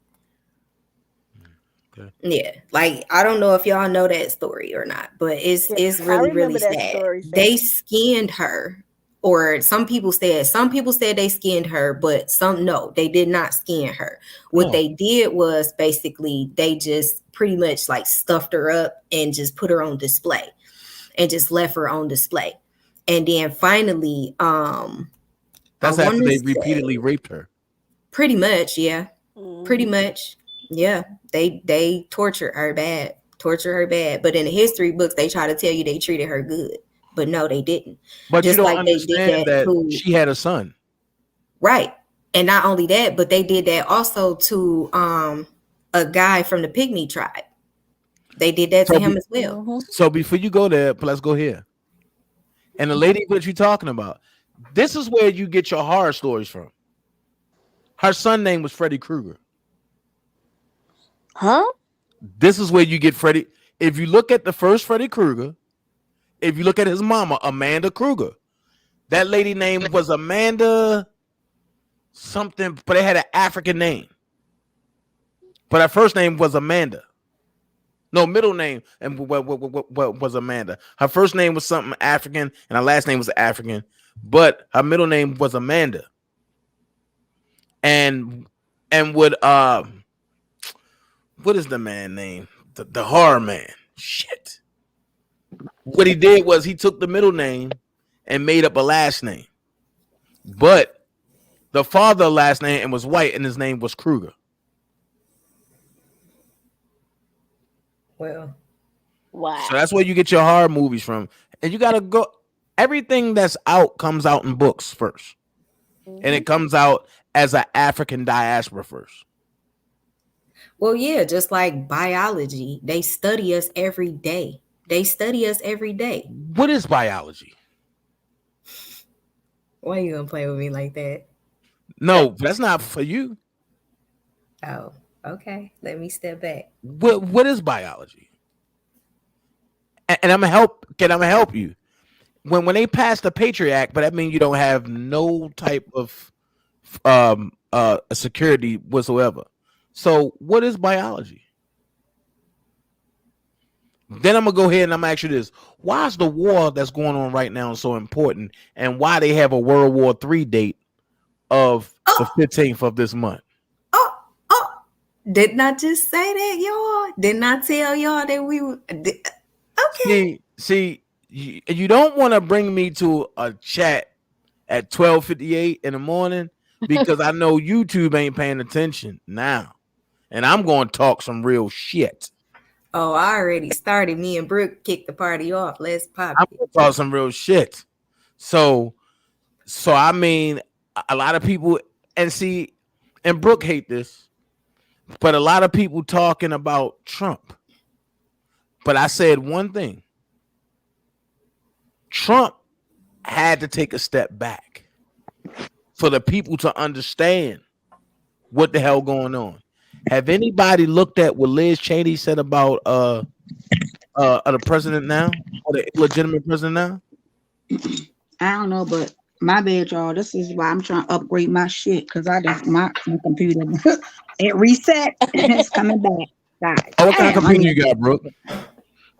Okay. Yeah, like I don't know if y'all know that story or not, but it's really sad. Story, they skinned her, or some people said they skinned her, but some no, they did not skin her. What they did was basically they just pretty much like stuffed her up and just put her on display, and just left her on display, and then finally, that's after they repeatedly raped her. Pretty much, yeah. Pretty much, yeah. They tortured her bad. But in the history books, they try to tell you they treated her good, but no, they didn't. But just you don't understand that she had a son, right? And not only that, but they did that also to a guy from the Pygmy tribe. They did that to him as well. So before you go there, let's go here. And the lady that you're talking about. This is where you get your horror stories from. Her son name was Freddy Krueger. Huh? This is where you get Freddy. If you look at the first Freddy Krueger, if you look at his mama, Amanda Krueger, that lady name was Amanda something, but it had an African name. But her first name was Amanda. No, middle name and what was Amanda. Her first name was something African, and her last name was African. But her middle name was Amanda. And what is the man name? the horror man. Shit. What he did was he took the middle name and made up a last name. But the father last name and was white, and his name was Kruger. Well, Wow. So that's where you get your horror movies from. And you gotta go. Everything that's out comes out in books first. And it comes out as an African diaspora first. well, yeah, just like biology, they study us every day. They study us every day. What is biology? Why you gonna play with me like that? No, that's not for you. Oh, okay. Let me step back. What is biology? And I'm gonna help you. When they pass the Patriot Act, but that means you don't have no type of security whatsoever. So what is biology? Then I'm gonna go ahead and I'm gonna ask you this: why is the war that's going on right now so important, and why they have a World War III date of the 15th of this month? Didn't I just say that, y'all? Didn't I tell y'all that we were okay? See, you don't want to bring me to a chat at 12:58 in the morning because I know YouTube ain't paying attention now, and I'm going to talk some real shit. Oh, I already started. Me and Brooke kicked the party off. Let's pop I'm it. going to talk some real shit. So I mean, a lot of people, and see, and Brooke hate this, but a lot of people talking about Trump. But I said one thing. Trump had to take a step back for the people to understand what the hell going on. Have anybody looked at what Liz Cheney said about the president now, or the illegitimate president now? I don't know, but my bad, y'all. This is why I'm trying to upgrade my shit because my computer it reset and it's coming back. Guys, Oh, what kind of computer you got, Brooke?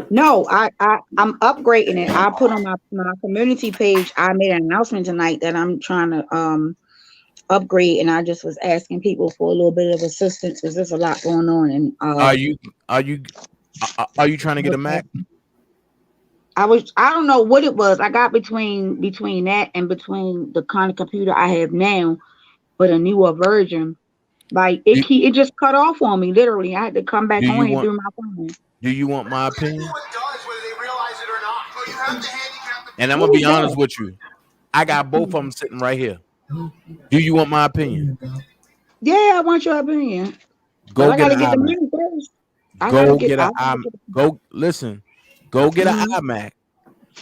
No, I'm upgrading it. I put on my community page. I made an announcement tonight that I'm trying to upgrade, and I just was asking people for a little bit of assistance because there's a lot going on. And Are you trying to get a Mac? I don't know what it was. I got between that and between the kind of computer I have now, but a newer version. Like it just cut off on me. Literally, I had to come back on here through my phone. Do you want my opinion? And I'm gonna be honest with you. I got both of them sitting right here. Do you want my opinion? Yeah, I want your opinion. Go I get gotta an get the iMac. money first. Go get an iMac.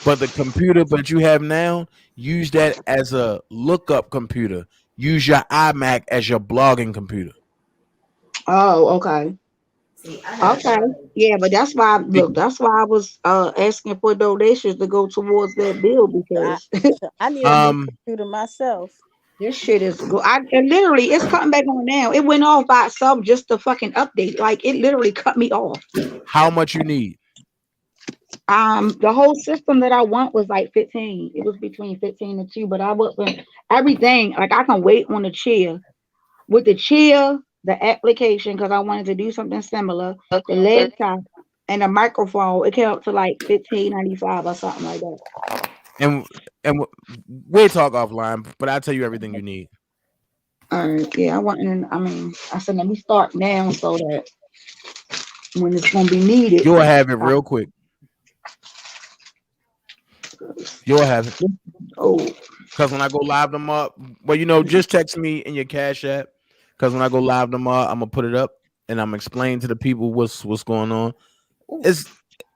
But the computer that you have now, use that as a lookup computer. Use your iMac as your blogging computer. Oh, okay. Okay. Yeah, but that's why I was asking for donations to go towards that bill because I need a new computer myself. this shit is good. And literally it's cutting back on now. It went off by itself just to fucking update. Like it literally cut me off. How much you need? The whole system that I want was like 15. It was between 15 and 2, but I wasn't everything. Like I can wait on the chair. With the chair, the application, because I wanted to do something similar, the laptop and the microphone, it came up to like $15.95 or something like that. And we'll talk offline, but I'll tell you everything you need. All right, yeah, I said let me start now so that when it's gonna be needed, you'll have it real quick. You'll have it. Oh, because when I go live them up, well, just text me in your Cash App. Because when I go live them up, I'm gonna put it up and I'm explaining to the people what's going on. It's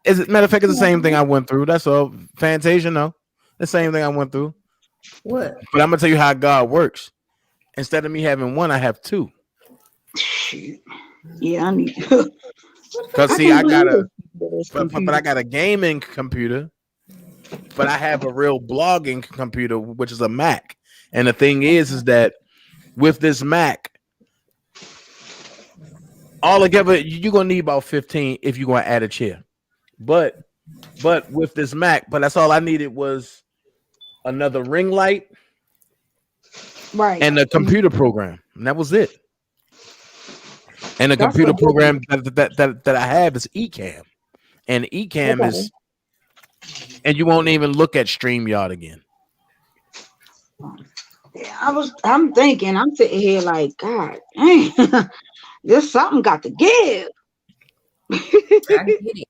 matter of fact, it's the same thing I went through. That's all. Fantasia, no, the same thing I went through. What? But I'm gonna tell you how God works. Instead of me having one, I have two. Yeah, I need. Because see, I got a gaming computer, but I have a real blogging computer, which is a Mac. And the thing is that with this Mac, all together, you're gonna need about 15 if you're gonna add a chair. But with this Mac, that's all I needed was another ring light, right, and a computer program, and that was it. And the That's computer a good program that I have is Ecamm. And Ecamm Okay. is, and you won't even look at StreamYard again. Yeah, I'm thinking, I'm sitting here like, God dang, there's something got to give. I get it.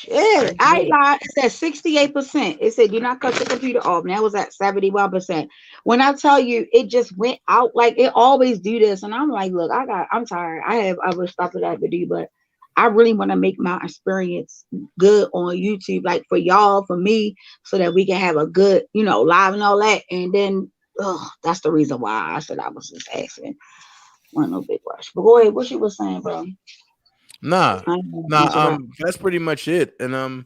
Yeah, I Get it. lied. It said 68%. It said do not cut the computer off. And that was at 71%. When I tell you it just went out, like it always do this. And I'm like, look, I'm tired. I have other stuff that I have to do, but I really want to make my experience good on YouTube, like for y'all, for me, so that we can have a good, live and all that. And then that's the reason why I said I was just asking. Wasn't no big rush. But go ahead, what you was saying, bro? Nah, I didn't mean to interrupt. that's pretty much it. And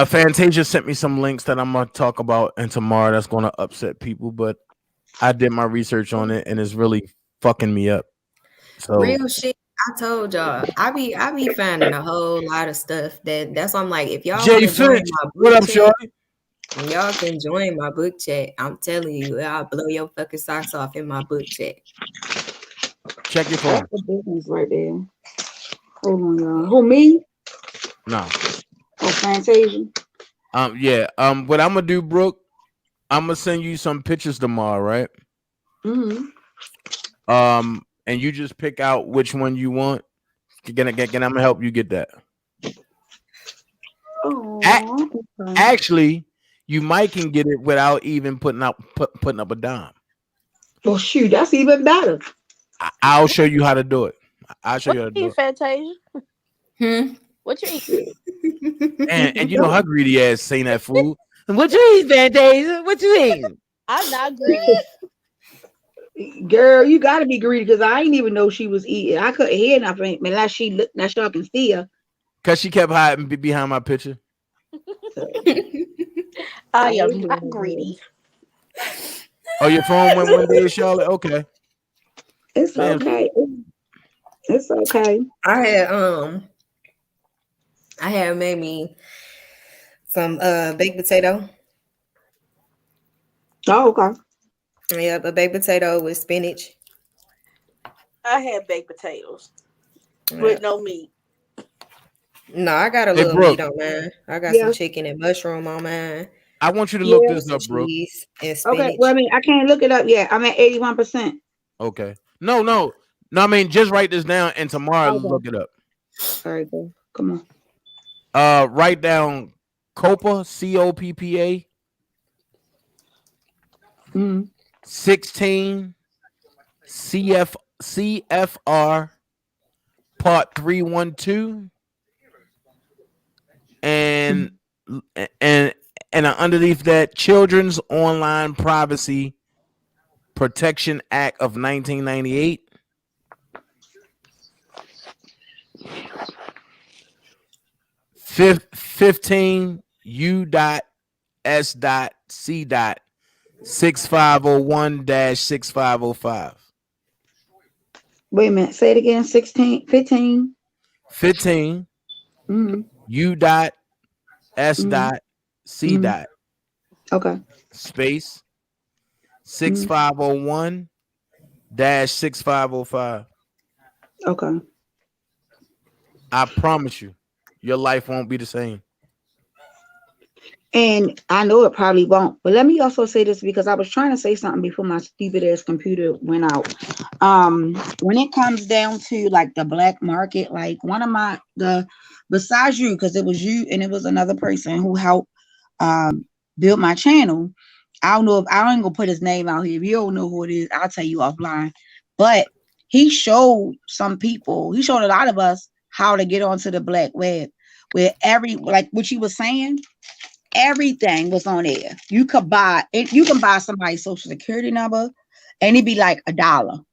Fantasia sent me some links that I'm gonna talk about and tomorrow that's gonna upset people, but I did my research on it and it's really fucking me up. So Real shit. I told y'all, I be finding a whole lot of stuff that's why I'm like, if y'all want Jay to join Finch, my what book up, chat, shorty? y'all can join my book chat. I'm telling you, I'll blow your fucking socks off in my book chat. Check your phone. That's the business right there. Hold on, y'all. Who, me? No. Oh, Fantasia. Yeah. What I'm gonna do, Brooke, I'm gonna send you some pictures tomorrow, right? Mm-hmm. And you just pick out which one you want. I'm gonna help you get that. Oh, okay. Actually, you might can get it without even putting up a dime. Well, shoot, that's even better. I'll show you how to do it. I'll show What you how you to do eat, Fantasia? What you eat? it. And you know how greedy ass saying that food. What you eat, Fantasia? What you eat? I'm not greedy. Girl, you gotta be greedy because I didn't even know she was eating. I couldn't hear nothing unless she looked. Now y'all can see her. Cause she kept hiding behind my picture. I am not greedy. Oh, your phone went one day, Charlotte. Okay. It's Man. okay. It's okay. I had made me some baked potato. Oh, okay. Yep, a baked potato with spinach. I had baked potatoes Yep. with no meat. No, I got a Hey, little Brooke. meat on mine. I got Yeah. some chicken and mushroom on mine. I want you to Yeah. look this up, Brooke. Cheese and spinach. Okay. Well, I mean, I can't look it up yet. I'm at 81%. Okay. No. I mean, just write this down and tomorrow Okay. look it up. All right, go. Come on. Write down Coppa, COPPA, 16 CFR Part 312 and underneath that Children's Online Privacy Protection Act of 1998. Fifth 15 U.S.C.6501-6505. Wait a minute. Say it again. 16, 15. 15 U.S.C. Okay. Space 6501-6505. Okay. I promise you, your life won't be the same. And I know it probably won't, but let me also say this because I was trying to say something before my stupid ass computer went out. When it comes down to like the black market, like one of besides you, because it was you and it was another person who helped build my channel. I don't know if I ain't gonna put his name out here. If you don't know who it is, I'll tell you offline. But he showed some people, he showed a lot of us how to get onto the black web, where like what you were saying. Everything was on there. You can buy somebody's social security number and it'd be like $1.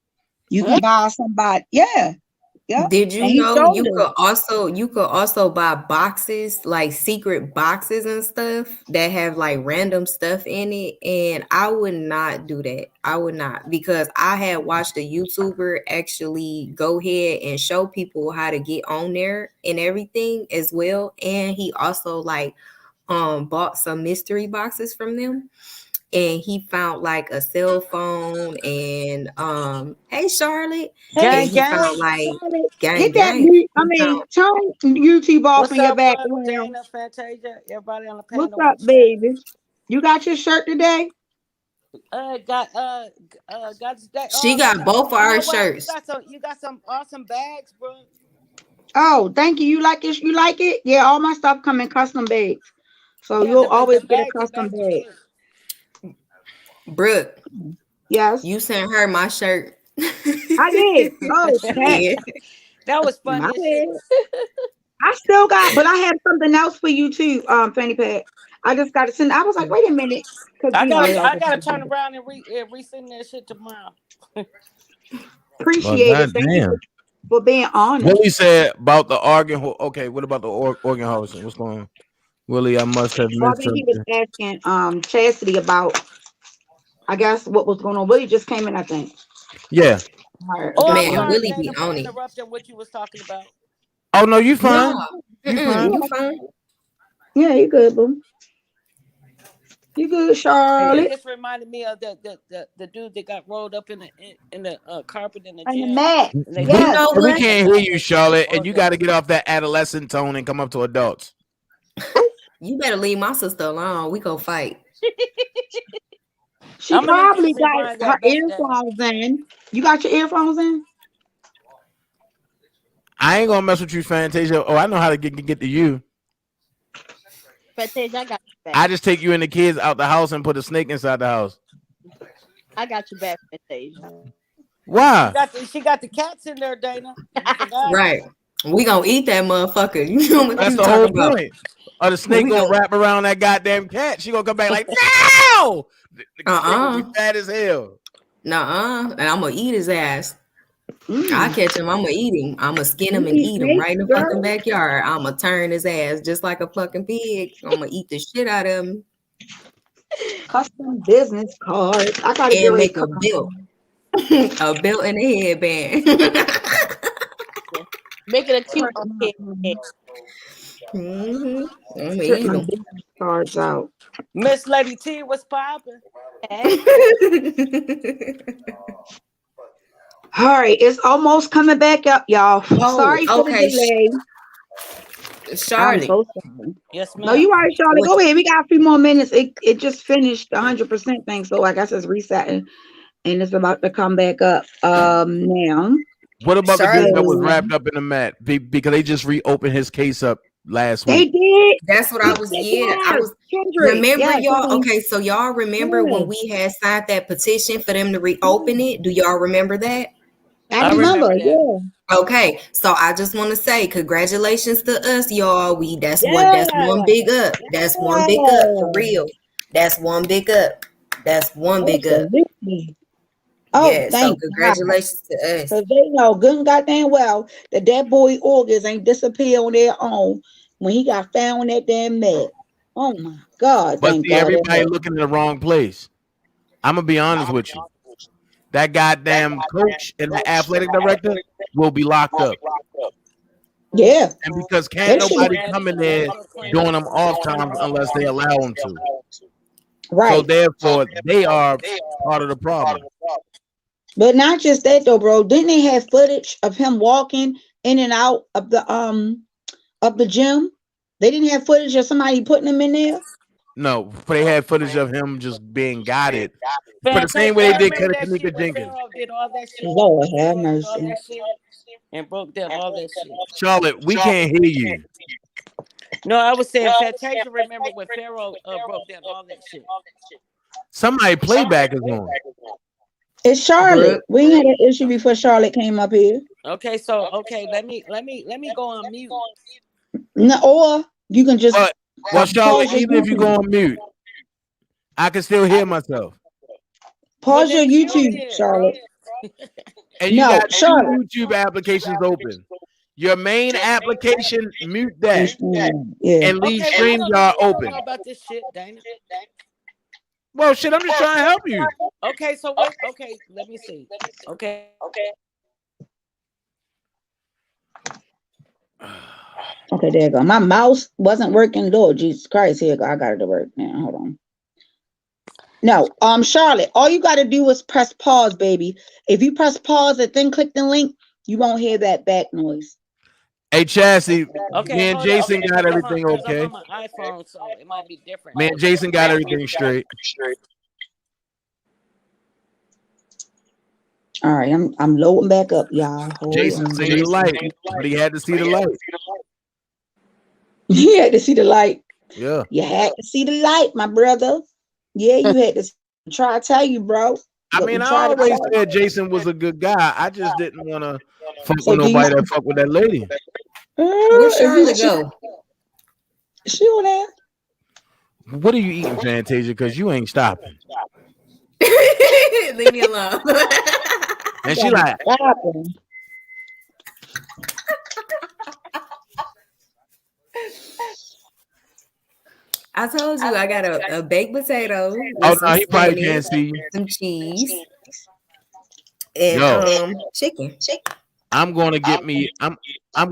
You can buy somebody, yeah. Did you And he know showed you us. could also buy boxes, like secret boxes and stuff that have like random stuff in it? And I would not do that. I would not, because I had watched a YouTuber actually go ahead and show people how to get on there and everything as well. And he also like bought some mystery boxes from them. and he found like a cell phone and hey Charlotte, Gang, and he gang. found like gang Get that gang. mute. I He mean, found turn YouTube off What's in your up, background. Dana, Fantasia, everybody on the What's panel? up, baby? You got your shirt today? Got today. she got both of our You shirts. got some awesome bags, bro. Oh, thank you. You like it? You like it? Yeah, all my stuff come in custom bags. So Yeah, you'll always the get a bag, custom the bag. bag. Brooke, Yes. you sent her my shirt. I did. Oh, snap. Yeah. That was My funny as shit. bad. I still got, but I have something else for you too, Fanny Pack. I just got to send. I was like, wait a minute, because I you know gotta turn around and resend that shit tomorrow. appreciate it. Thank you for being honest. Willie said about the organ. Okay, what about the organ harvesting? What's going on, Willie? I must have Well, I missed think he was something. asking Chastity about, I guess, what was going on. Willie just came in, I think. Yeah. Right, Oh, I'm Man, sorry, Willie Dana, be for on it. interrupting what you was talking about. Oh no, you fine. No, You fine. you fine. Yeah, you good, boo. You good, It Charlotte? just reminded me of the dude that got rolled up in the carpet in the And the gym. mat. And they- You Yes. know We what? can't hear you, Charlotte, and you got to get off that adolescent tone and come up to adults. You better leave my sister alone. We go fight. She I'm gonna need probably you to got rewind her that back down. earphones in. You got your earphones in? I ain't gonna mess with you, Fantasia. Oh, I know how to get to you. Fantasia, I got you back. I just take you and the kids out the house and put a snake inside the house. I got you back, Fantasia. Why? She got the cats in there, Dana. You forgot. Right. We gonna eat that motherfucker. You know what That's you the whole talking about. point. Or the snake We gonna gonna- wrap around that goddamn cat. She gonna come back like, no! The snake gonna be fat as hell. Nuh-uh. And I'm gonna eat his ass. Mm. I catch him. I'm gonna eat him. I'm gonna skin him and You eat eat him right in the snakes, fucking girl? backyard. I'm gonna turn his ass just like a fucking pig. I'm gonna eat the shit out of him Custom business cards. I gotta get and ready make to a cook. belt. A belt and a headband. Make it a cute I'm gonna Check eat my him. business cards out. Miss Lady T, what's popping? All right, it's almost coming back up, y'all. Oh, Sorry for the okay. delay. I'm Charlotte. so sorry. Yes, ma'am. No, you are, Charlotte. What- Go ahead. We got a few more minutes. It just finished 100% thing, so I guess it's resetting, and it's about to come back up. Now. What about the dude that was So- wrapped up in the mat? Because they just reopened his case up last They week. did. That's what I was. Yeah, I was. Kendrick. Remember, Yeah, y'all? Kendrick. Okay, so y'all remember when we had signed that petition for them to reopen it? Do y'all remember that? I remember. that. Yeah. Okay, so I just want to say congratulations to us, y'all. That's one big up. That's one big up for real. That's one big up. That's one big up. Absolutely. Oh, Yeah, so thank congratulations to us. because they know good and goddamn well that boy organs ain't disappear on their own when he got found at damn med. Oh my God! But Thank see, God. everybody looking in the wrong place. I'm gonna be honest with you. That goddamn coach and the athletic director will be locked up. Yeah. And because can't They should- nobody come in there doing them off times unless they allow them to. Right. So therefore, they are part of the problem. But not just that though, bro. Didn't they have footage of him walking in and out of the gym? They didn't have footage of somebody putting him in there. No, but they had footage of him just being guided. For the same way they did Kanika Jenkins. Did all that shit. Lord have All mercy. that shit and broke down all that shit. Charlotte, we can't hear you. No, I was saying Fantasia remember when Pharaoh broke down all that shit. Somebody playback is on. It's Charlotte. We had an issue before Charlotte came up here. Okay, so let me go on mute. No, or you can just Well, Charlotte, pause your even if you YouTube. go on mute, I can still hear myself. Pause your Well, then YouTube, go ahead, Charlotte. And you No, got two Charlotte. YouTube applications open. Your main application, mute that. Yeah. And leave Okay, StreamYard I don't open. know about this shit, Dana. Well, shit, I'm just trying to help you. Okay, so wait. Okay, let me see. Okay. Okay, there you go. My mouse wasn't working. Lord Jesus Christ, here I got it to work now. Hold on. No, Charlotte, all you got to do is press pause, baby. If you press pause and then click the link, you won't hear that back noise. Hey, Chassie, Okay, me and hold Jason on. got everything okay. I'm on my iPhone, so it might be different. Me and Jason got everything straight. All right, I'm loading back up, y'all. Jason seen the light, but he had to see the light. You had to see the light. Yeah. You had to see the light, my brother. Yeah, you had to try to tell you, bro. I mean, I always said Jason was a good guy. I just didn't want to fuck with nobody that fuck with that lady. Where's Charlotte go? She on there. What are you eating, Fantasia? Because you ain't stopping. Leave me alone. And she like, I told you I got a baked potato. oh no, he probably can't see you. Some cheese and chicken. I'm going to get me. I'm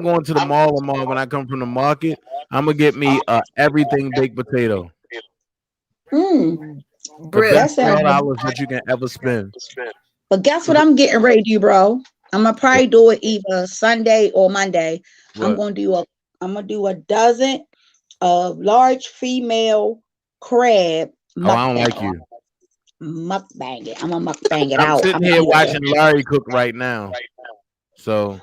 going to the mall tomorrow when I come from the market. I'm gonna get me everything baked potato. Bro, that's $12 that you can ever spend. But guess what I'm getting ready to do, bro? I'm gonna probably do it either Sunday or Monday. What? I'm gonna do a dozen of large female crab. Oh, I don't like you. Mukbang it. I'm gonna mukbang it I'm out. sitting here watching Larry cook right now. So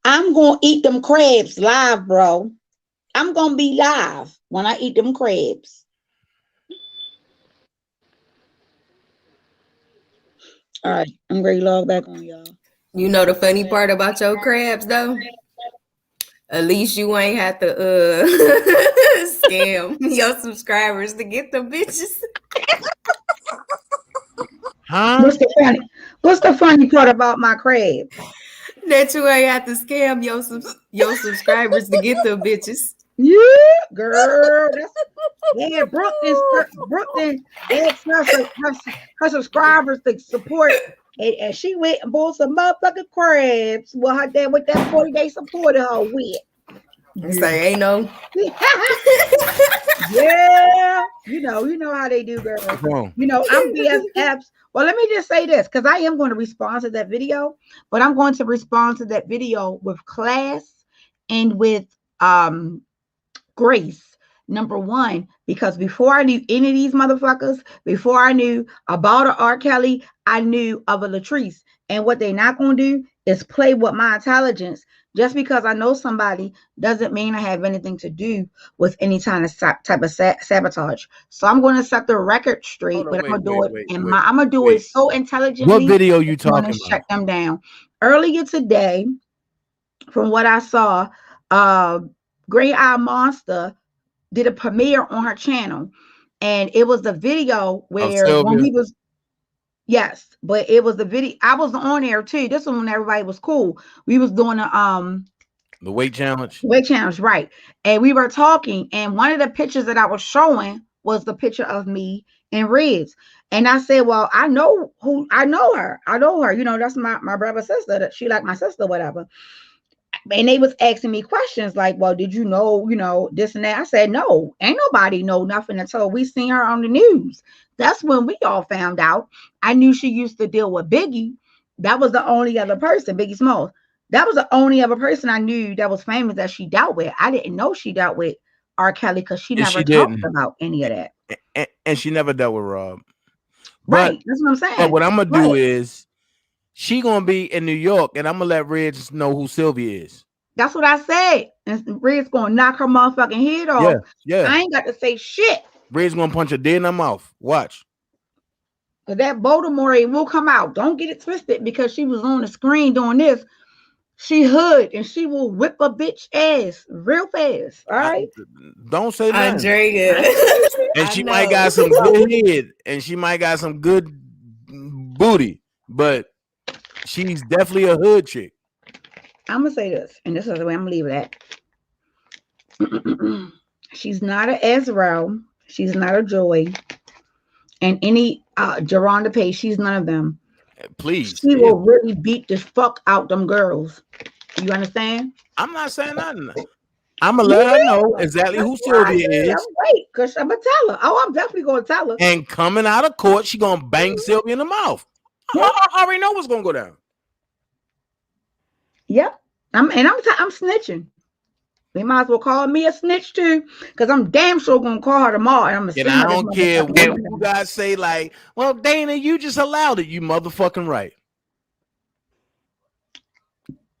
I'm gonna eat them crabs live, bro. I'm gonna be live when I eat them crabs. All right, I'm ready to log back on, y'all. You know the funny part about your crabs, though? At least you ain't have to scam your subscribers to get them bitches. Huh? What's the funny part about my crab? That you ain't have to scam your subscribers to get them bitches. Yeah, girl. Yeah, Brooklyn asked her subscribers to support, and she went and bought some motherfucking crabs with her dad with that 40-day supported her with. Say ain't no. Yeah, you know how they do, girl. You know, I'm BSFs. Well, let me just say this, because I am going to respond to that video, but I'm going to respond to that video with class and with grace. Number one, because before I knew any of these motherfuckers, before I knew about a RKelly, I knew of a Latrice. And what they're not going to do is play with my intelligence. Just because I know somebody doesn't mean I have anything to do with any kind of type of sabotage. So I'm going to set the record straight, but I'm going to do it so intelligently. What video you talking about? Shut them down. Earlier today, from what I saw, Great Eye Monster did a premiere on her channel, and it was the video where when he was, yes, but it was the video. I was on there too. This one when everybody was cool. We was doing the weight challenge. Right? And we were talking, and one of the pictures that I was showing was the picture of me and Riz. And I said, well, I know her. You know, that's my brother's sister. That she like my sister, whatever. And they was asking me questions like, well, did you know, this and that? I said, no, ain't nobody know nothing until we seen her on the news. That's when we all found out. I knew she used to deal with Biggie. That was the only other person, Biggie Smalls. That was the only other person I knew that was famous that she dealt with. I didn't know she dealt with RKelly because she never talked about any of that. And she never dealt with Rob. Right, that's what I'm saying. But what I'm going to do is, she gonna be in New York, and I'm gonna let Reg know who Sylvia is. That's what I said. And Red's gonna knock her motherfucking head off. Yeah. I ain't got to say shit. Red's gonna punch her dead in her mouth. Watch. Cause that Baltimore will come out. Don't get it twisted because she was on the screen doing this. She hood and she will whip a bitch ass real fast. All right. Don't say that. Andrea. And she might got some good head, and she might got some good booty, but she's definitely a hood chick. I'm gonna say this, and this is the way I'm gonna leave it at. She's not an Ezra. She's not a Joy. And any Geronda Page, she's none of them. Please. She will really beat the fuck out them girls. You understand? I'm not saying nothing. I'm gonna let her know exactly who Sylvia is. Wait, because I'm gonna tell her. Oh, I'm definitely gonna tell her. And coming out of court, she gonna bang Sylvia in the mouth. I already know what's gonna go down. Yep. I'm snitching. They might as well call me a snitch too, because I'm damn sure gonna call her tomorrow. And I'm gonna. And I don't care what you guys say. Like, well, Dana, you just allowed it. You motherfucking right.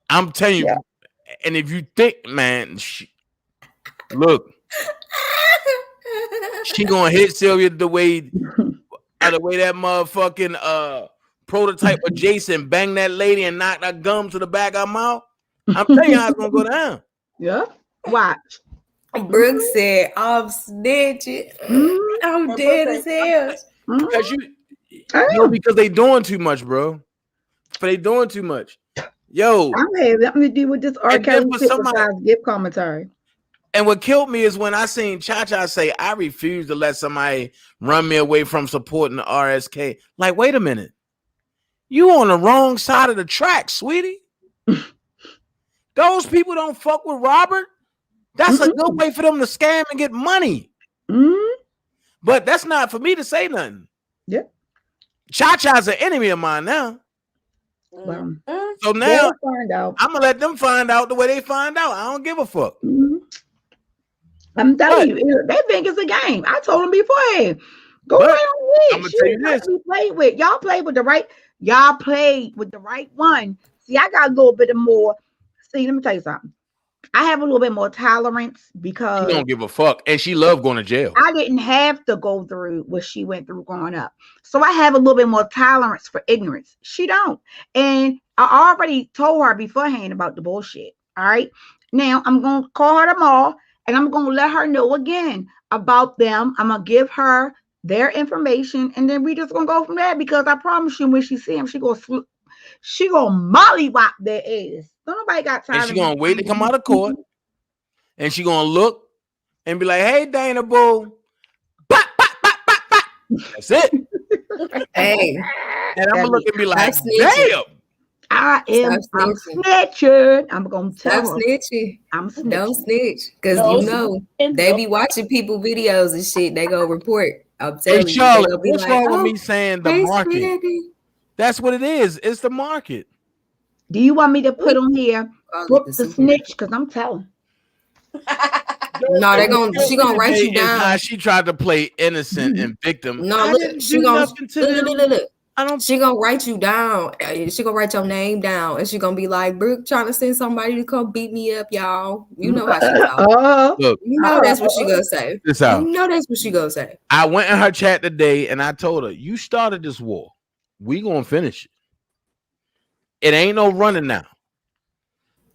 I'm telling you. And if you think, man, look, she gonna hit Sylvia the way that motherfucking prototype of Jason bang that lady and knock that gum to the back of her mouth. I'm telling you how it's gonna go down. Yeah, watch. Brooks said, "I'm snitching. I'm dead as hell." Because they doing too much, bro. But they doing too much. Yo, I'm having nothing to do with this RKelly gift commentary. And what killed me is when I seen Cha-Cha say, I refuse to let somebody run me away from supporting the RSK. Like, wait a minute. You on the wrong side of the track, sweetie. Those people don't fuck with Robert. That's a good way for them to scam and get money. But that's not for me to say nothing. Yeah. Cha-Cha's an enemy of mine now. Well, so now I'm gonna let them find out the way they find out. I don't give a fuck. I'm telling you, they think it's a game. I told them beforehand. Go right on with. I'm gonna tell you this. Y'all played with the right. Y'all played with the right one. See, I got a little bit more. See, let me tell you something. I have a little bit more tolerance because she don't give a fuck, and she loved going to jail. I didn't have to go through what she went through growing up, so I have a little bit more tolerance for ignorance. She don't, and I already told her beforehand about the bullshit. All right, now I'm gonna call her tomorrow, and I'm gonna let her know again about them. I'm gonna give her their information, and then we just gonna go from there. Because I promise you, when she see him, she gonna mollywop their ass. Don't nobody got time. And she gonna wait to come out of court, and she gonna look and be like, "Hey, Dana, boo." Bop, bop, bop, bop, bop. That's it. Hey, and I'm gonna look and be like, "Damn, I'm snitching. I'm gonna tell her. I'm snitching. Don't snitch, because you know they be watching people videos and shit. They go report. I'm telling you, Charlotte, what's wrong with me saying the market? That's what it is. It's the market. Do you want me to put on here Brooks the snitch? Because I'm telling. No, she gonna write you down. She tried to play innocent and victim. No, look, she gonna look. She gonna write you down. She gonna write your name down, and she gonna be like, "Brooke trying to send somebody to come beat me up, y'all." You know how she talk. Look, you know that's what she gonna say. You know that's what she gonna say. I went in her chat today, and I told her, "You started this war. We gonna finish it. It ain't no running now."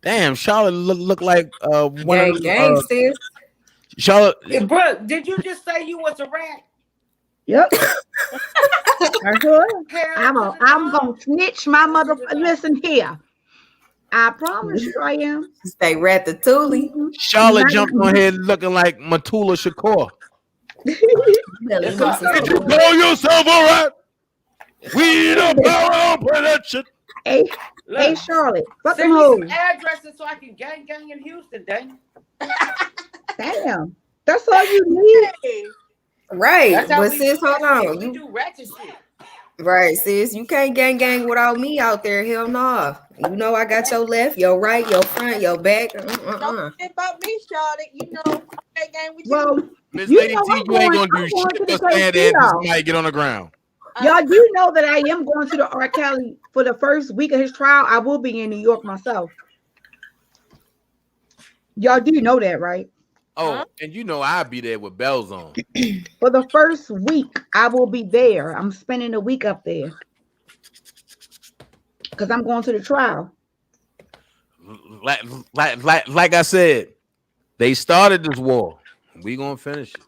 Damn, Charlotte look like one of them. Sis. Charlotte, Brooke, did you just say you was a rat? Yep. I'm gonna snitch my mother. Listen here. I promise you I am. Stay ratatouille. Charlotte jumped on here looking like Matula Shakur. Call yourself all right. We the power of production. Hey, Charlotte, fuck them Send hoes. me some addresses so I can gang in Houston, dang. Damn, that's all you need. Right, but sis, hold on. You do ratchet shit. Right, sis, you can't gang without me out there. Hell no. You know I got your left, your right, your front, your back. Don't forget about me, Charlotte. You know I gang with you. Well, Miss Lady T, you ain't gonna do shit. Just stand there and somebody get on the ground. Y'all do know that I am going to the RKelly for the first week of his trial. I will be in New York myself. Y'all do know that, right? Oh, and you know I'll be there with bells on. For the first week, I will be there. I'm spending a week up there because I'm going to the trial. Like I said, they started this war. We gonna finish it.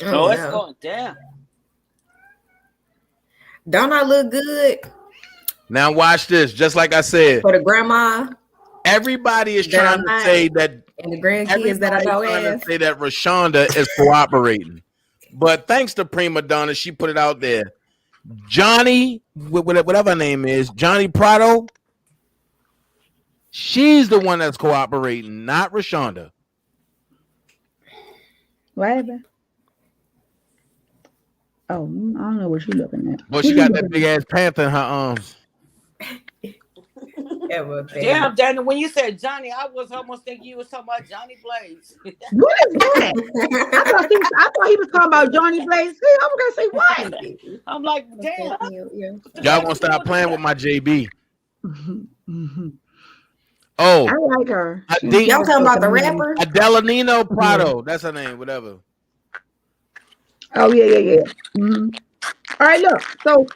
Oh, it's going down. Don't I look good? Now watch this. Just like I said, for the grandma, everybody is trying to say that, and the grandkids that I know have. Say that Rashonda is cooperating, but thanks to Prima Donna, she put it out there. Johnny, whatever her name is, Johnny Prado. She's the one that's cooperating, not Rashonda. What happened? Oh, I don't know what she's looking at. Well, she got that big ass panther in her arms. Damn, Danny, when you said Johnny, I was almost thinking you was talking about Johnny Blaze. What is that? I thought he was talking about Johnny Blaze. I was gonna say what? I'm like, damn. Y'all gonna stop playing with my JB. Oh, I like her. Y'all talking about the rapper? Adelanino Prado. That's her name, whatever. Oh yeah. Mm-hmm. All right, look. So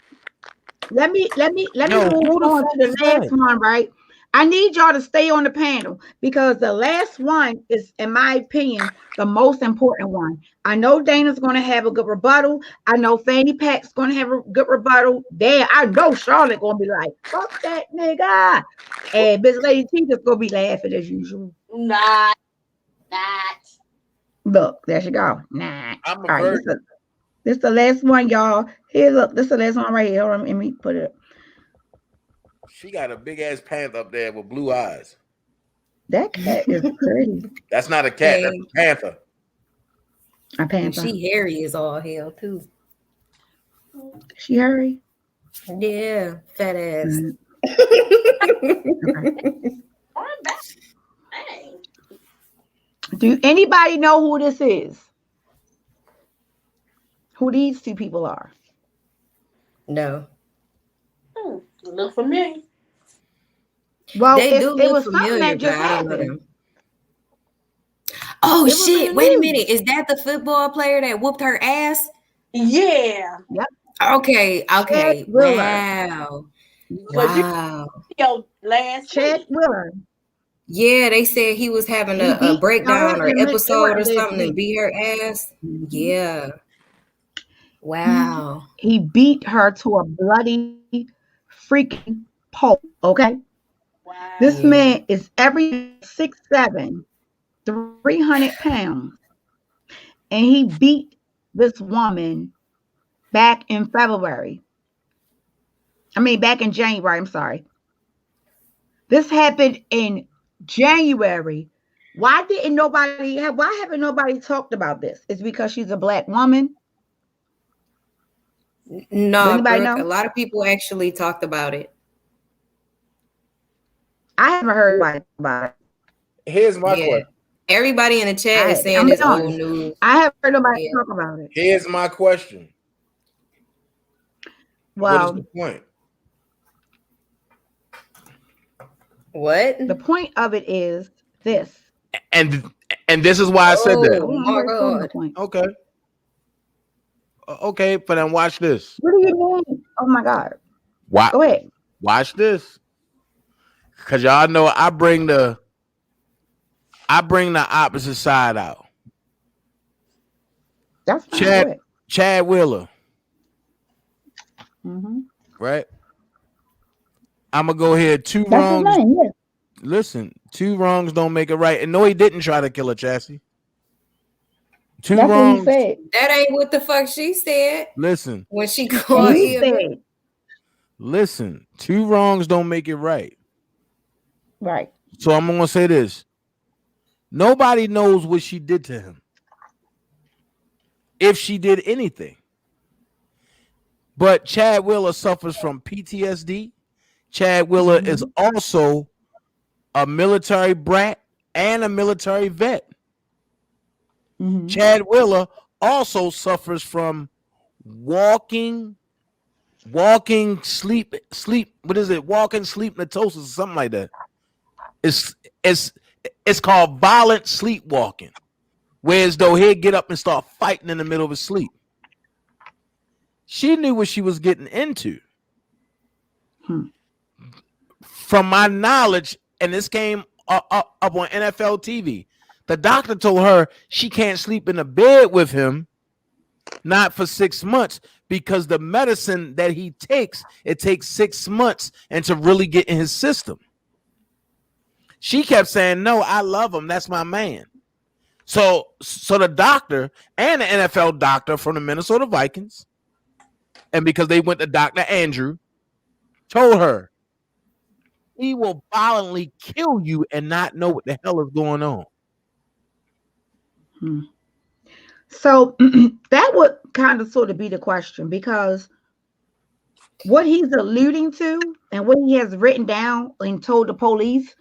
let me move on to the last one, right? I need y'all to stay on the panel because the last one is, in my opinion, the most important one. I know Dana's going to have a good rebuttal. I know Fanny Pack's going to have a good rebuttal. There, I know Charlotte going to be like, fuck that nigga. And Miss Lady T just going to be laughing as usual. Not. Look, there she go. Nah. I'm a All right, virgin. this the last one, y'all. Here, look, this is the last one right here. Hold on, let me put it up. She got a big ass panther up there with blue eyes. That cat is pretty. That's not a cat. That's a panther. A panther. She hairy as all hell too. She hairy? Yeah, fat ass. Do anybody know who this is? Who these two people are? No. Look familiar. Well, They do it look was something familiar, that just but I don't know happened. them. Oh It was in shit! the Wait a news. minute. Is that the football player that whooped her ass? Yeah. Okay. Chad Wheeler. Wow. Because Wow. last Chad week. Wheeler. Yeah, they said he was having He a beat breakdown her or and licked episode her or this something and week. beat her ass. Mhm. Yeah. Wow. He beat her to a bloody freaking pulp. Okay. Wow. This man is every 6'7", 300 pounds, and he beat this woman back in January. I'm sorry. This happened in January. Why haven't nobody talked about this? It's because she's a black woman. No, Anybody Brooke, know? a lot of people actually talked about it. I haven't heard anybody about it. Here's my question. Everybody in the chat is saying I'm it's old honest. news. I haven't heard nobody talk about it. Here's my question. Well, what is the point? What? The point of it is this. And this is why I said that. Oh my God. Okay. Okay, but then watch this. What do you mean? Oh my God. Watch. Go ahead. Watch this. Cause y'all know I bring the opposite side out. That's fine. Chad Wheeler. Mm-hmm. Right? I'm gonna go ahead. Two That's wrongs. his name, yeah. Listen, two wrongs don't make it right. And no, he didn't try to kill her, Chassie. Two That's wrongs. what he said. That ain't what the fuck she said. Listen. When she called him. Listen, two wrongs don't make it right. Right. So I'm gonna say this. Nobody knows what she did to him. If she did anything. But Chad Wheeler suffers from PTSD. Chad Wheeler is also a military brat and a military vet. Mm-hmm. Chad Wheeler also suffers from walking sleep. What is it? Walking sleep pneumosis or something like that. It's called violent sleepwalking, whereas though he'd get up and start fighting in the middle of his sleep. She knew what she was getting into. From my knowledge, and this came up on NFL TV, the doctor told her she can't sleep in a bed with him, not for 6 months, because the medicine that he takes, it takes 6 months and to really get in his system. She kept saying, no, I love him. That's my man. So the doctor and the NFL doctor from the Minnesota Vikings, and because they went to Dr. Andrew, told her, he will violently kill you and not know what the hell is going on. So that would kind of sort of be the question, because what he's alluding to and what he has written down and told the police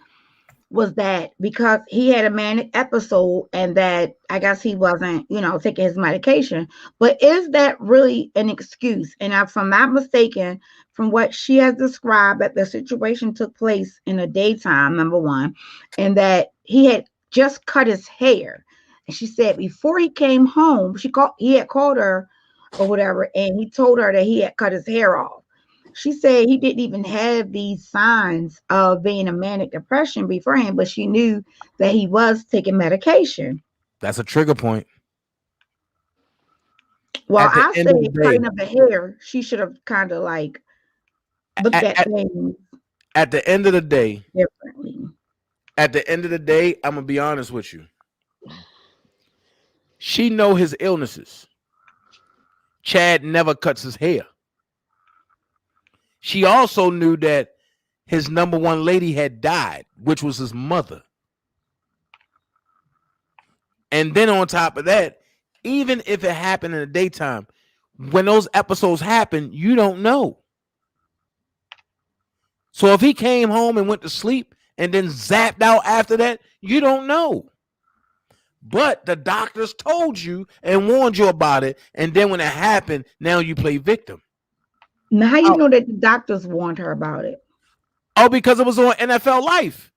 was that because he had a manic episode and that I guess he wasn't, taking his medication. But is that really an excuse? And if I'm not mistaken, from what she has described, that the situation took place in the daytime, number one, and that he had just cut his hair. And she said before he came home, he had called her or whatever, and he told her that he had cut his hair off. She said he didn't even have these signs of being a manic depression beforehand, but she knew that he was taking medication. That's a trigger point. Well, I say cutting of the hair, she should have kind of like looked at things. At the end of the day, differently. At the end of the day, I'm gonna be honest with you. She know his illnesses. Chad never cuts his hair. She also knew that his number one lady had died, which was his mother. And then on top of that, even if it happened in the daytime, when those episodes happen, you don't know. So if he came home and went to sleep and then zapped out after that, you don't know. But the doctors told you and warned you about it. And then when it happened, now you play victim. Now, how you know that the doctors warned her about it? Oh, because it was on NFL Life.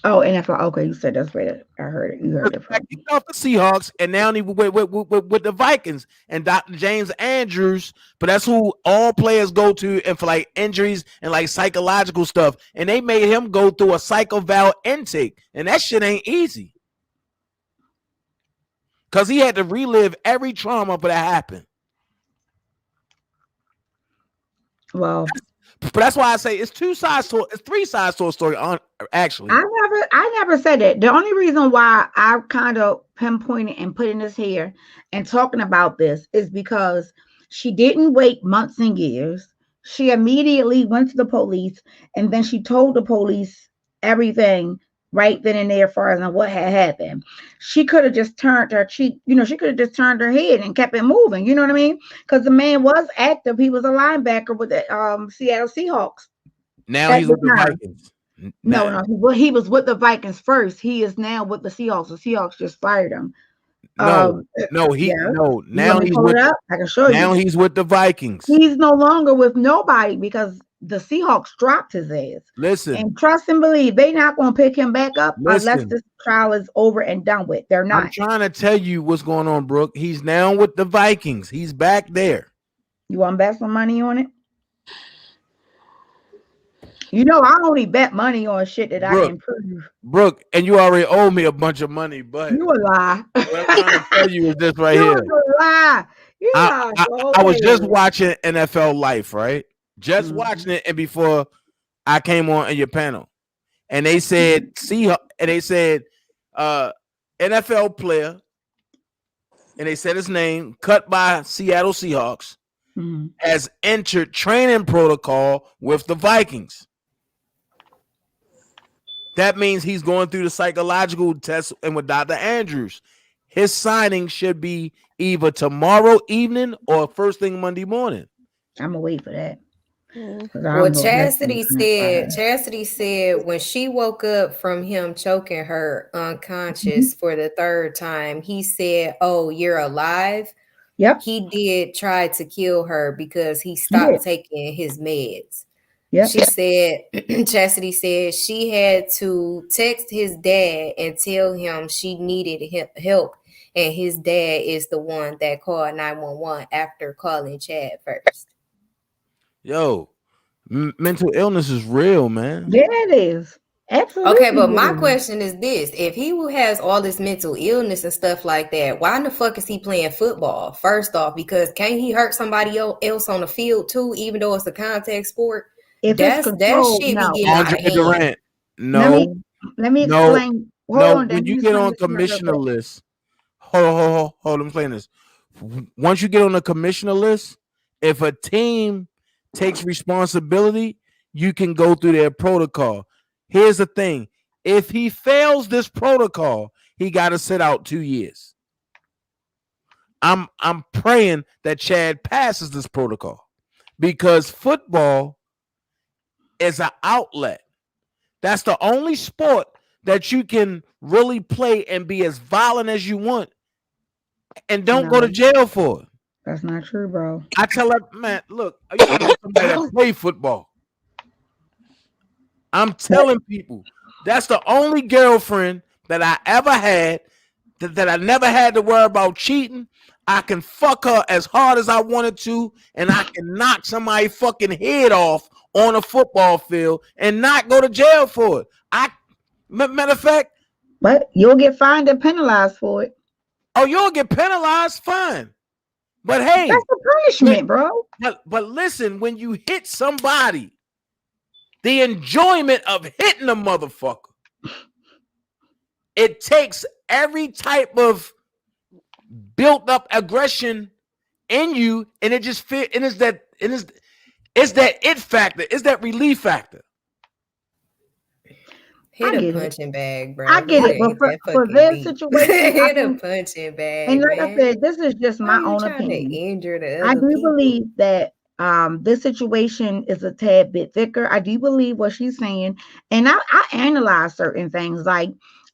Oh, NFL. Okay, you said that's right. I heard it. You heard it from me. Off the Seahawks, and now he with the Vikings and Dr. James Andrews. But that's who all players go to, and for like injuries and like psychological stuff. And they made him go through a psychoval intake, and that shit ain't easy. Because he had to relive every trauma that happened. Well, but that's why I say it's three sides to a story. Actually, I never said that. The only reason why I kind of pinpointed and put in this here and talking about this is because she didn't wait months and years. She immediately went to the police, and then she told the police everything right then and there, as far as what had happened. She could have just turned her cheek, she could have just turned her head and kept it moving. You know what I mean? Because the man was active. He was a linebacker with the Seattle Seahawks. Now he's with the Vikings. No, he was with the Vikings first. He is now with the Seahawks. The Seahawks just fired him. Now he's with. I can show you. Now he's with the Vikings. He's no longer with nobody because the Seahawks dropped his ass. Listen, and trust and believe they're not going to pick him back up unless this trial is over and done with. They're not. I'm trying to tell you what's going on, Brooke. He's now with the Vikings. He's back there. You want to bet some money on it? I only bet money on shit that I can prove. Brooke, and you already owe me a bunch of money, but you a lie. What I'm trying to tell you is this right here. You a lie. I was just watching NFL Life, right? Just watching it, and before I came on your panel, and they said NFL player, and they said his name, cut by Seattle Seahawks, has entered training protocol with the Vikings. That means he's going through the psychological test and with Dr. Andrews. His signing should be either tomorrow evening or first thing Monday morning. I'm gonna wait for that. Well, Chastity said when she woke up from him choking her unconscious for the third time, he said, "Oh, you're alive." Yep. He did try to kill her because he stopped taking his meds. Yep. Chastity said she had to text his dad and tell him she needed help, and his dad is the one that called 911 after calling Chad first. Yo, mental illness is real, man. Yeah, it is. Absolutely. Okay, but my question is this: if he has all this mental illness and stuff like that, why in the fuck is he playing football? First off, because can't he hurt somebody else on the field too, even though it's a contact sport? If that shit be getting out of hand. No. Let me explain. Hold on. When you get on commissioner list, hold on. I'm playing this. Once you get on the commissioner list, if a team takes responsibility, you can go through their protocol. Here's the thing. If he fails this protocol, he got to sit out 2 years. I'm praying that Chad passes this protocol because football is an outlet. That's the only sport that you can really play and be as violent as you want and don't go to jail for it. That's not true, bro. I tell her, man, look, I used to know somebody that play football. I'm telling people that's the only girlfriend that I ever had that I never had to worry about cheating. I can fuck her as hard as I wanted to, and I can knock somebody's fucking head off on a football field and not go to jail for it. Matter of fact, but you'll get fined and penalized for it. Oh, you'll get penalized, fine. But hey, that's the punishment, bro. But listen, when you hit somebody, the enjoyment of hitting a motherfucker, it takes every type of built up aggression in you, and it just fit. And it's that it factor. It's that relief factor. Hit a punching bag, bro. I get it, but for their situation, hit a punching bag. And like I said, this is just my own opinion. I do believe that this situation is a tad bit thicker. I do believe what she's saying, and I analyze certain things. Like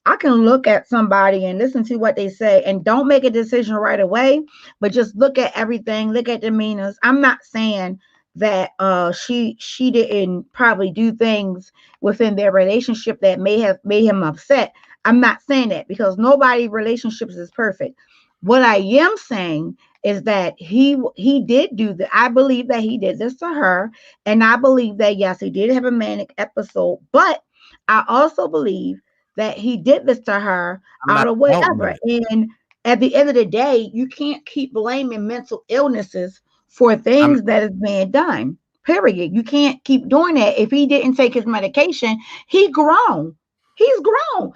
I can look at somebody and listen to what they say, and don't make a decision right away, but just look at everything, look at demeanors. I'm not saying that she didn't probably do things within their relationship that may have made him upset. I'm not saying that because nobody's relationships is perfect. What I am saying is that he did do that. I believe that he did this to her, and I believe that yes, he did have a manic episode, but I also believe that he did this to her out of whatever. And at the end of the day, you can't keep blaming mental illnesses for things that is being done. Period. You can't keep doing that. If he didn't take his medication, he's grown. He's grown.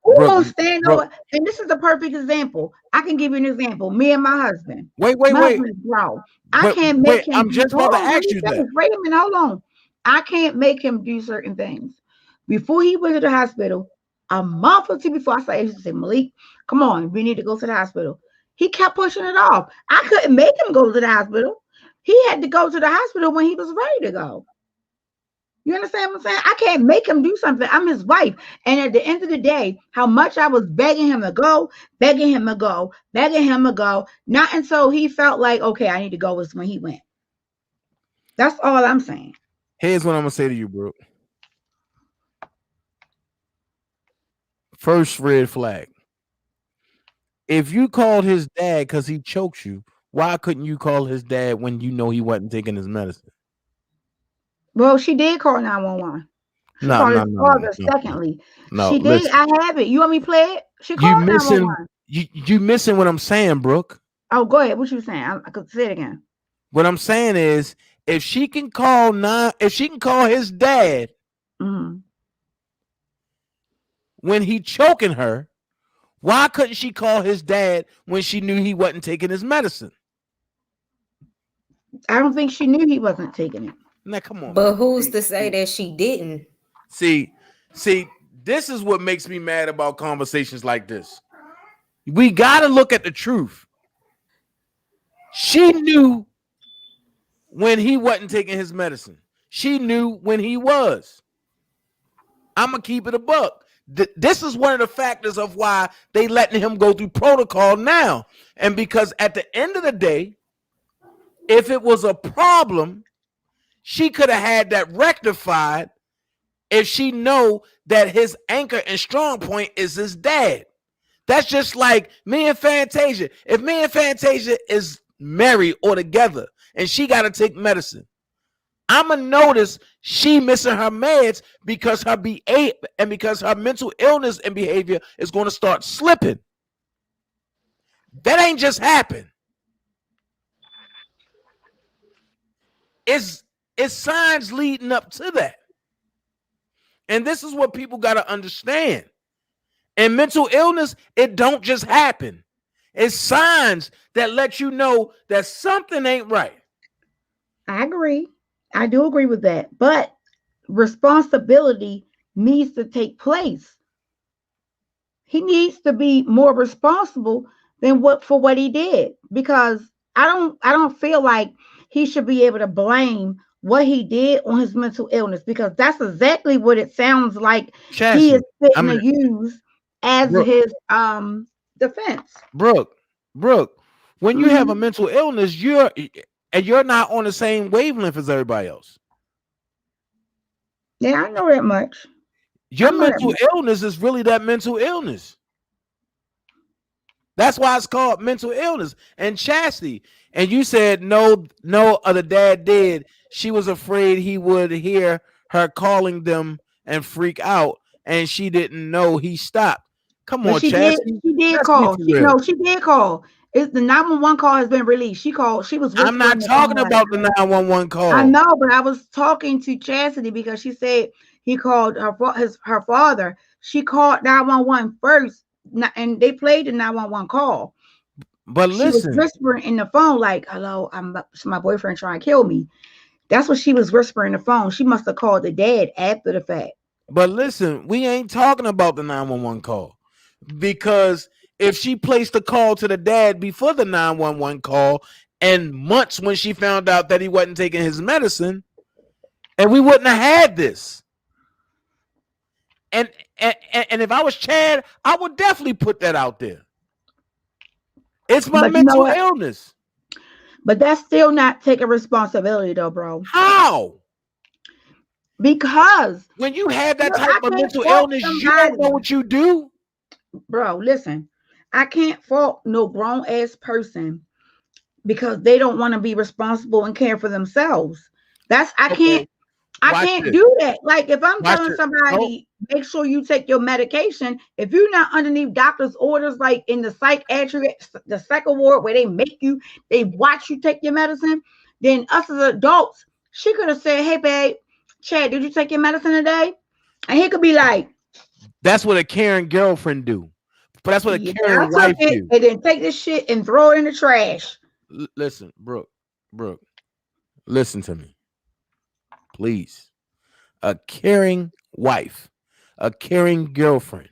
Who gonna stand over? And this is a perfect example. I can give you an example. Me and my husband. Wait. Grown. I can't make him. I'm just about to ask you that. Wait a minute. Hold on. I can't make him do certain things. Before he went to the hospital, a month or two before, I used to say, Malik, come on, we need to go to the hospital. He kept pushing it off. I couldn't make him go to the hospital. He had to go to the hospital when he was ready to go. You understand what I'm saying? I can't make him do something. I'm his wife. And at the end of the day, how much I was begging him to go, not until he felt like, okay, I need to go, was when he went. That's all I'm saying. Here's what I'm going to say to you, bro. First red flag. If you called his dad because he choked you, why couldn't you call his dad when you know he wasn't taking his medicine? Well, she did call 911. She called his father. Secondly, she did. Listen, I have it. You want me to play it? She called 911. You missing what I'm saying, Brooke? Oh, go ahead. What you saying? I could say it again. What I'm saying is, if she can call his dad when he choking her, why couldn't she call his dad when she knew he wasn't taking his medicine? I don't think she knew he wasn't taking it. Now, come on. But who's to say that she didn't? See, this is what makes me mad about conversations like this. We got to look at the truth. She knew when he wasn't taking his medicine. She knew when he was. I'm going to keep it a buck. This is one of the factors of why they letting him go through protocol now. And because at the end of the day, if it was a problem, she could have had that rectified if she know that his anchor and strong point is his dad. That's just like me and Fantasia. If me and Fantasia is married or together and she got to take medicine, I'm going to notice she missing her meds because her and because her mental illness and behavior is going to start slipping. That ain't just happen. It's signs leading up to that. And this is what people got to understand. And mental illness, it don't just happen. It's signs that let you know that something ain't right. I agree. I do agree with that. But responsibility needs to take place. He needs to be more responsible than what he did, because I don't feel like he should be able to blame what he did on his mental illness, because that's exactly what it sounds like he is Chastity, fitting to use as Brooke, his defense. Brooke, when you have a Mhm. mental illness, you're not on the same wavelength as everybody else. Yeah, I know that much. Your I know that mental much. illness is really that mental illness. That's why it's called mental illness. And Chastity, and you said no other dad did. She was afraid he would hear her calling them and freak out, and she didn't know he stopped. Come But on, Chastity. she did Let's be call. for real. She did call. It's the 911 call has been released. She called. She was I'm whispering not the phone talking like, about the 911 I call. know, but I was talking to Chastity because she said he called her father. She called 911 first, and they played the 911 call. But She was listen, whispering in the phone like, "Hello, it's my boyfriend trying to kill me." That's what she was whispering in the phone. She must have called the dad after the fact. we ain't talking about the 911 call, because if she placed the call to the dad before the 911 call and months when she found out that he wasn't taking his medicine, and we wouldn't have had this. And if I was Chad, I would definitely put that out there. It's my But you know mental what? illness. But that's still not taking responsibility, though, bro. How? Because When you have that look, type I of can't mental fault illness, you don't know somebody, what you do. bro. Listen, I can't fault no grown ass person because they don't want to be responsible and care for themselves. That's I Okay, watch can't this. do that. Like if I'm Watch telling it. Nope. somebody, make sure you take your medication. If you're not underneath doctor's orders, like in the the psych ward where they watch you take your medicine, then us as adults, she could have said, "Hey, babe, Chad, did you take your medicine today?" And he could be like, That's what a caring girlfriend do. But that's what a "Yeah, I caring took wife it," do. and then take this shit and throw it in the trash. Listen, Brooke, listen to me, please. A caring wife, a caring girlfriend,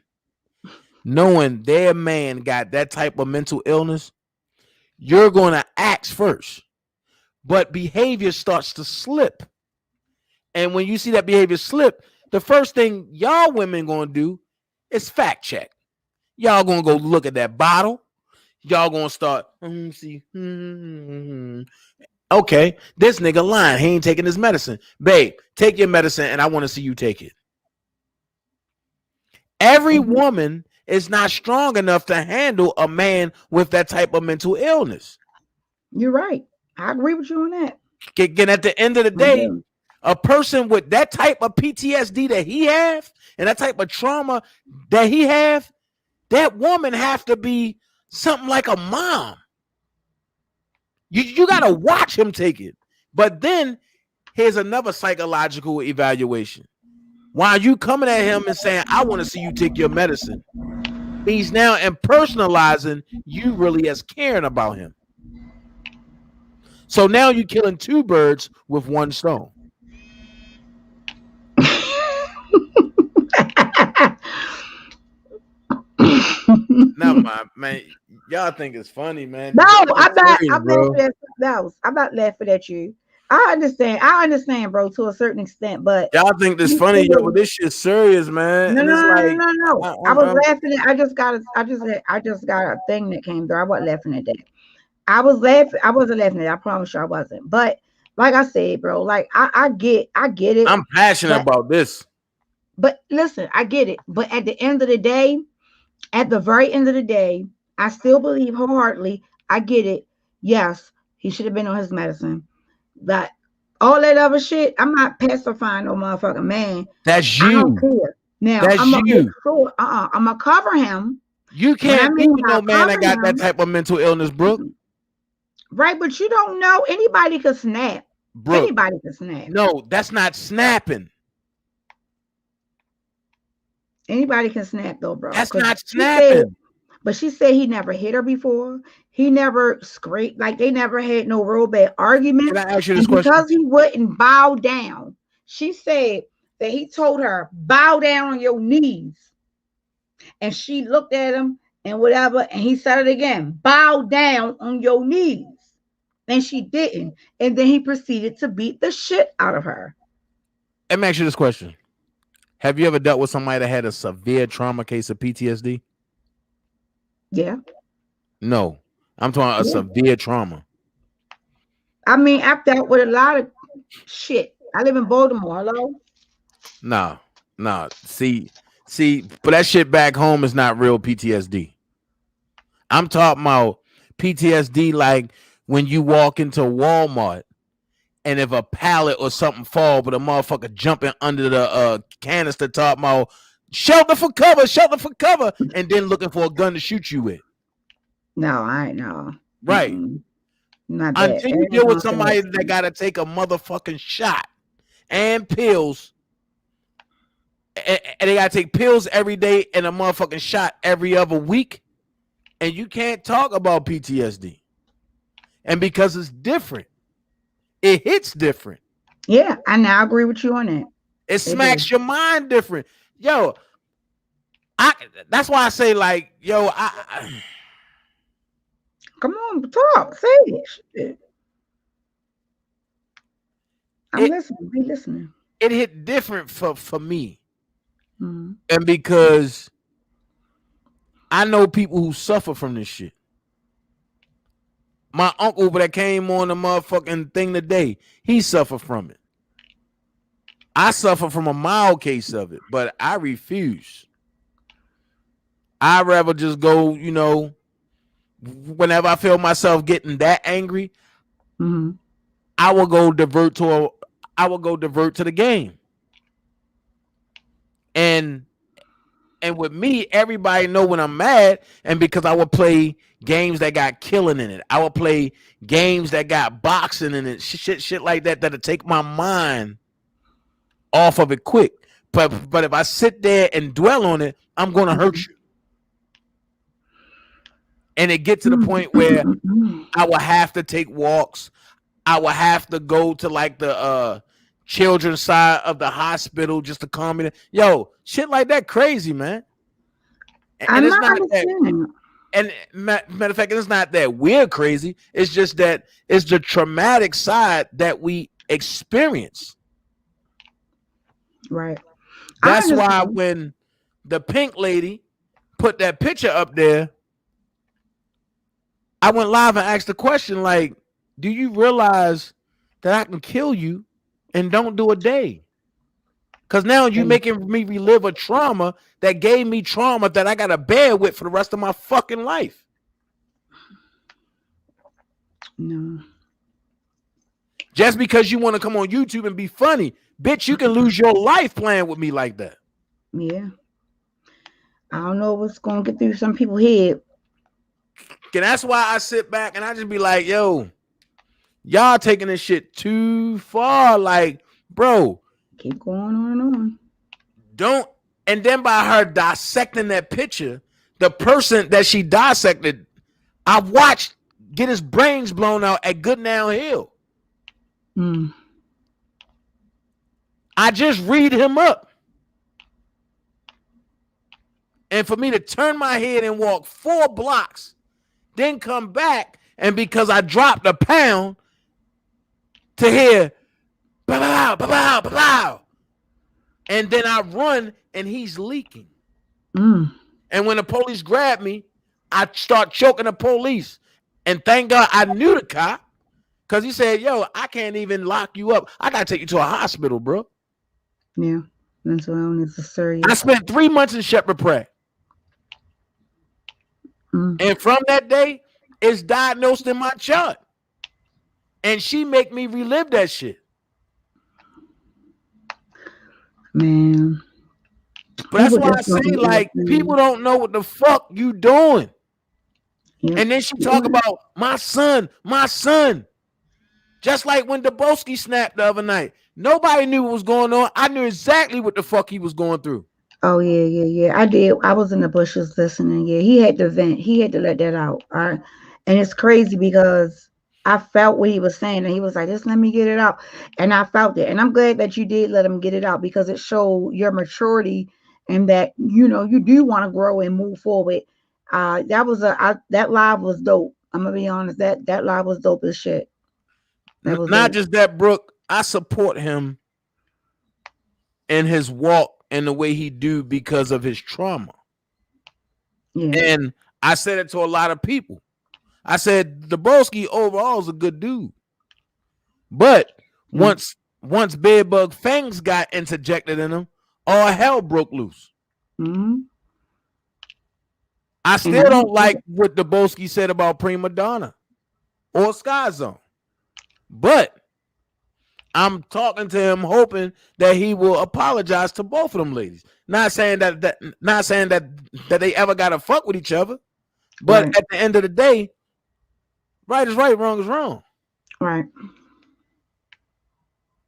knowing their man got that type of mental illness, you're going to ask first, but behavior starts to slip. And when you see that behavior slip, the first thing y'all women going to do is fact check. Y'all going to go look at that bottle. Y'all going to start, see, okay, this nigga lying. He ain't taking his medicine. Babe, take your medicine and I want to see you take it. Every woman is not strong enough to handle a man with that type of mental illness. You're right. I agree with you on that. Again, at the end of the day, a person with that type of PTSD that he have and that type of trauma that he have, that woman have to be something like a mom. You got to watch him take it. But then here's another psychological evaluation. While you coming at him and saying, I want to see you take your medicine, he's now impersonalizing you really as caring about him. So now you're killing two birds with one stone. Never mind, man. Y'all think it's funny, man. No, I'm not laughing at you. I understand, bro, to a certain extent, but y'all think this funny, yo, but this shit serious, man. No, And no, it's no, like, no, no, no. I was laughing at. I just got a thing that came through. I wasn't laughing at that. I was laughing. I wasn't laughing at it. I promise you, I wasn't. But like I said, bro, like I get it. I'm passionate about this. But listen, I get it. But at the end of the day, at the very end of the day, I still believe wholeheartedly. I get it. Yes, he should have been on his medicine. That all that other shit, I'm not pacifying no motherfucking man. That's you. I don't care. Now that's I'm gonna you. make sure. I'm gonna cover him. You can't be with no man that got that type of mental illness, Brooke. Right, but you don't know. Anybody could snap. Brooke, anybody could snap. No, that's not snapping. Anybody can snap though, bro. That's not snapping. But she said he never hit her before. He never scraped, like they never had no real bad argument. Can I ask you this question? Because he wouldn't bow down, she said that he told her, bow down on your knees. And she looked at him and whatever, and he said it again, bow down on your knees. And she didn't. And then he proceeded to beat the shit out of her. Let me ask you this question. Have you ever dealt with somebody that had a severe trauma case of PTSD? Yeah. No. I'm talking about a severe trauma. I mean, I've dealt with a lot of shit. I live in Baltimore. Hello? No. See, but that shit back home is not real PTSD. I'm talking about PTSD like when you walk into Walmart and if a pallet or something fall, but a motherfucker jumping under the canister talking about shelter for cover, and then looking for a gun to shoot you with. No, I ain't know. Right. Not that. Until you deal with somebody that got to take a motherfucking shot and pills, and they got to take pills every day and a motherfucking shot every other week, and you can't talk about PTSD. And because it's different, it hits different. Yeah, I now agree with you on that. It smacks your mind different. Yo, that's why I say, like, yo, come on, talk, say it. I'm listening. Be listening. It hit different for me. Mm-hmm. And because I know people who suffer from this shit. My uncle that came on the motherfucking thing today, he suffered from it. I suffer from a mild case of it, but I refuse. I'd rather just go, you know, whenever I feel myself getting that angry, I will go divert to the game. And with me, everybody know when I'm mad, and because I would play games that got killing in it. I would play games that got boxing in it, shit like that, that'll take my mind off of it quick. But if I sit there and dwell on it, I'm gonna hurt you. And it gets to the point where I will have to take walks. I will have to go to like the children's side of the hospital just to calm me down. Yo, shit like that crazy, man. And it's not that, and matter of fact, it's not that we're crazy. It's just that it's the traumatic side that we experience. Right. That's why when the pink lady put that picture up there, I went live and asked the question, like, do you realize that I can kill you and don't do a day? Because now you're making me relive a trauma that gave me trauma that I got to bear with for the rest of my fucking life. No. Just because you want to come on YouTube and be funny, bitch, you can lose your life playing with me like that. Yeah. I don't know what's going to get through some people's head. And that's why I sit back and I just be like, yo, y'all taking this shit too far. Like, bro. Keep going on and on. Don't. And then by her dissecting that picture, the person that she dissected, I watched get his brains blown out at Goodnow Hill. I just read him up. And for me to turn my head and walk 4 blocks, then come back, and because I dropped a pound, to hear ba-bow, ba-bow, ba-bow. And then I run and he's leaking. And when the police grab me, I start choking the police. And thank God I knew the cop, because he said, yo, I can't even lock you up. I got to take you to a hospital, bro. Yeah. Mental illness is serious. I spent 3 months in Shepherd Pratt. And from that day, it's diagnosed in my chart. And she make me relive that shit. Man. But that's why I say, like, people don't know what the fuck you doing. Yep. And then she talk about my son. Just like when Dabrowski snapped the other night. Nobody knew what was going on. I knew exactly what the fuck he was going through. Oh, yeah. I did. I was in the bushes listening. Yeah, he had to vent. He had to let that out. And it's crazy because I felt what he was saying, and he was like, just let me get it out. And I felt it. And I'm glad that you did let him get it out, because it showed your maturity and that, you do want to grow and move forward. That live was dope. I'm gonna be honest. That live was dope as shit. That was Not dope. just that, Brooke. I support him in his walk and the way he do because of his trauma. Yeah. And I said it to a lot of people. I said the broski overall is a good dude, but once bedbug fangs got interjected in him, all hell broke loose. Mm-hmm. I still don't like what the Boski said about Prima Donna or Sky Zone, but I'm talking to him, hoping that he will apologize to both of them ladies. Not saying that they ever got to fuck with each other, but Right. at the end of the day, right is right, wrong is wrong. Right.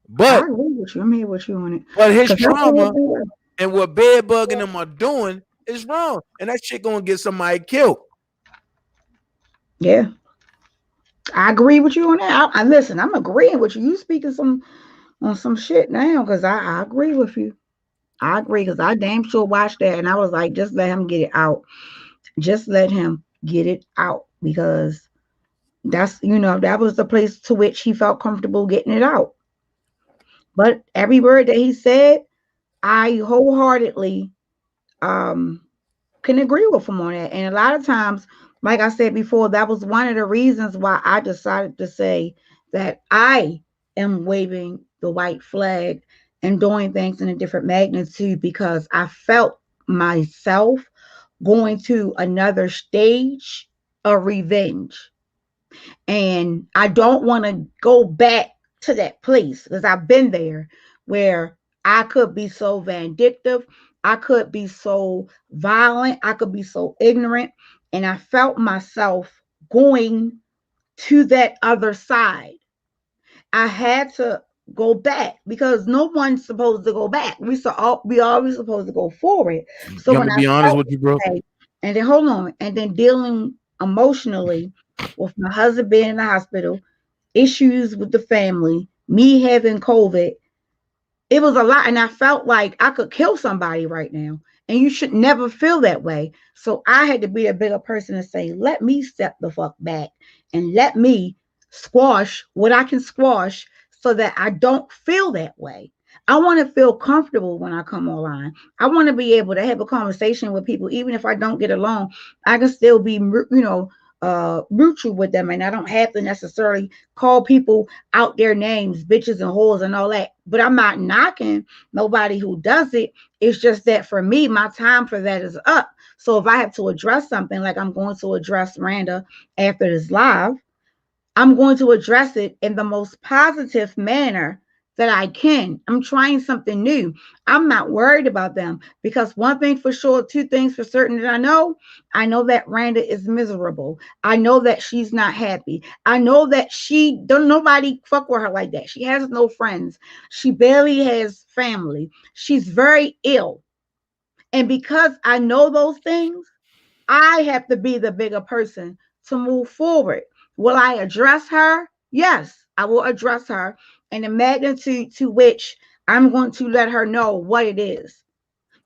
But I agree with you. I'm here with you on it. But his trauma and what Bedbug and them are doing is wrong, and that shit gonna get somebody killed. Yeah, I agree with you on that. I listen. I'm agreeing with you. You speaking on some shit now, because I agree with you. I agree, because I damn sure watched that, and I was like, just let him get it out. Just let him get it out, because that's that was the place to which he felt comfortable getting it out. But every word that he said, I wholeheartedly can agree with him on that. And a lot of times, like I said before, that was one of the reasons why I decided to say that I am waving the white flag and doing things in a different magnitude, because I felt myself going to another stage of revenge. And I don't want to go back to that place, because I've been there, where I could be so vindictive, I could be so violent, I could be so ignorant. And I felt myself going to that other side. I had to go back, because no one's supposed to go back. We always supposed to go forward. So I'm when gonna I be honest felt with you, bro. and then hold on, and then dealing emotionally with my husband being in the hospital, issues with the family, me having COVID, it was a lot. And I felt like I could kill somebody right now. And you should never feel that way. So I had to be a bigger person and say, let me step the fuck back and let me squash what I can squash, so that I don't feel that way. I want to feel comfortable when I come online. I want to be able to have a conversation with people, even if I don't get along. I can still be, mutual with them, and I don't have to necessarily call people out their names, bitches and whores and all that. But I'm not knocking nobody who does it. It's just that for me, my time for that is up. So if I have to address something, like I'm going to address Randa after this live, I'm going to address it in the most positive manner that I can. I'm trying something new. I'm not worried about them, because one thing for sure, two things for certain that I know that Randa is miserable. I know that she's not happy. I know that nobody fuck with her like that. She has no friends. She barely has family. She's very ill. And because I know those things, I have to be the bigger person to move forward. Will I address her? Yes, I will address her in the magnitude to which I'm going to let her know what it is.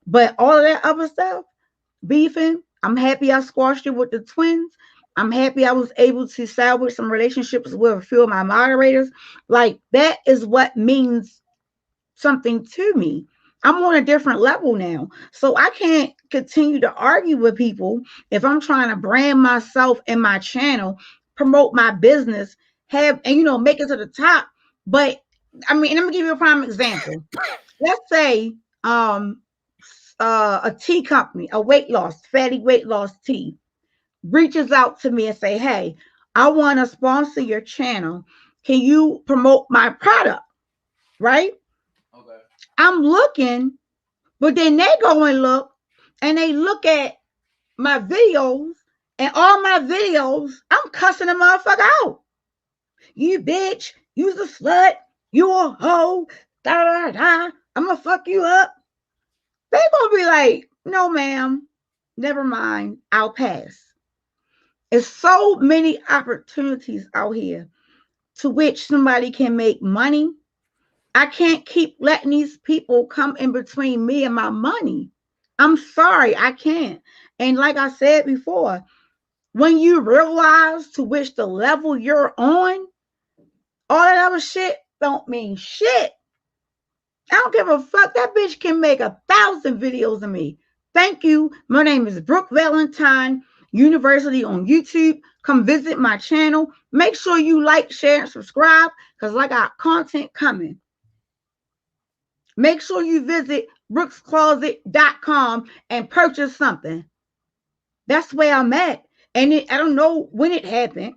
But all of that other stuff, beefing, I'm happy I squashed it with the twins. I'm happy I was able to salvage some relationships with a few of my moderators. Like, that is what means something to me. I'm on a different level now. So I can't continue to argue with people if I'm trying to brand myself and my channel, promote my business, make it to the top. But I mean, let me give you a prime example. Let's say a tea company, fatty weight loss tea, reaches out to me and say, hey, I want to sponsor your channel. Can you promote my product? Right? Okay. I'm looking, but then they go and look, and they look at my videos, and all my videos, I'm cussing the motherfucker out. You bitch, you's a slut, you a hoe, da da da. I'm gonna fuck you up. They gonna be like, no, ma'am, never mind, I'll pass. There's so many opportunities out here to which somebody can make money. I can't keep letting these people come in between me and my money. I'm sorry, I can't. And like I said before, when you realize to which the level you're on, all that other shit don't mean shit. I don't give a fuck. That bitch can make 1,000 videos of me. Thank you. My name is Brooke Valentine University on YouTube. Come visit my channel. Make sure you like, share, and subscribe because I got content coming. Make sure you visit brookscloset.com and purchase something. That's where I'm at. And I don't know when it happened,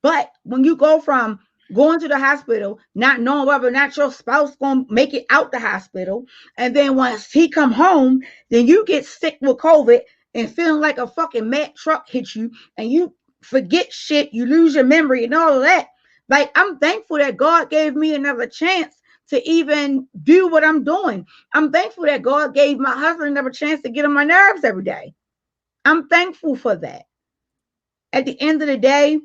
but when you go from going to the hospital, not knowing whether or not your spouse going to make it out the hospital, and then once he come home, then you get sick with COVID and feeling like a fucking Mack truck hit you, and you forget shit, you lose your memory and all of that. Like, I'm thankful that God gave me another chance to even do what I'm doing. I'm thankful that God gave my husband another chance to get on my nerves every day. I'm thankful for that. At the end of the day,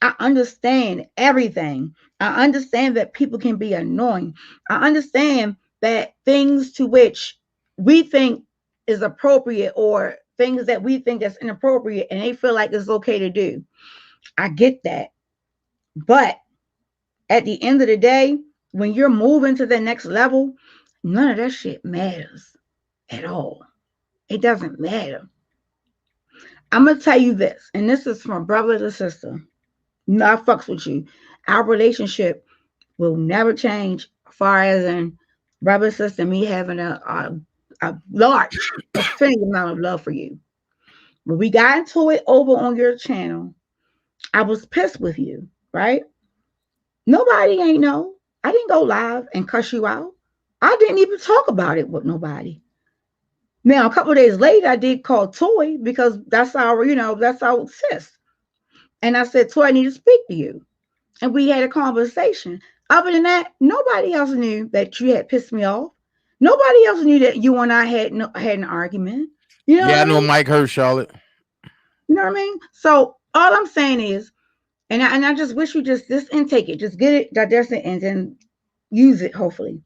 I understand everything. I understand that people can be annoying. I understand that things to which we think is appropriate or things that we think is inappropriate and they feel like it's okay to do. I get that. But at the end of the day, when you're moving to the next level, none of that shit matters at all. It doesn't matter. I'm going to tell you this, and this is from brother to sister. No, I fucks with you. Our relationship will never change as far as in brother, sister, me having a large, infinite amount of love for you. When we got into it over on your channel, I was pissed with you, right? Nobody ain't know. I didn't go live and cuss you out. I didn't even talk about it with nobody. Now, a couple of days later, I did call Toy because that's our, that's our sis. And I said, Toy, I need to speak to you. And we had a conversation. Other than that, nobody else knew that you had pissed me off. Nobody else knew that you and I had an argument. You know yeah, what I know mean? Mike heard Charlotte. You know what I mean? So all I'm saying is, and I just wish you just intake it, just get it, digest it, and then use it, hopefully.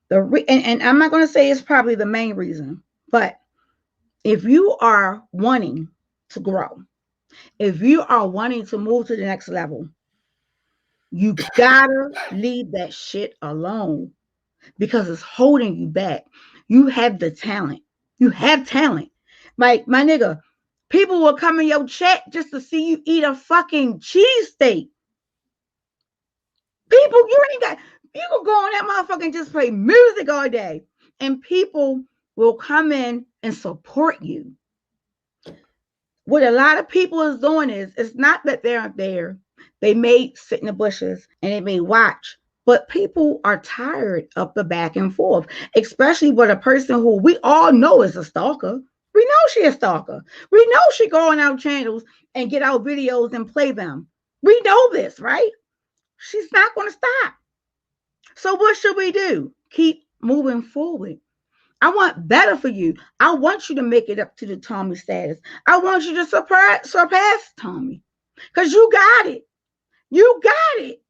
And I'm not going to say it's probably the main reason, but if you are wanting to grow, if you are wanting to move to the next level, you gotta leave that shit alone because it's holding you back. You have the talent. You have talent. Like, my nigga, people will come in your chat just to see you eat a fucking cheesesteak. People, you can go on that motherfucker and just play music all day. And people will come in and support you. What a lot of people is doing is, it's not that they're not there. They may sit in the bushes and they may watch. But people are tired of the back and forth, especially with a person who we all know is a stalker. We know she a stalker. We know she go on our channels and get our videos and play them. We know this, right? She's not going to stop. So what should we do? Keep moving forward. I want better for you. I want you to make it up to the Tommy status. I want you to surpass Tommy because you got it. You got it.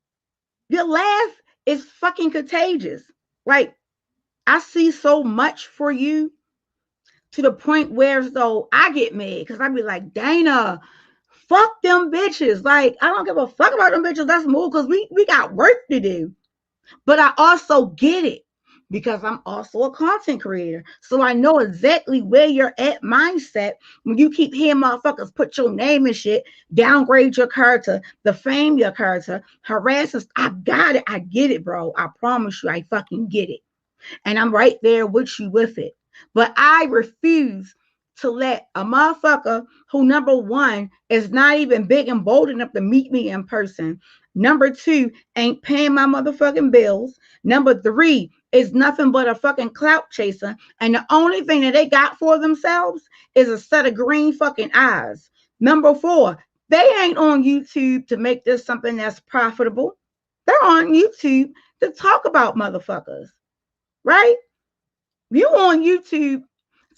Your laugh is fucking contagious. Like, I see so much for you to the point where so I get mad because I be like, Dana, fuck them bitches. Like, I don't give a fuck about them bitches. Let's move because we got work to do. But I also get it because I'm also a content creator. So I know exactly where you're at mindset when you keep hearing motherfuckers put your name and shit, downgrade your character, defame your character, harass us. I got it. I get it, bro. I promise you, I fucking get it. And I'm right there with you with it. But I refuse to let a motherfucker who, number one, is not even big and bold enough to meet me in person. Number two, ain't paying my motherfucking bills. Number three, is nothing but a fucking clout chaser. And the only thing that they got for themselves is a set of green fucking eyes. Number four, they ain't on YouTube to make this something that's profitable. They're on YouTube to talk about motherfuckers, right? You on YouTube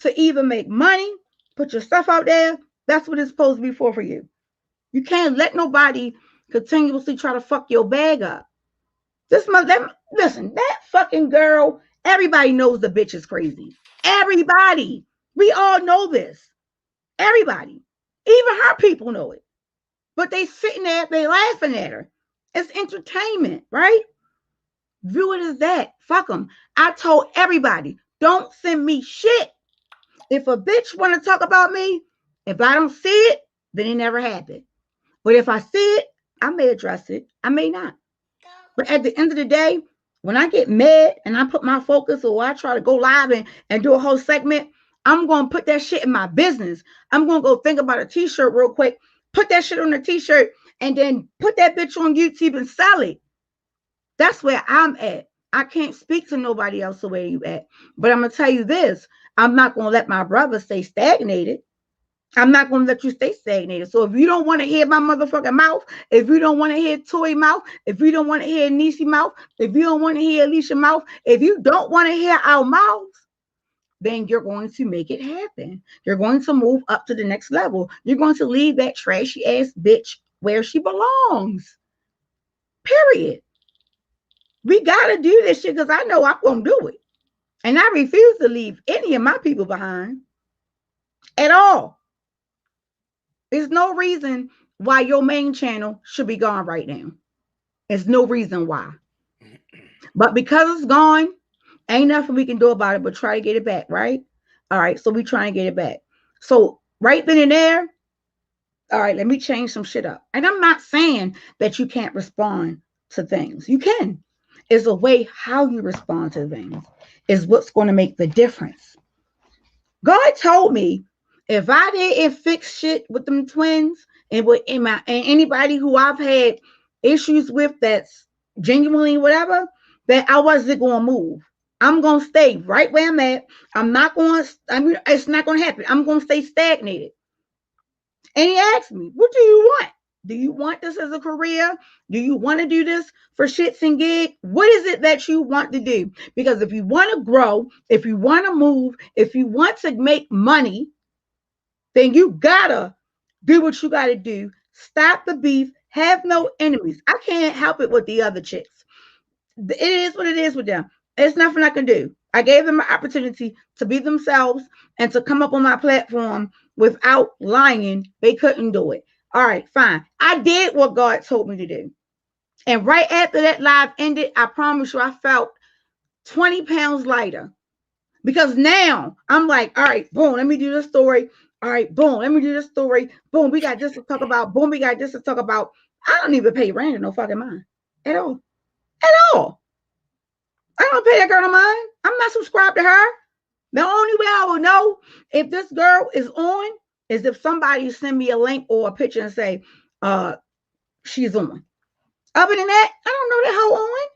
to either make money, put your stuff out there. That's what it's supposed to be for you. You can't let nobody continuously try to fuck your bag up. Listen, that fucking girl, everybody knows the bitch is crazy. Everybody. We all know this. Everybody. Even her people know it. But they sitting there, they laughing at her. It's entertainment, right? View it as that. Fuck them. I told everybody, don't send me shit. If a bitch want to talk about me, if I don't see it, then it never happened. But if I see it, I may address it. I may not. But at the end of the day, when I get mad and I put my focus or I try to go live and do a whole segment, I'm going to put that shit in my business. I'm going to go think about a t-shirt real quick, put that shit on a t-shirt, and then put that bitch on YouTube and sell it. That's where I'm at. I can't speak to nobody else the way you at. But I'm going to tell you this. I'm not going to let my brother stay stagnated. I'm not going to let you stay stagnated. So if you don't want to hear my motherfucking mouth, if you don't want to hear Toy mouth, if you don't want to hear Niecy mouth, if you don't want to hear Alicia mouth, if you don't want to hear our mouths, then you're going to make it happen. You're going to move up to the next level. You're going to leave that trashy ass bitch where she belongs. Period. We got to do this shit because I know I'm going to do it. And I refuse to leave any of my people behind at all. There's no reason why your main channel should be gone right now. There's no reason why. But because it's gone, ain't nothing we can do about it but try to get it back, right? All right, so we try and get it back. So right then and there, all right, let me change some shit up. And I'm not saying that you can't respond to things. You can. It's a way how you respond to things is what's going to make the difference. God told me if I didn't fix shit with them twins and with and anybody who I've had issues with that's genuinely whatever, that I wasn't going to move. I'm going to stay right where I'm at. It's not going to happen. I'm going to stay stagnated. And he asked me, what do you want? Do you want this as a career? Do you want to do this for shits and gigs? What is it that you want to do? Because if you want to grow, if you want to move, if you want to make money, then you gotta do what you gotta do. Stop the beef. Have no enemies. I can't help it with the other chicks. It is what it is with them. There's nothing I can do. I gave them an opportunity to be themselves and to come up on my platform without lying. They couldn't do it. All right, fine. I did what God told me to do. And right after that live ended, I promise you I felt 20 pounds lighter. Because now I'm like, all right, boom, let me do this story. All right, boom, let me do this story. Boom, we got this to talk about. Boom, we got this to talk about. I don't even pay Randa no fucking mind at all. At all. I don't pay that girl no mind. I'm not subscribed to her. The only way I will know if this girl is on is if somebody send me a link or a picture and say, she's on. Other than that, I don't know that hoe on.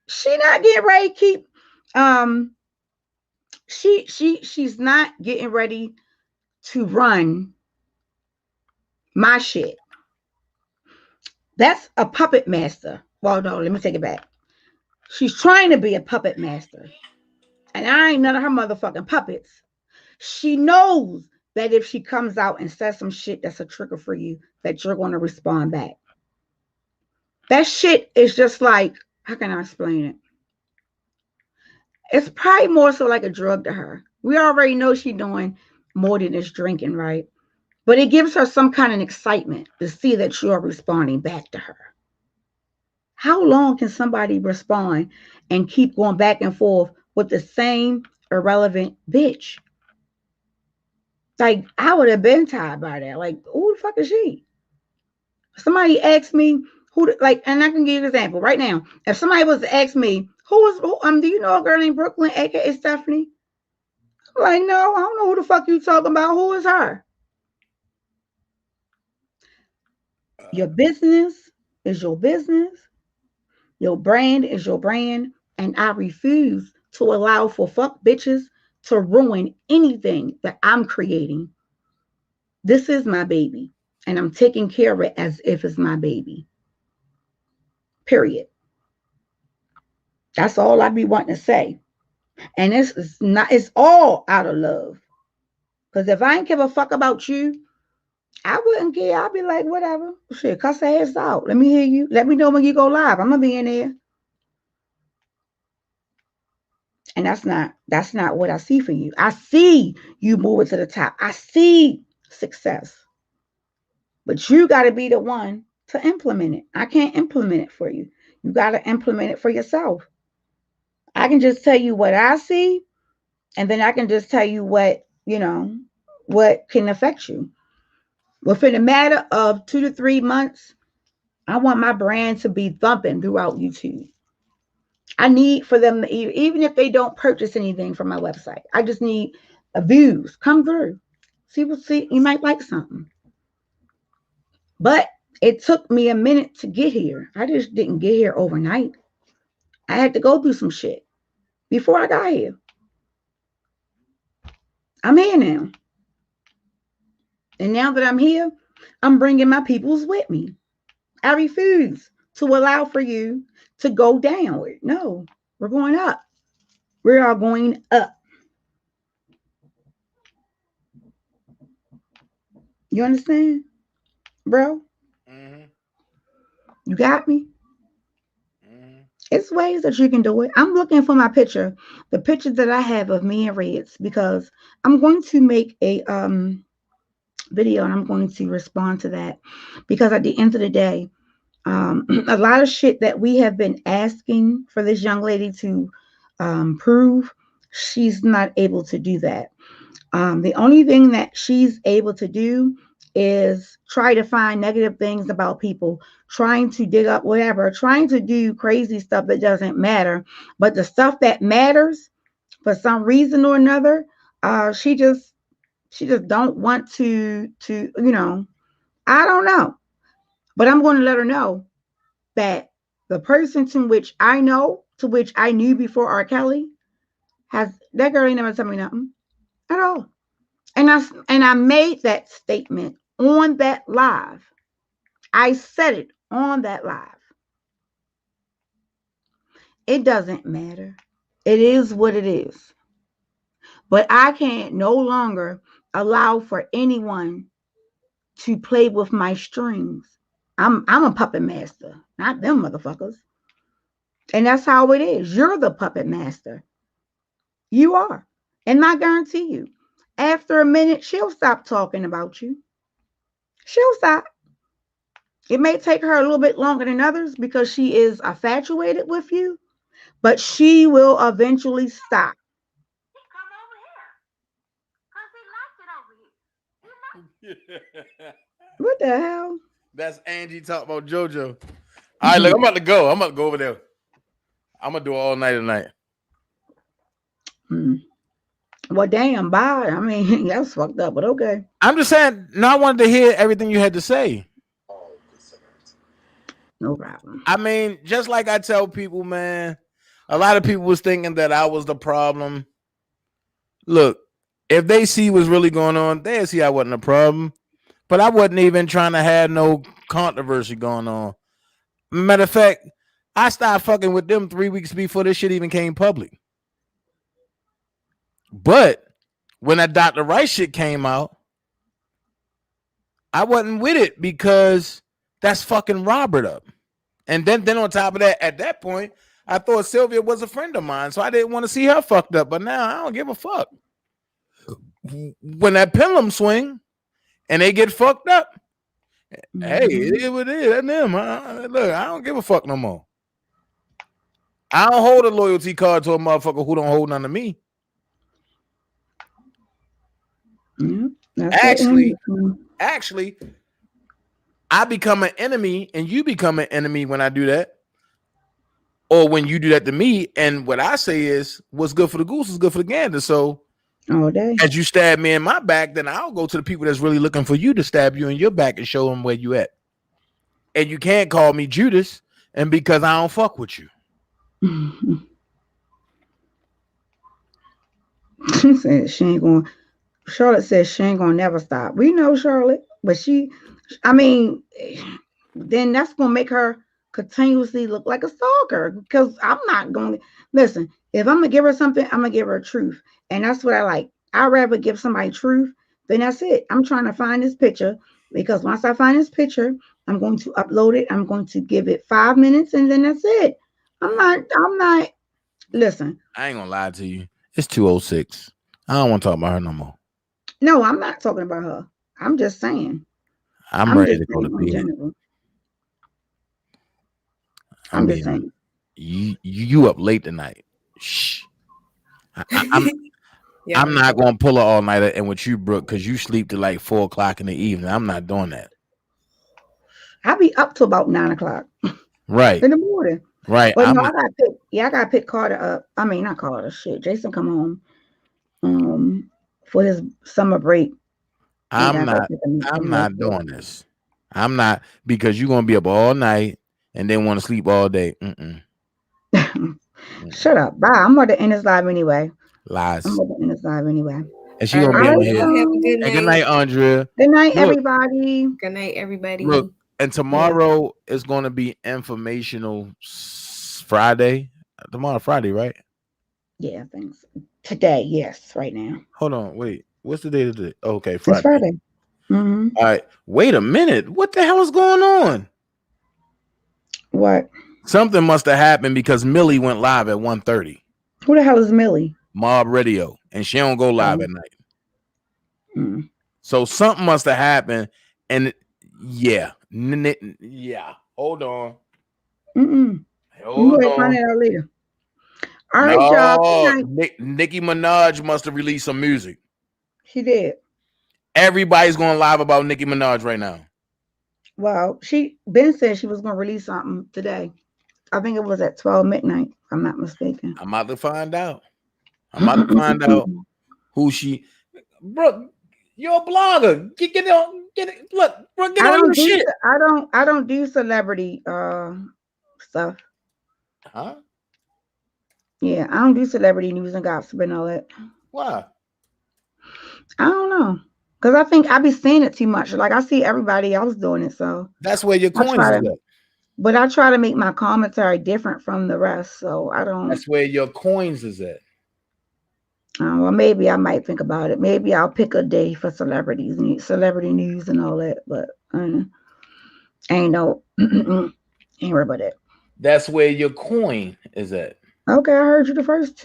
She not getting ready to keep, she's not getting ready to run my shit. That's a puppet master. Well, no, let me take it back. She's trying to be a puppet master. And I ain't none of her motherfucking puppets. She knows that if she comes out and says some shit that's a trigger for you, that you're going to respond back. That shit is just like, how can I explain it? It's probably more so like a drug to her. We already know she's doing more than just drinking, right? But it gives her some kind of excitement to see that you are responding back to her. How long can somebody respond and keep going back and forth with the same irrelevant bitch? Like, I would have been tired by that. Like, who the fuck is she? Somebody asked me and I can give you an example right now. If somebody was to ask me, do you know a girl named Brooklyn, aka Stephanie? I'm like, no, I don't know who the fuck you talking about. Who is her? Your business is your business. Your brand is your brand. And I refuse to allow for fuck bitches to ruin anything that I'm creating. This is my baby. And I'm taking care of it as if it's my baby. Period. That's all I be wanting to say. And it's all out of love. Because if I ain't give a fuck about you I wouldn't care. I'd be like, whatever. Shit, cuss her ass out. Let me hear you. Let me know when you go live. I'm gonna be in there. And that's not what I see for you. I see you moving to the top. I see success. But you got to be the one to implement it. I can't implement it for you. You got to implement it for yourself. I can just tell you what I see, and then I can just tell you what, what can affect you. Within a matter of 2 to 3 months, I want my brand to be thumping throughout YouTube. I need for them to, even if they don't purchase anything from my website, I just need views. Come through. See, you might like something. But it took me a minute to get here. I just didn't get here overnight. I had to go through some shit before I got here. I'm here now. And now that I'm here, I'm bringing my peoples with me. I refuse to allow for you to go downward. No, we're going up. We are going up. You understand, bro? Mm-hmm. You got me? Mm-hmm. It's ways that you can do it. I'm looking for my picture, the picture that I have of me and Reds, because I'm going to make a video and I'm going to respond to that, because at the end of the day, a lot of shit that we have been asking for this young lady to prove, she's not able to do that. The only thing that she's able to do is try to find negative things about people, trying to dig up whatever, trying to do crazy stuff that doesn't matter. But the stuff that matters, for some reason or another, she just don't want to, I don't know. But I'm going to let her know that the person to which I knew before RKelly, that girl ain't never told me nothing at all. And I made that statement on that live. I said it on that live. It doesn't matter. It is what it is. But I can't no longer allow for anyone to play with my strings. I'm a puppet master, not them motherfuckers. And that's how it is. You're the puppet master. You are. And I guarantee you, after a minute, she'll stop talking about you. She'll stop. It may take her a little bit longer than others because she is infatuated with you, but she will eventually stop. What the hell? That's Angie talking about JoJo. All right, look, I'm about to go. I'm about to go over there. I'm gonna do it all night tonight. Well, damn, bye. I mean, that's fucked up, but okay. I'm just saying, no, I wanted to hear everything you had to say. No problem. I mean, just like I tell people, man, a lot of people was thinking that I was the problem. Look, if they see what's really going on, they'll see I wasn't a problem. But I wasn't even trying to have no controversy going on. Matter of fact, I started fucking with them 3 weeks before this shit even came public. But when that Dr. Rice shit came out, I wasn't with it because that's fucking Robert up. And then on top of that, at that point, I thought Sylvia was a friend of mine, so I didn't want to see her fucked up. But now I don't give a fuck. When that pendulum swing and they get fucked up, hey, it is what it is. That's them. Look, I don't give a fuck no more. I don't hold a loyalty card to a motherfucker who don't hold none of me. Actually, I become an enemy and you become an enemy when I do that. Or when you do that to me. And what I say is, what's good for the goose is good for the gander. So all day. As you stab me in my back, then I'll go to the people that's really looking for you to stab you in your back and show them where you at. And you can't call me Judas, and because I don't fuck with you. She said she ain't going. Charlotte says she ain't gonna never stop. We know Charlotte, but then that's gonna make her continuously look like a stalker, because I'm not going to listen. If I'm gonna give her something, I'm gonna give her truth, and that's what I like. I'd rather give somebody truth than that's it. I'm trying to find this picture because once I find this picture, I'm going to upload it. I'm going to give it 5 minutes, and then that's it. I'm not. Listen. I ain't gonna lie to you. It's 2:06. I don't want to talk about her no more. No, I'm not talking about her. I'm just saying. I'm ready to go to bed. I'm just saying. You up late tonight. Shh. I'm not gonna pull an all nighter and with you, Brooke, because you sleep to like 4 o'clock in the evening. I'm not doing that. I'll be up to about 9 o'clock. Right. In the morning. Right. But no, I gotta pick Carter up. I mean, not Carter. Shit, Jason come home for his summer break. I'm not doing this. I'm not, because you're gonna be up all night and then want to sleep all day. Shut up. Bye. I'm about to end this live anyway. Lies. I'm about to end this live anyway. And she gonna be on here. Have a good night. Good night, Andrea. Good night, everybody. Good night, everybody. Look, and tomorrow is going to be informational Friday. Tomorrow, Friday, right? Yeah, thanks. Today, yes, right now. Hold on, wait. What's the date of today? Okay, Friday. It's Friday. Mm-hmm. All right. Wait a minute. What the hell is going on? What? Something must have happened because Millie went live at 1:30. Who the hell is Millie? Mob Radio, and she don't go live at night. So something must have happened, and yeah. Hold on. Hold on. Find it out later. All right, y'all. Nicki Minaj must have released some music. She did. Everybody's going live about Nicki Minaj right now. Well, Ben said she was going to release something today. I think it was at 12 midnight, if I'm not mistaken. I'm about to find out. Who she. Bro, you're a blogger. Get it. Look, bro, get on your shit. I don't do celebrity stuff. Huh? Yeah, I don't do celebrity news and gossip and all that. Why? I don't know. Because I think I be seeing it too much. Like I see everybody else doing it. So that's where your coins are at. But I try to make my commentary different from the rest. So I don't. That's where your coins is at. Well, maybe I might think about it. Maybe I'll pick a day for celebrity news and all that. But ain't worry about it. That's where your coin is at. Okay, I heard you the first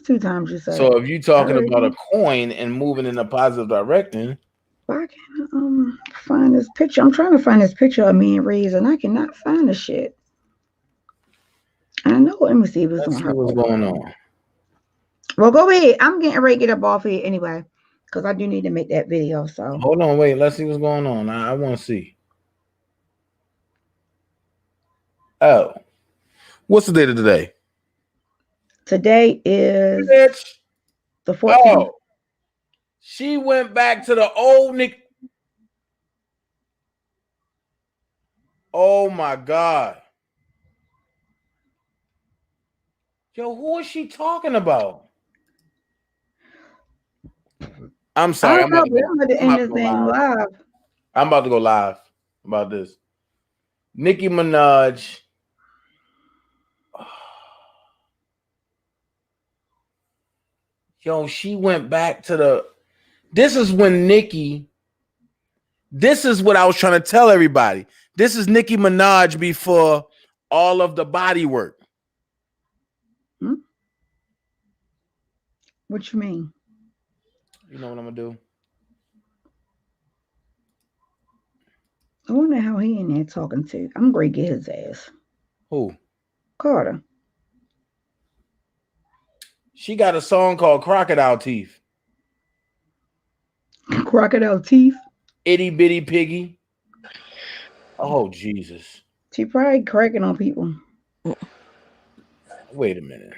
two times you said. So if you're talking about a coin and moving in a positive direction, why can't I find this picture? I'm trying to find this picture of me and Ray's, and I cannot find the shit. I know. Let me see what's going on. Well, go ahead. I'm getting ready to get up off here anyway, because I do need to make that video. So hold on, wait. Let's see what's going on. I want to see. Oh, what's the date of today? Today is the 14th. Oh, she went back to the old Nick. Oh my God. Yo, who is she talking about? I'm sorry. I'm about to go live about this. Nicki Minaj. Yo, she went back to the. This is when Nicki. This is what I was trying to tell everybody. This is Nicki Minaj before all of the body work. What you mean? You know what I'm gonna do? I wonder how he in there talking to. I'm gonna get his ass. Who? Carter. She got a song called Crocodile Teeth. Crocodile Teeth? Itty bitty piggy. Oh, Jesus. She probably cracking on people. Wait a minute.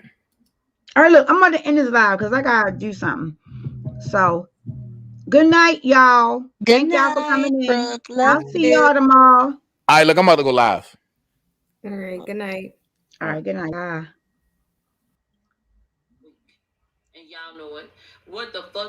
All right, look, I'm going to end this live because I got to do something. So, good night, y'all. Thank y'all for coming in. I'll see y'all tomorrow. All right, look, I'm about to go live. All right, good night. All right, good night. Bye. And y'all know it. What the fuck?